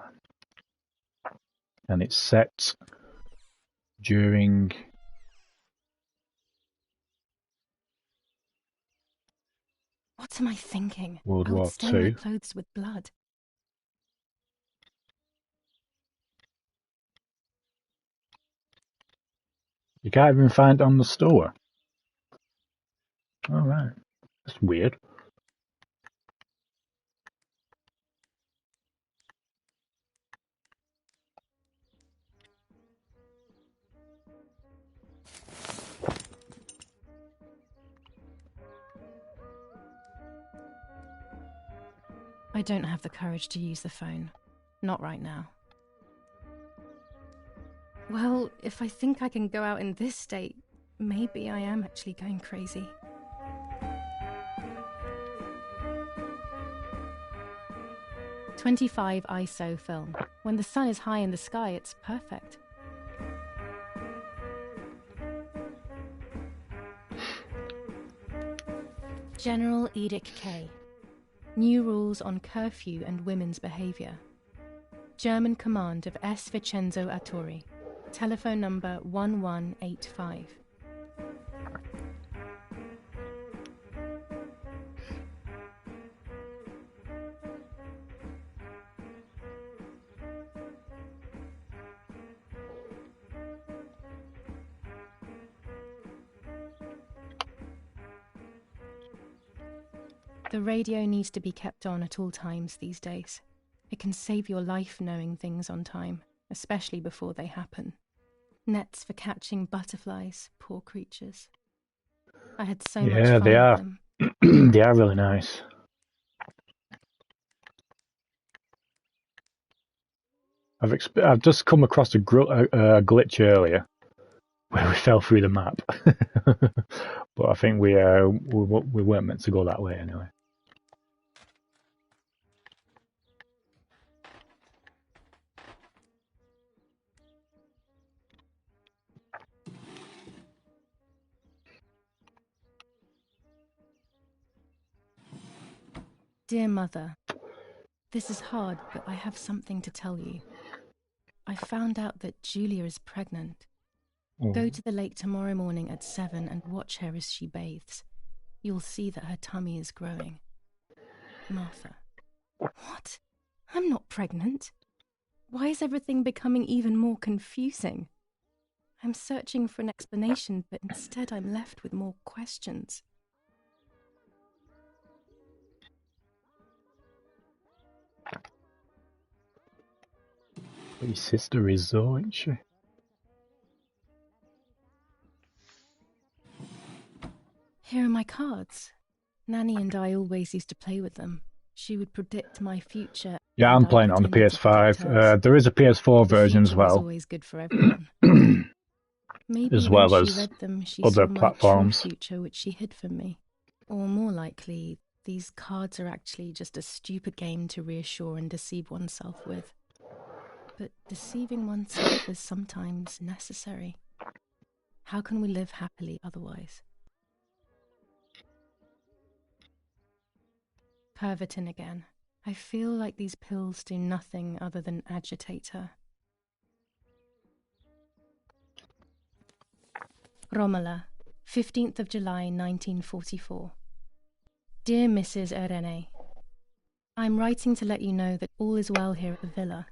[SPEAKER 1] it's set during
[SPEAKER 2] What am I thinking?
[SPEAKER 1] World
[SPEAKER 2] I would
[SPEAKER 1] War
[SPEAKER 2] stain my
[SPEAKER 1] II.
[SPEAKER 2] clothes with blood.
[SPEAKER 1] You can't even find it on the store. All right, that's weird.
[SPEAKER 2] I don't have the courage to use the phone. Not right now. Well, if I think I can go out in this state, maybe I am actually going crazy. .25 ISO film. When the sun is high in the sky, it's perfect. General Edict K. New rules on curfew and women's behavior. German command of S. Vincenzo Attori. Telephone number 1185. The radio needs to be kept on at all times these days. It can save your life knowing things on time, especially before they happen. Nets for catching butterflies, poor creatures. I had so much fun
[SPEAKER 1] they are.
[SPEAKER 2] with them.
[SPEAKER 1] They are really nice. I've just come across a glitch earlier where we fell through the map, but I think we weren't meant to go that way anyway.
[SPEAKER 2] Dear Mother, this is hard, but I have something to tell you. I found out that Julia is pregnant. Go to the lake tomorrow morning at 7 and watch her as she bathes. You'll see that her tummy is growing. Martha. What? I'm not pregnant. Why is everything becoming even more confusing? I'm searching for an explanation, but instead I'm left with more questions.
[SPEAKER 1] Your sister is though, isn't she?
[SPEAKER 2] Here are my cards. Nanny and I always used to play with them. She would predict my future.
[SPEAKER 1] Yeah, I'm playing on the PS5. There is a PS4 version as well.
[SPEAKER 2] Was always good for everyone. Maybe
[SPEAKER 1] as well
[SPEAKER 2] when
[SPEAKER 1] as
[SPEAKER 2] she read them, she
[SPEAKER 1] other
[SPEAKER 2] saw
[SPEAKER 1] platforms.
[SPEAKER 2] My true future, which she hid from me. Or more likely, these cards are actually just a stupid game to reassure and deceive oneself with. But deceiving oneself is sometimes necessary. How can we live happily otherwise? Pervitin again. I feel like these pills do nothing other than agitate her. Romola, 15th of July 1944. Dear Mrs. Irene, I'm writing to let you know that all is well here at the villa.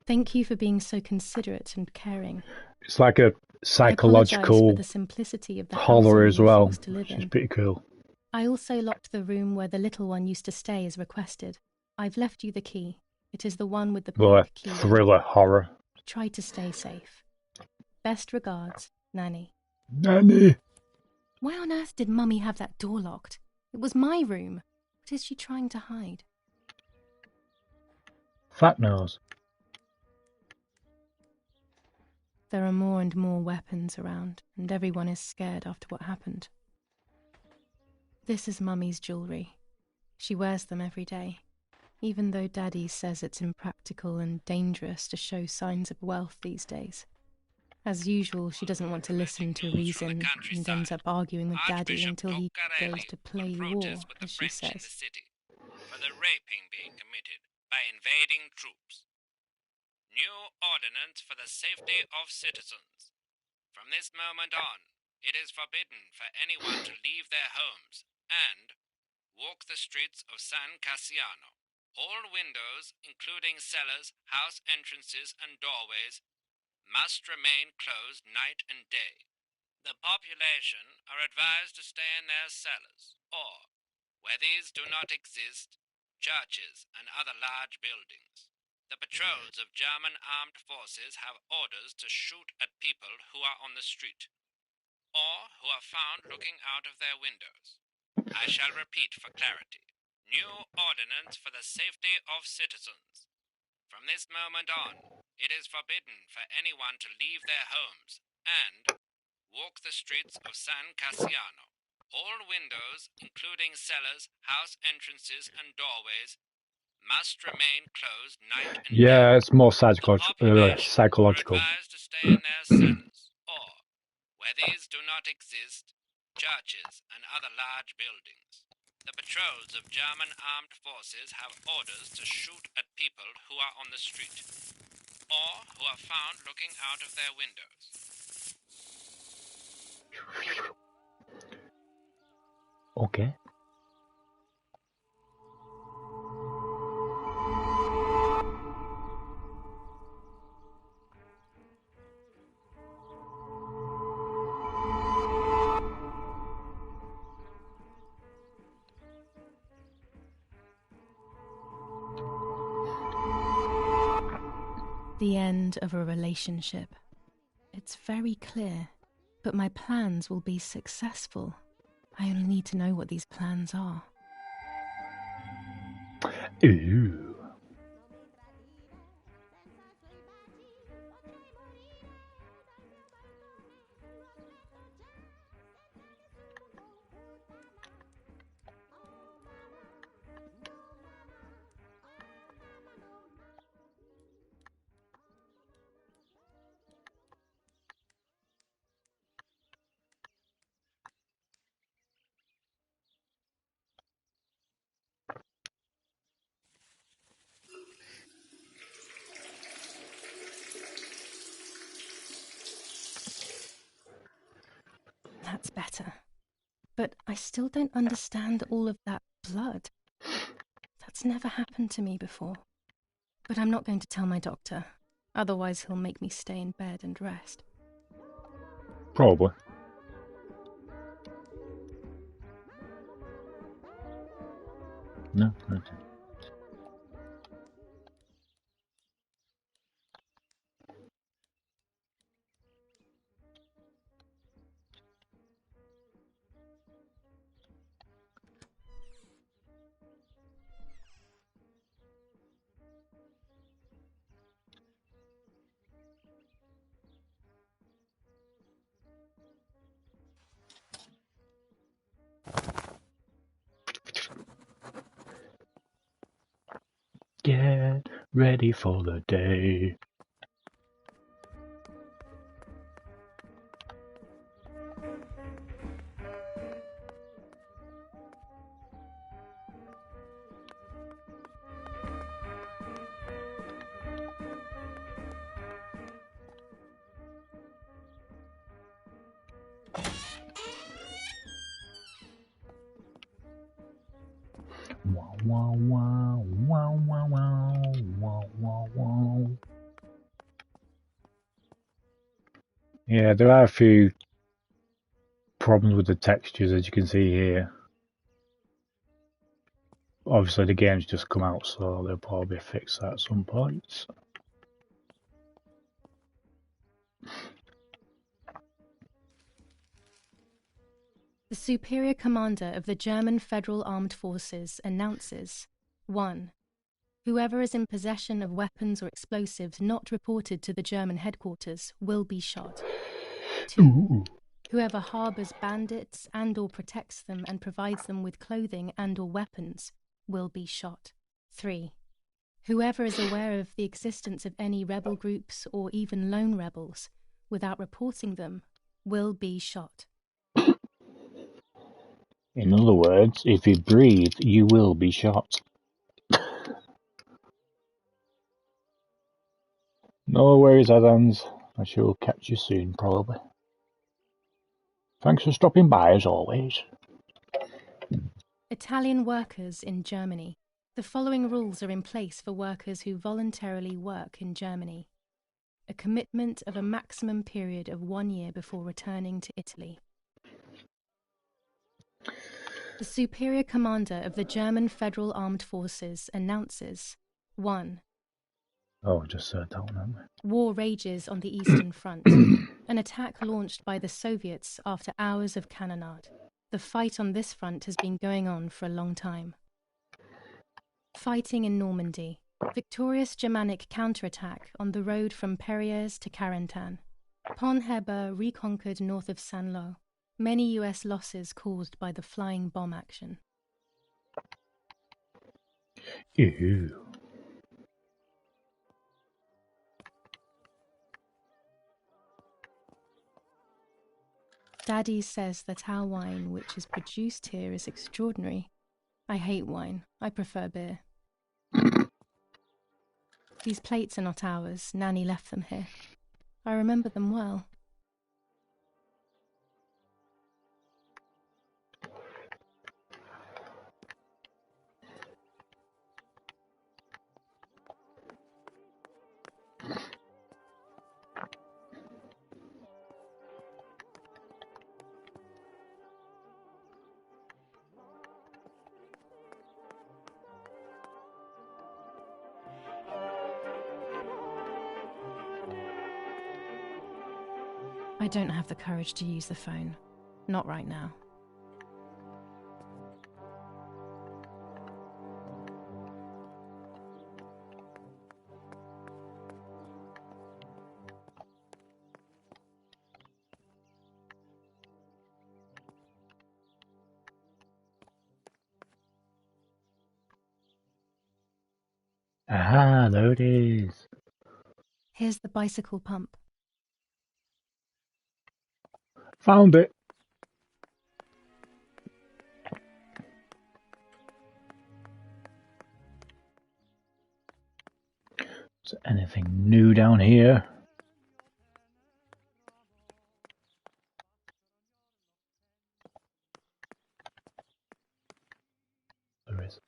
[SPEAKER 2] Thank you for being so considerate and caring.
[SPEAKER 1] It's like a psychological
[SPEAKER 2] the simplicity of the
[SPEAKER 1] horror as well, which is
[SPEAKER 2] in.
[SPEAKER 1] pretty cool.
[SPEAKER 2] I also locked the room where the little one used to stay as requested. I've left you the key. It is the one with the pink key.
[SPEAKER 1] Thriller horror.
[SPEAKER 2] Try to stay safe. Best regards, Nanny.
[SPEAKER 1] Nanny!
[SPEAKER 2] Why on earth did Mummy have that door locked? It was my room. What is she trying to hide?
[SPEAKER 1] Fat nose.
[SPEAKER 2] There are more and more weapons around, and everyone is scared after what happened. This is Mummy's jewellery. She wears them every day, even though Daddy says it's impractical and dangerous to show signs of wealth these days. As usual, she doesn't want to listen to reason and ends up arguing with Daddy until he goes to play war, as she says.
[SPEAKER 8] For the raping being committed by invading troops. New ordinance for the safety of citizens. From this moment on, it is forbidden for anyone to leave their homes and walk the streets of San Cassiano. All windows, including cellars, house entrances, and doorways, must remain closed night and day. The population are advised to stay in their cellars, or, where these do not exist, churches and other large buildings. The patrols of German armed forces have orders to shoot at people who are on the street, or who are found looking out of their windows. I shall repeat for clarity. New ordinance for the safety of citizens. From this moment on, it is forbidden for anyone to leave their homes and walk the streets of San Cassiano. All windows, including cellars, house entrances, and doorways, must remain closed night and day.
[SPEAKER 1] Yeah, it's more
[SPEAKER 8] Psychological.
[SPEAKER 1] psychological.
[SPEAKER 8] Are advised to stay in their cellars, or, where these do not exist, churches and other large buildings. The patrols of German armed forces have orders to shoot at people who are on the street, or who are found looking out of their windows.
[SPEAKER 1] Okay.
[SPEAKER 2] The end of a relationship. It's very clear, but my plans will be successful. I only need to know what these plans are.
[SPEAKER 1] Ooh.
[SPEAKER 2] That's better. But I still don't understand all of that blood. That's never happened to me before. But I'm not going to tell my doctor. Otherwise he'll make me stay in bed and rest.
[SPEAKER 1] Probably. No? Okay. Get ready for the day. Wow, wow, wow, wow, wow, wow, wow, wow, wow. Yeah, there are a few problems with the textures, as you can see here. Obviously, the game's just come out, so they'll probably fix that at some point.
[SPEAKER 2] The Superior Commander of the German Federal Armed Forces announces 1. Whoever is in possession of weapons or explosives not reported to the German headquarters will be shot. 2. Whoever harbors bandits and/or protects them and provides them with clothing and/or weapons will be shot. 3. Whoever is aware of the existence of any rebel groups or even lone rebels without reporting them will be shot.
[SPEAKER 1] In other words, if you breathe, you will be shot. No worries, Adams. I shall catch you soon, probably. Thanks for stopping by, as always.
[SPEAKER 2] Italian workers in Germany. The following rules are in place for workers who voluntarily work in Germany. A commitment of a maximum period of 1 year before returning to Italy. The Superior Commander of the German Federal Armed Forces announces 1.
[SPEAKER 1] Oh, just said that one, haven't we?
[SPEAKER 2] War rages on the Eastern Front. An attack launched by the Soviets after hours of cannonade. The fight on this front has been going on for a long time. Fighting in Normandy. Victorious Germanic counterattack on the road from Perrières to Carentan. Pont-Heber reconquered north of Saint-Lô. Many US losses caused by the flying bomb action.
[SPEAKER 1] Ew.
[SPEAKER 2] Daddy says that our wine, which is produced here, is extraordinary. I hate wine. I prefer beer. These plates are not ours. Nanny left them here. I remember them well. I don't have the courage to use the phone. Not right now.
[SPEAKER 1] Aha, there it is.
[SPEAKER 2] Here's the bicycle pump.
[SPEAKER 1] Found it. Is there anything new down here? There is.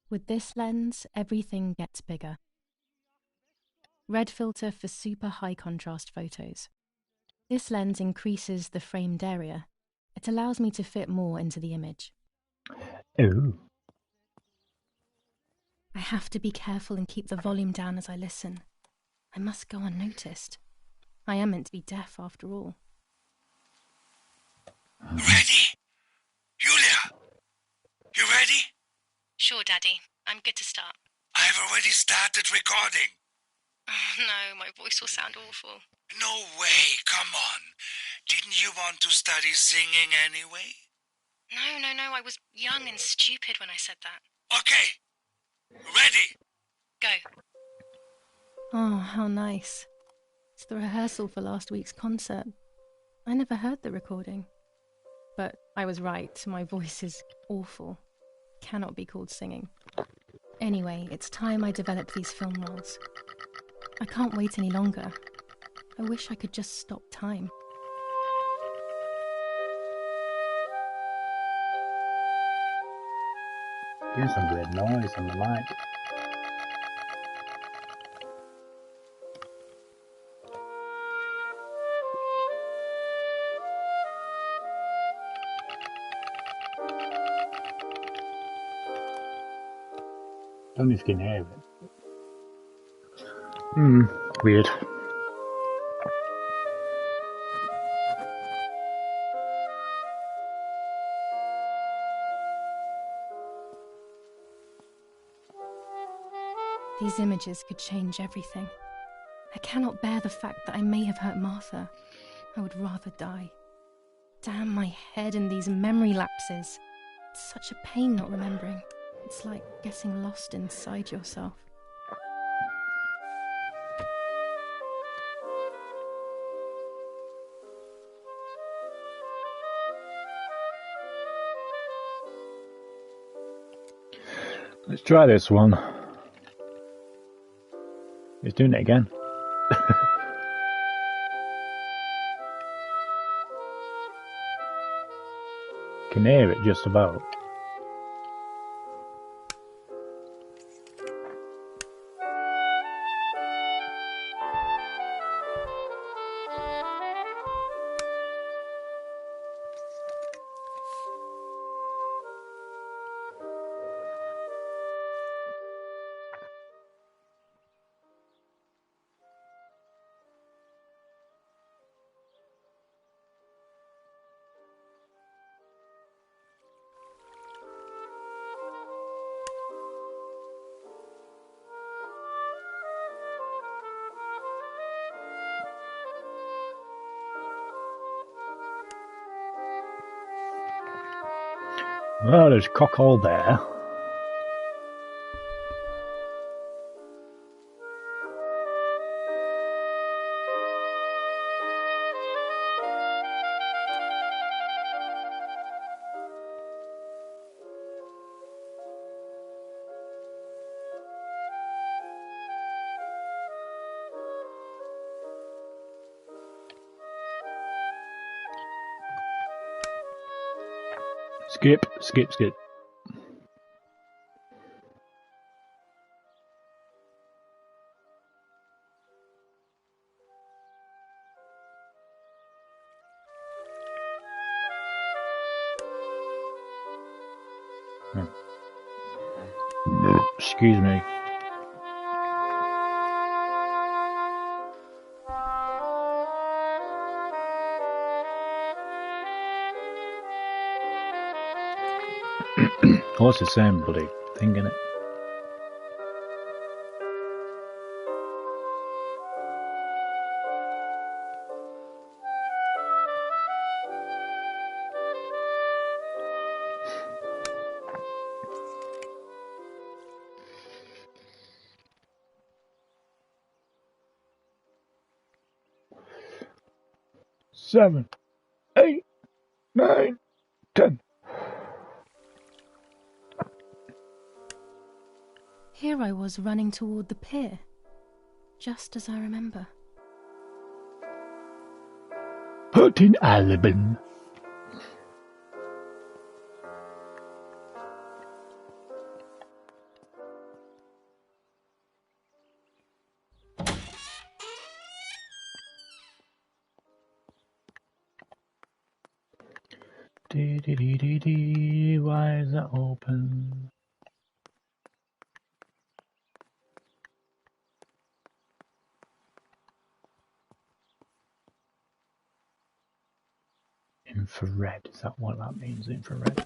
[SPEAKER 2] With this lens, everything gets bigger. Red filter for super high contrast photos. This lens increases the framed area. It allows me to fit more into the image.
[SPEAKER 1] Oh.
[SPEAKER 2] I have to be careful and keep the volume down as I listen. I must go unnoticed. I am meant to be deaf after all.
[SPEAKER 5] Ready? Julia! You ready?
[SPEAKER 2] Sure, Daddy. I'm good to start.
[SPEAKER 5] I've already started recording.
[SPEAKER 2] Oh, no, my voice will sound awful.
[SPEAKER 5] No way, come on. Didn't you want to study singing anyway?
[SPEAKER 2] No, I was young and stupid when I said that.
[SPEAKER 5] Okay. Ready?
[SPEAKER 2] Go. Oh, how nice. It's the rehearsal for last week's concert. I never heard the recording. But I was right, my voice is awful. Cannot be called singing. Anyway, it's time I developed these film roles. I can't wait any longer. I wish I could just stop time.
[SPEAKER 1] Here's some weird noise on the mic. Don't know if you can hear it. Weird.
[SPEAKER 2] These images could change everything. I cannot bear the fact that I may have hurt Martha. I would rather die. Damn my head and these memory lapses. It's such a pain not remembering. It's like getting lost inside yourself.
[SPEAKER 1] Let's try this one. He's doing it again. Can hear it just about. Well, there's cockhole there. Skip, skip, skip. Excuse me. Oh, it's the same bloody thing, innit? Seven, 8, 9, 10.
[SPEAKER 2] Here I was running toward the pier, just as I remember.
[SPEAKER 1] 13, 11. Why is that open? Infrared, is that what that means, infrared?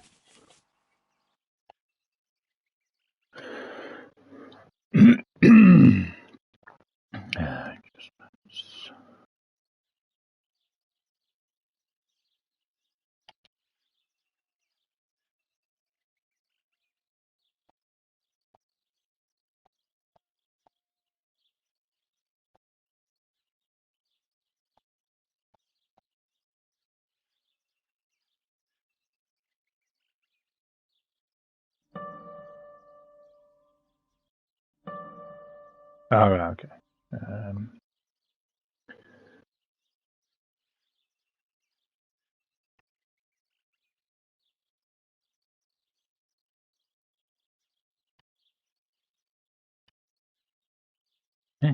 [SPEAKER 1] Oh, right, okay. Eh.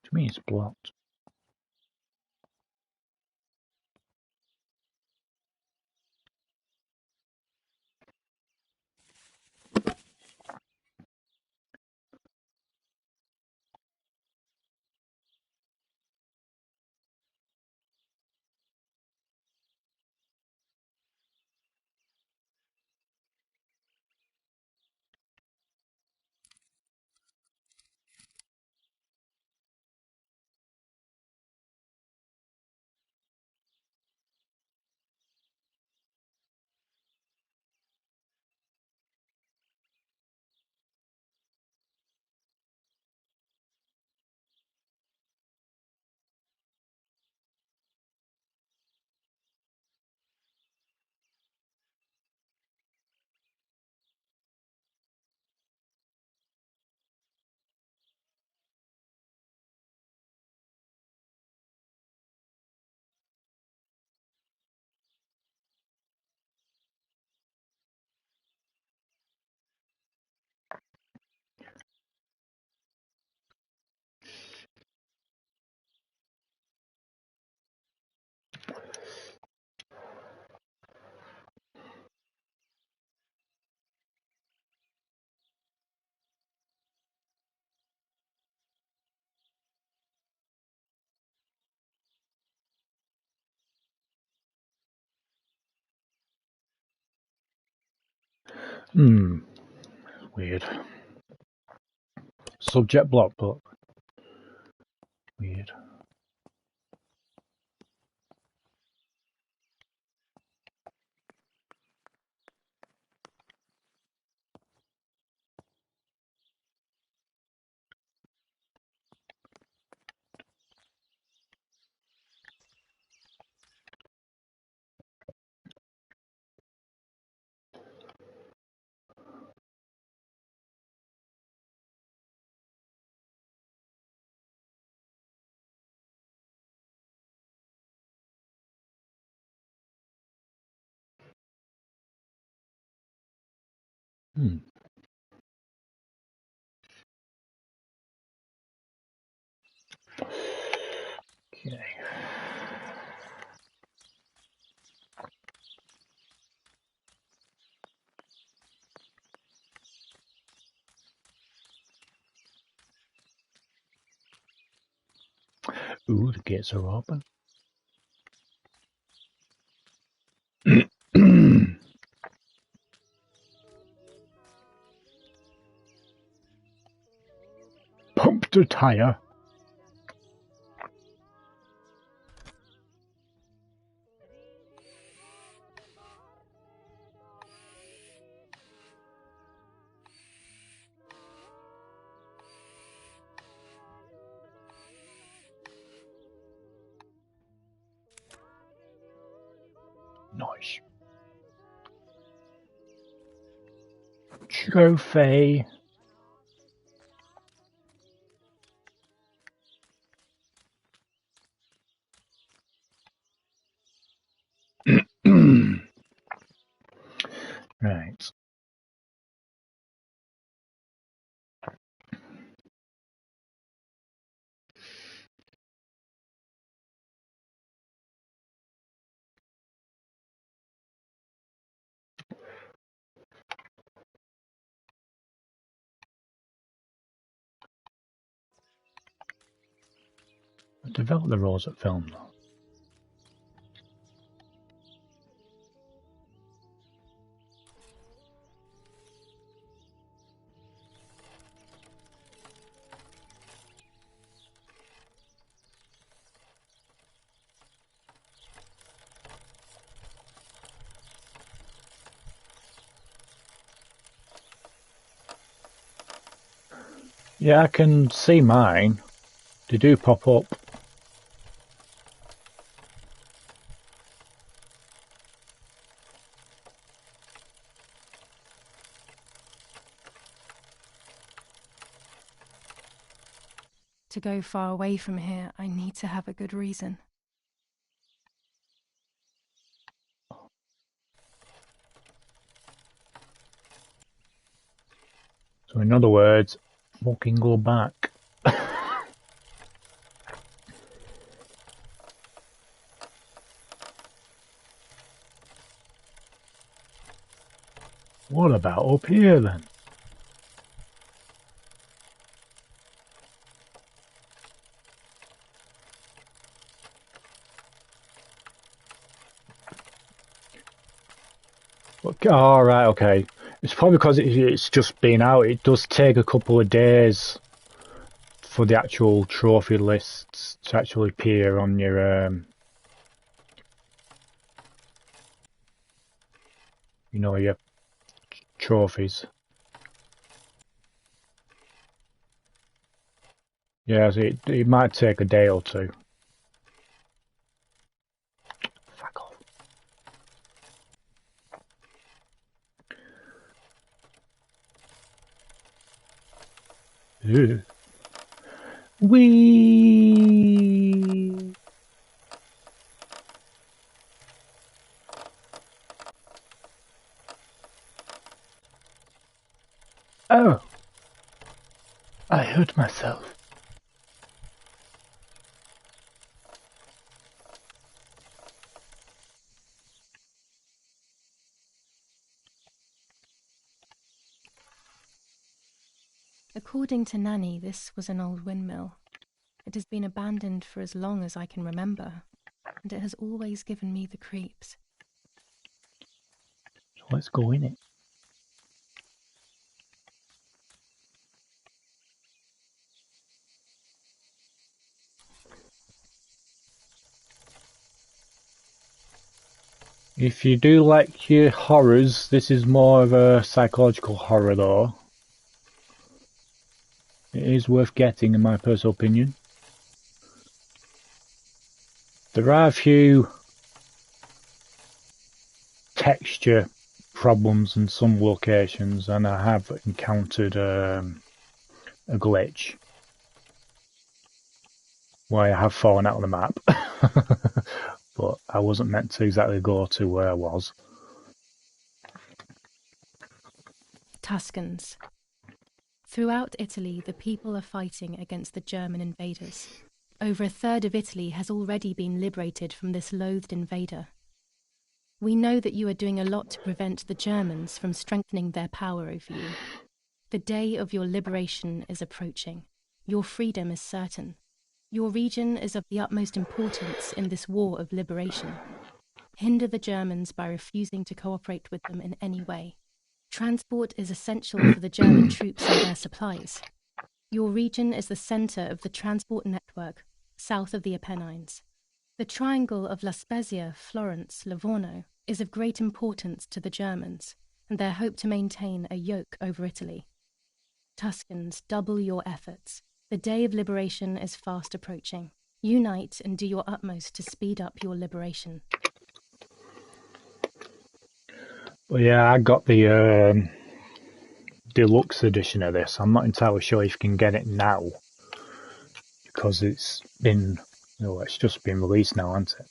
[SPEAKER 1] To me, it's blocked. Weird. Subject block, but weird. Okay. Ooh, the gates are open. Pumped a tire. Nice. Trophy. Right. Develop the roles at film though. Yeah, I can see mine. They do pop up.
[SPEAKER 2] To go far away from here, I need to have a good reason.
[SPEAKER 1] So in other words, fucking go back. What about up here then? Okay, all right, okay. It's probably because it's just been out. It does take a couple of days for the actual trophy lists to actually appear on your, you know, your trophies. Yeah, so it might take a day or two. Fuck off. Ugh. Whee! Oh, I hurt myself.
[SPEAKER 2] According to Nanny, this was an old windmill. It has been abandoned for as long as I can remember, and it has always given me the creeps.
[SPEAKER 1] So let's go in it. If you do like your horrors, this is more of a psychological horror though. It is worth getting in my personal opinion. There are a few texture problems in some locations, and I have encountered a glitch where I have fallen out of the map. But I wasn't meant to exactly go to where I was.
[SPEAKER 2] Tuscans. Throughout Italy, the people are fighting against the German invaders. Over a third of Italy has already been liberated from this loathed invader. We know that you are doing a lot to prevent the Germans from strengthening their power over you. The day of your liberation is approaching. Your freedom is certain. Your region is of the utmost importance in this war of liberation. Hinder the Germans by refusing to cooperate with them in any way. Transport is essential for the German troops and their supplies. Your region is the center of the transport network south of the Apennines. The triangle of La Spezia, Florence, Livorno is of great importance to the Germans and their hope to maintain a yoke over Italy. Tuscans, double your efforts. The day of liberation is fast approaching. Unite and do your utmost to speed up your liberation.
[SPEAKER 1] Well, yeah, I got the deluxe edition of this. I'm not entirely sure if you can get it now because it's just been released now, hasn't it?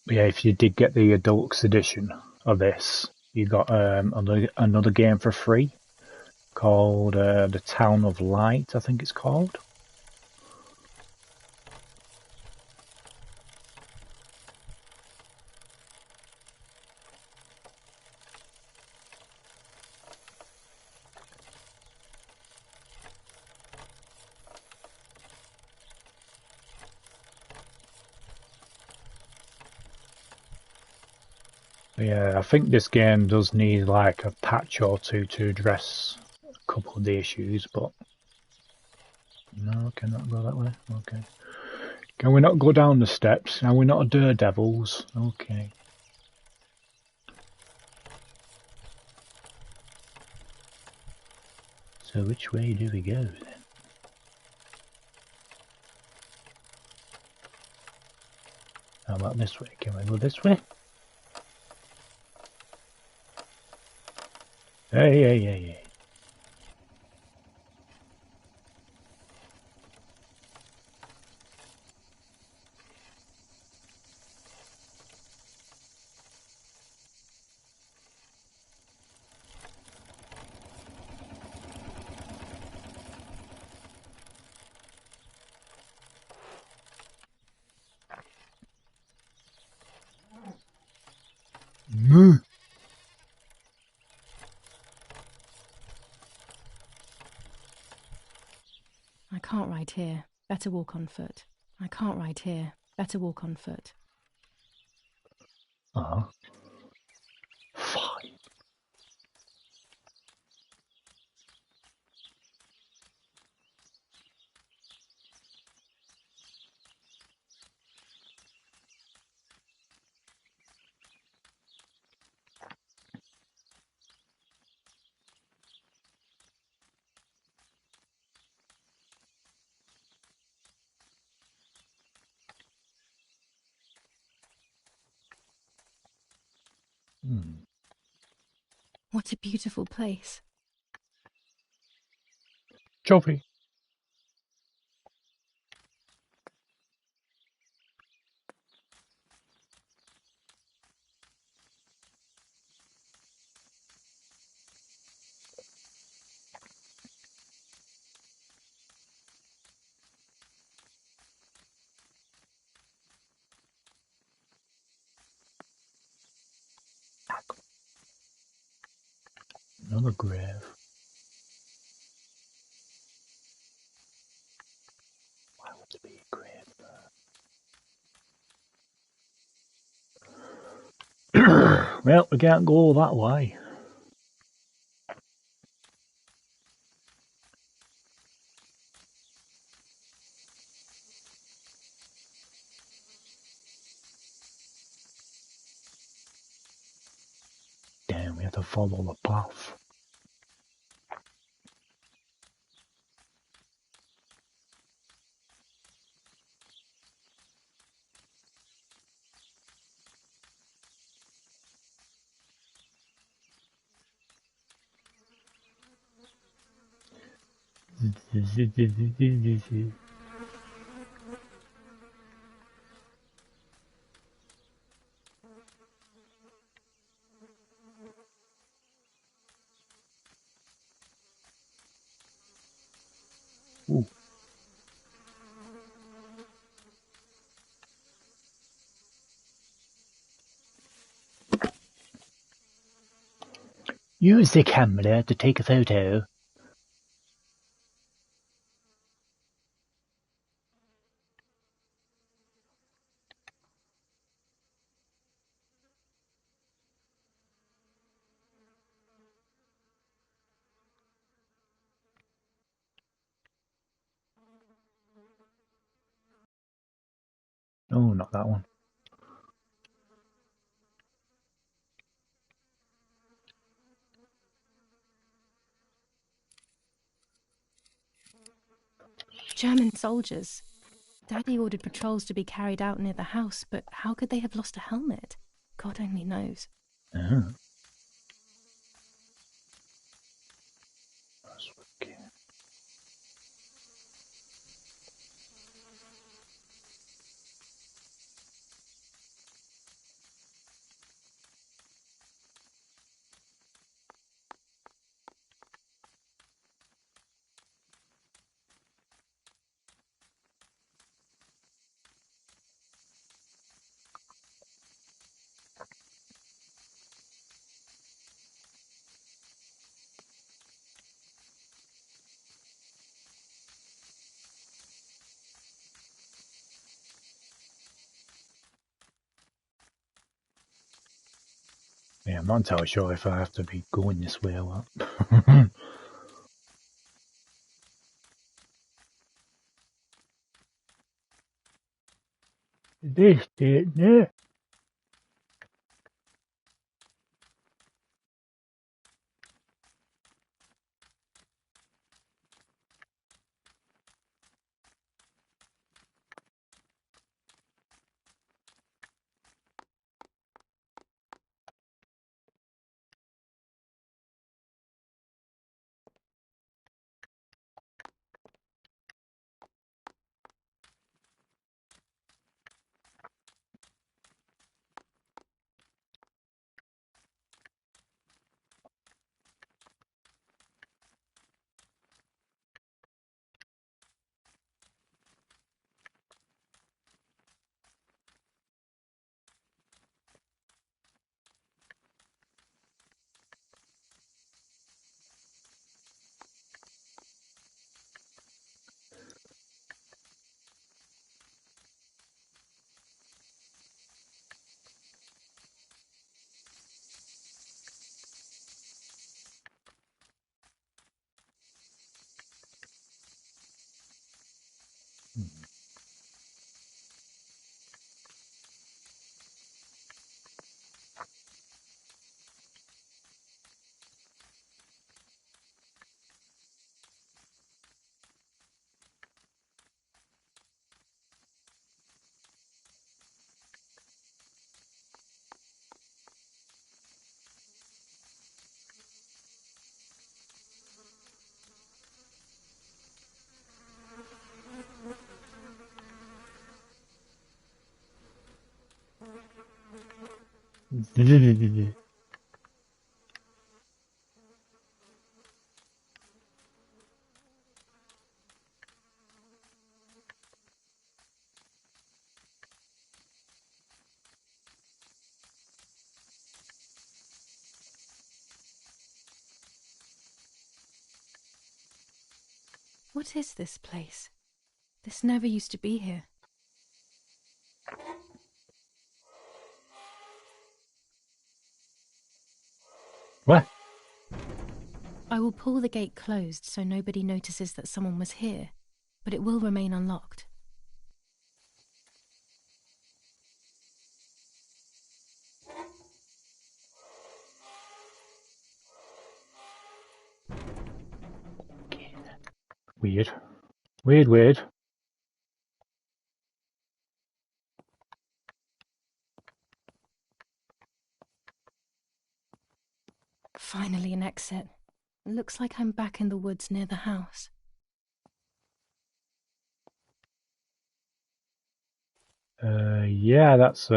[SPEAKER 1] But yeah, if you did get the deluxe edition of this, you got another game for free called The Town of Light, I think it's called. Yeah, I think this game does need like a patch or two to address a couple of the issues, but no, cannot go that way. Okay. Can we not go down the steps? Are we not daredevils? Okay. So which way do we go then? How about this way? Can we go this way? Hey. Moo.
[SPEAKER 2] I can't ride here. Better walk on foot. I can't ride here. Better walk on foot.
[SPEAKER 1] Fine.
[SPEAKER 2] What a beautiful place.
[SPEAKER 1] Trophy. Another grave. Why would there be a grave there? Well, we can't go that way. me to follow the path. Ooh. Use the camera to take a photo. Oh, not that one.
[SPEAKER 2] German soldiers. Daddy ordered patrols to be carried out near the house, but how could they have lost a helmet? God only knows.
[SPEAKER 1] Uh-huh. That's okay. Yeah, I'm not entirely sure if I have to be going this way or what. This did it.
[SPEAKER 2] What is this place? This never used to be here.
[SPEAKER 1] What?
[SPEAKER 2] I will pull the gate closed so nobody notices that someone was here, but it will remain unlocked.
[SPEAKER 1] weird. Weird.
[SPEAKER 2] Finally an exit. It looks like I'm back in the woods near the house.
[SPEAKER 1] Yeah, that's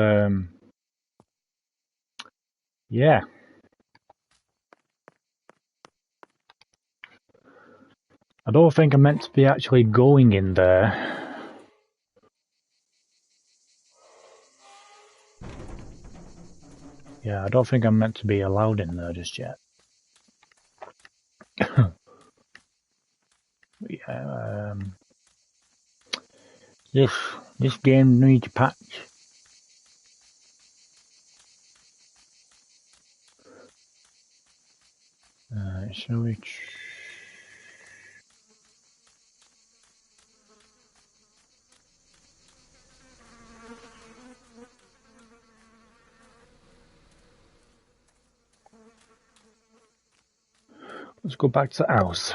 [SPEAKER 1] yeah. I don't think I'm meant to be actually going in there. Yeah, I don't think I'm meant to be allowed in there just yet. Yeah, this game needs a patch. Shall we? Let's go back to the house.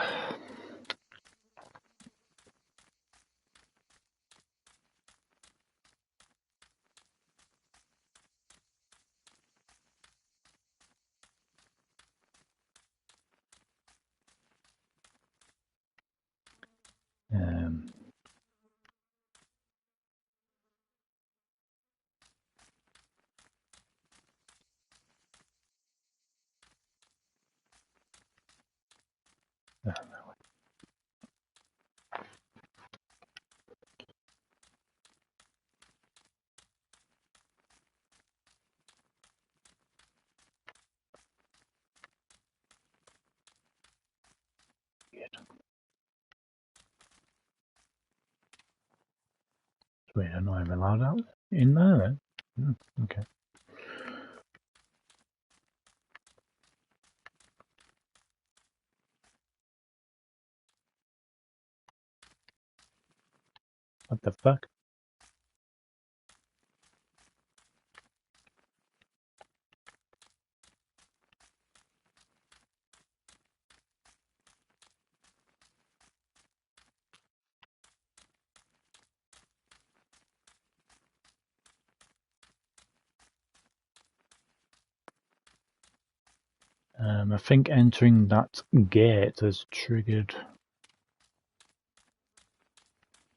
[SPEAKER 1] Wait, I'm not even allowed out in there then? Okay. What the fuck? I think entering that gate has triggered.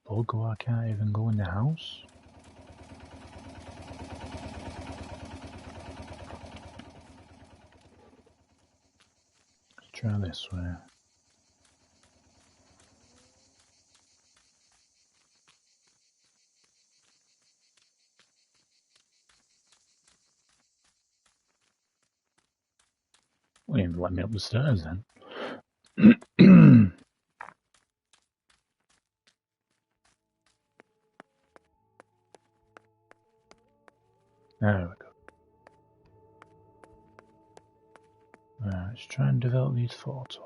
[SPEAKER 1] Bug, I can't even go in the house. Let's try this way. Won't even let me up the stairs then. There we go. Let's try and develop these photos.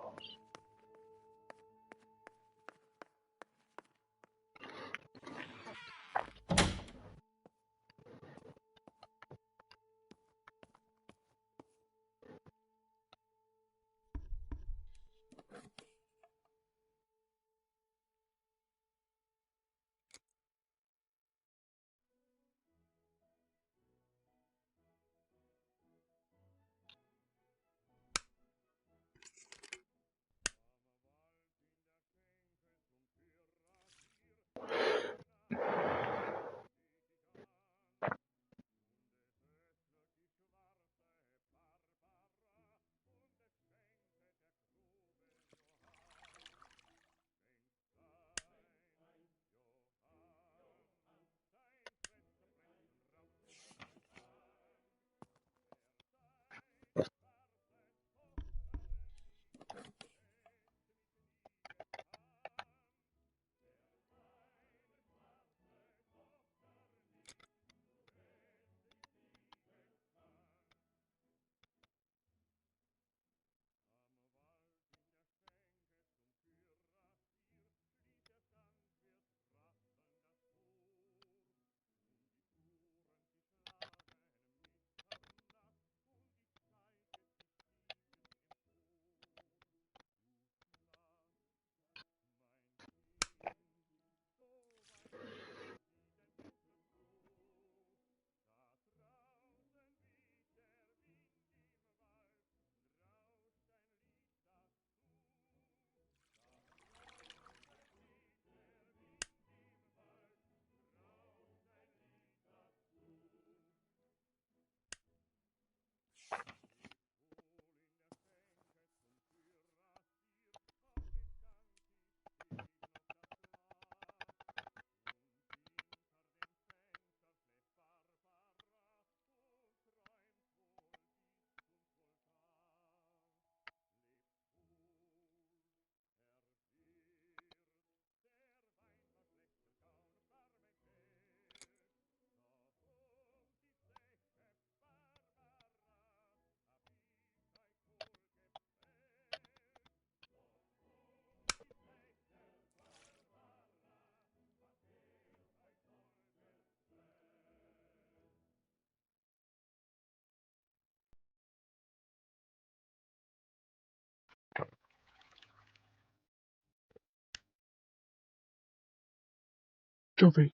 [SPEAKER 1] Stuffy.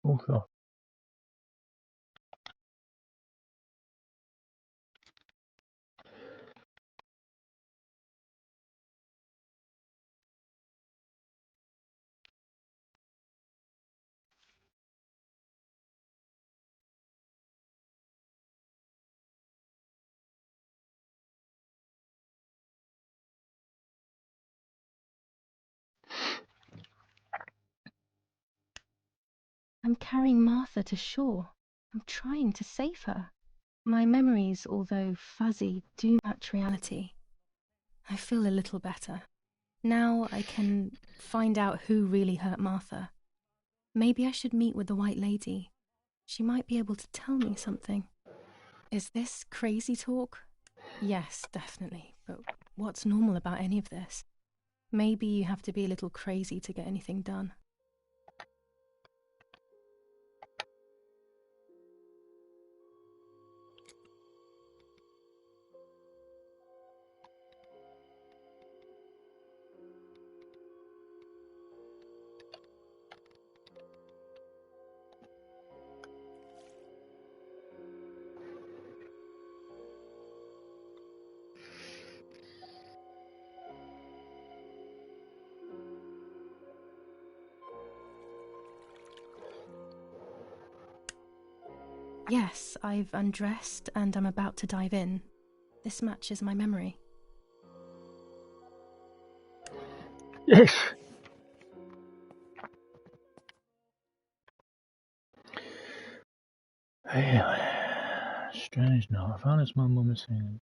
[SPEAKER 1] Also.
[SPEAKER 2] I'm carrying Martha to shore. I'm trying to save her. My memories, although fuzzy, do match reality. I feel a little better. Now I can find out who really hurt Martha. Maybe I should meet with the White Lady. She might be able to tell me something. Is this crazy talk? Yes, definitely. But what's normal about any of this? Maybe you have to be a little crazy to get anything done. Yes, I've undressed and I'm about to dive in. This matches my memory.
[SPEAKER 1] Yes. Anyway, strange note. I found this my mum is saying.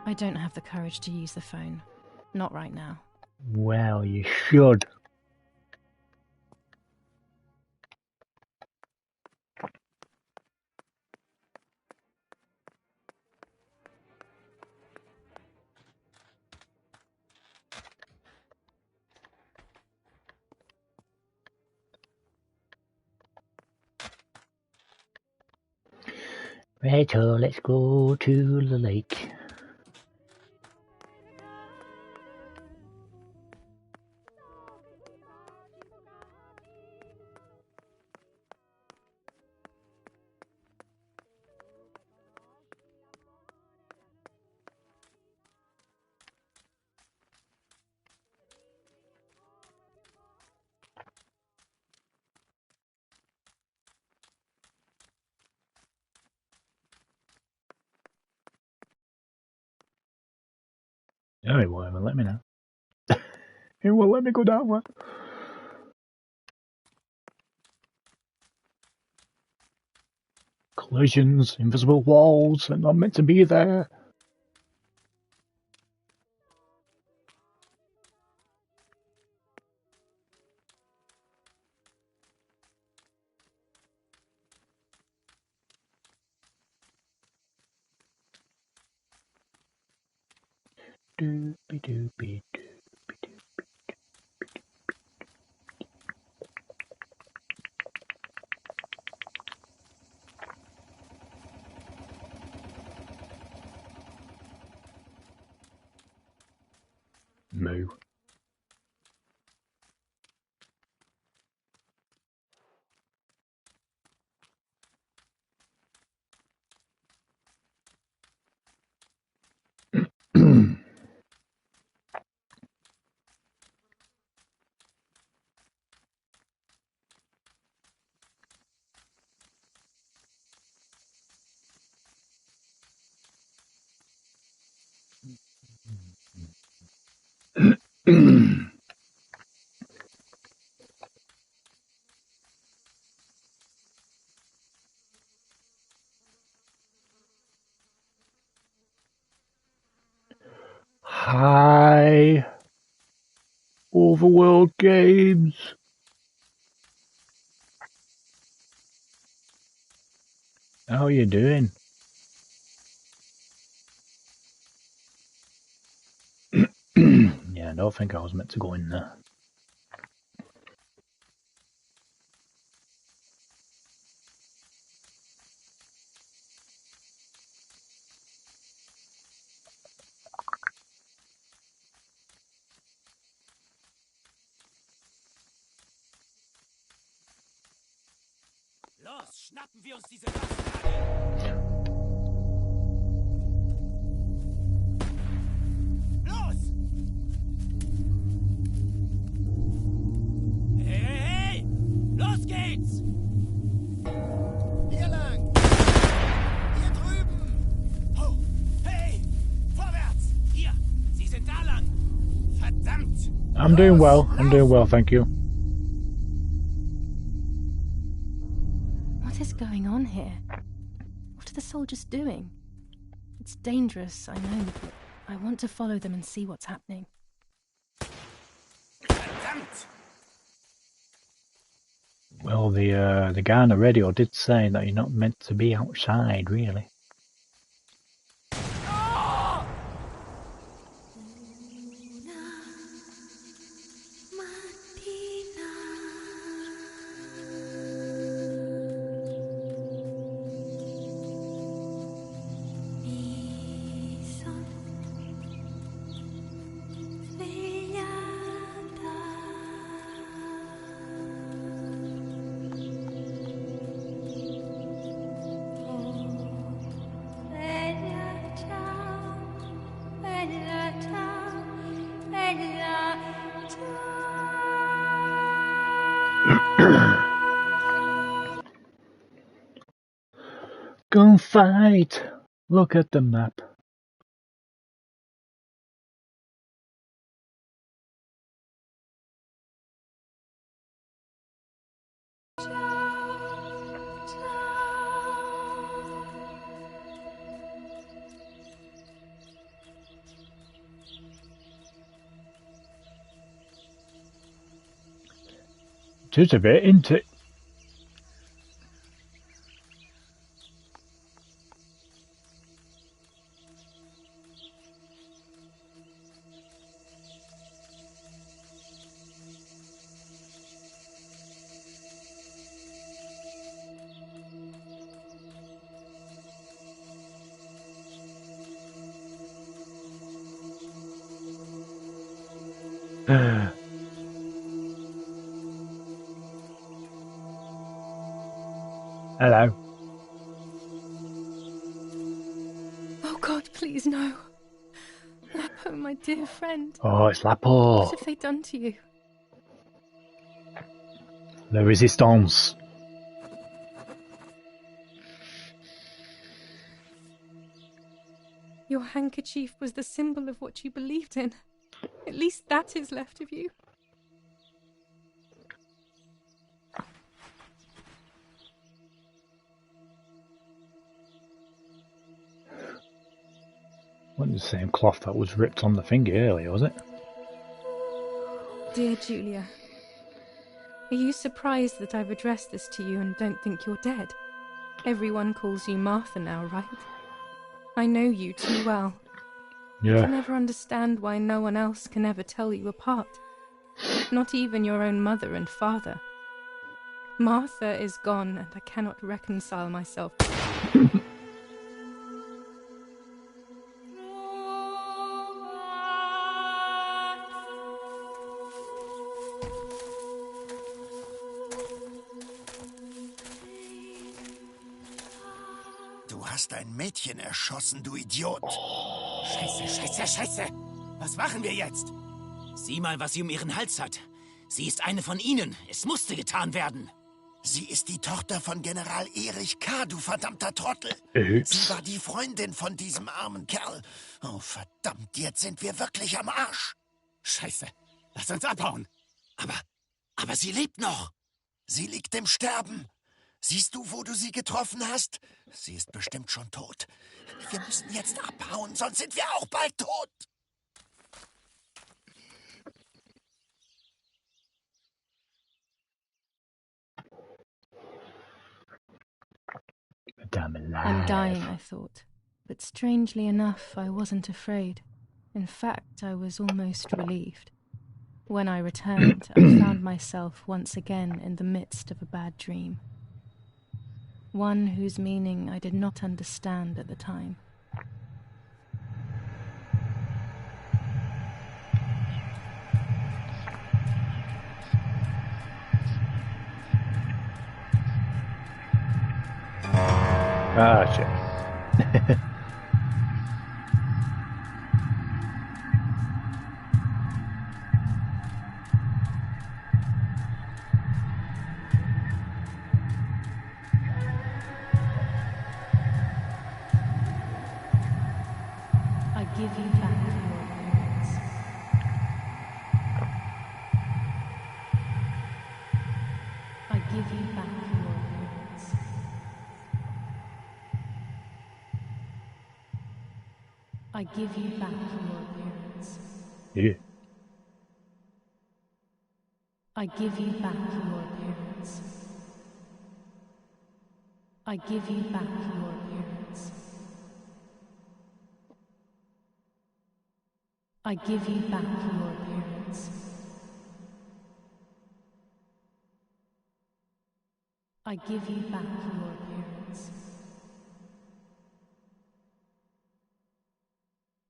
[SPEAKER 2] I don't have the courage to use the phone. Not right now.
[SPEAKER 1] Well, you should. Right, let's go to the lake. No, it won't even let me now. It won't let me go down there. Collisions, invisible walls, they're not meant to be there. Doopy doopy doo. Boo. Hi, Overworld Games. How are you doing? Yeah, I don't think I was meant to go in there.
[SPEAKER 10] Los, schnappen wir uns diese Bastarde! Los! Hey, hey, hey! Los geht's! Hier lang! Hier drüben! Oh, hey! Vorwärts! Hier! Sie sind da lang! Verdammt!
[SPEAKER 1] I'm doing well. I'm doing well, thank you.
[SPEAKER 2] What is going on here? What are the soldiers doing? It's dangerous, I know, but I want to follow them and see what's happening.
[SPEAKER 10] Verdammt!
[SPEAKER 1] Well, the guy on the radio did say that you're not meant to be outside, really. Gunfight! Look at the map. It is a bit, isn't it? Hello.
[SPEAKER 2] Oh God, please no. Lapo, my dear friend.
[SPEAKER 1] Oh, it's Lapo.
[SPEAKER 2] What have they done to you?
[SPEAKER 1] The Resistance.
[SPEAKER 2] Your handkerchief was the symbol of what you believed in. At least that is left of you.
[SPEAKER 1] Wasn't the same cloth that was ripped on the finger earlier, was it?
[SPEAKER 2] Dear Julia, are you surprised that I've addressed this to you and don't think you're dead? Everyone calls you Martha now, right? I know you too well.
[SPEAKER 1] Yeah.
[SPEAKER 2] I can never understand why no one else can ever tell you apart. Not even your own mother and father. Martha is gone and I cannot reconcile myself.
[SPEAKER 10] Du hast ein Mädchen erschossen, du Idiot. Scheiße, scheiße, scheiße. Was machen wir jetzt? Sieh mal, was sie um ihren Hals hat. Sie ist eine von ihnen. Es musste getan werden. Sie ist die Tochter von General Erich K., du verdammter Trottel. Sie war die Freundin von diesem armen Kerl. Oh, verdammt, jetzt sind wir wirklich am Arsch. Scheiße, lass uns abhauen. Aber sie lebt noch. Sie liegt im Sterben. Siehst du, wo du sie getroffen hast? Sie ist bestimmt schon tot. Wir müssen jetzt abhauen, sonst sind wir auch bald tot.
[SPEAKER 2] I'm dying, I thought. But strangely enough, I wasn't afraid. In fact, I was almost relieved. When I returned, I found myself once again in the midst of a bad dream. One whose meaning I did not understand at the time.
[SPEAKER 1] Ah, shit.
[SPEAKER 2] I give you back your appearance. I give you back your appearance. I give you back your appearance.
[SPEAKER 1] Yeah.
[SPEAKER 2] I give you back your appearance. I give you back your appearance. I give you back your appearance. I give you back your appearance.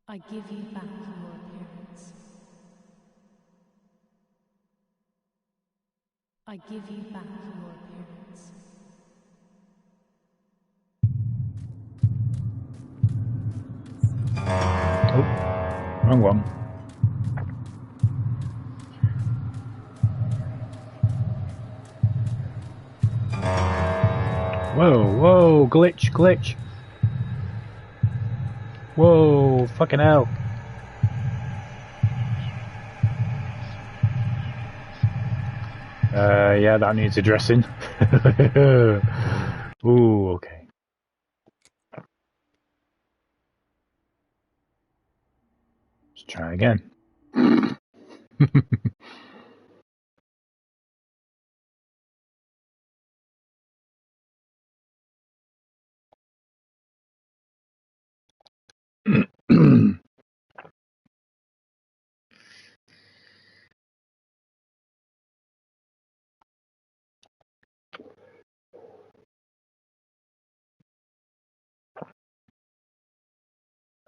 [SPEAKER 2] I give you back your appearance. I give you back your appearance.
[SPEAKER 1] Oh, wrong one. Whoa, whoa, glitch. Whoa, fucking hell. Yeah, that needs addressing. Ooh, okay. Let's try again.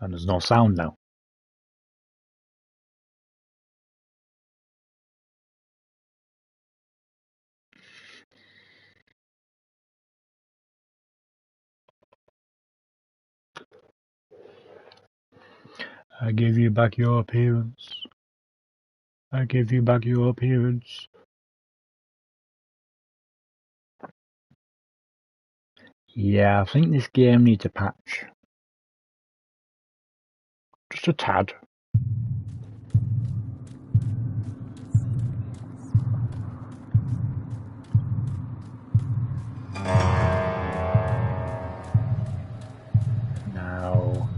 [SPEAKER 1] And there's no sound now. I give you back your appearance. I give you back your appearance. Yeah, I think this game needs a patch. Just a tad. Now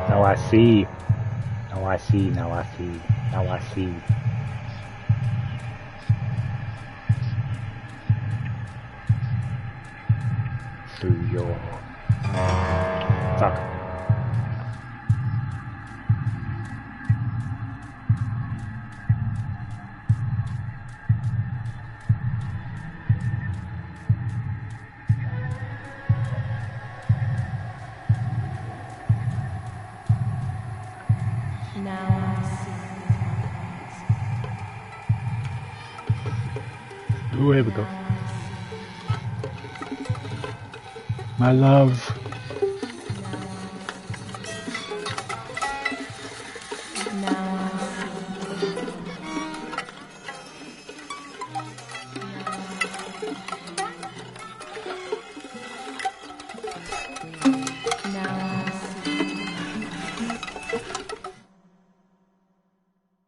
[SPEAKER 1] now I see. Now I see. Through your fuck.
[SPEAKER 2] Now I see with my eyes.
[SPEAKER 1] Oh, here we go. My love.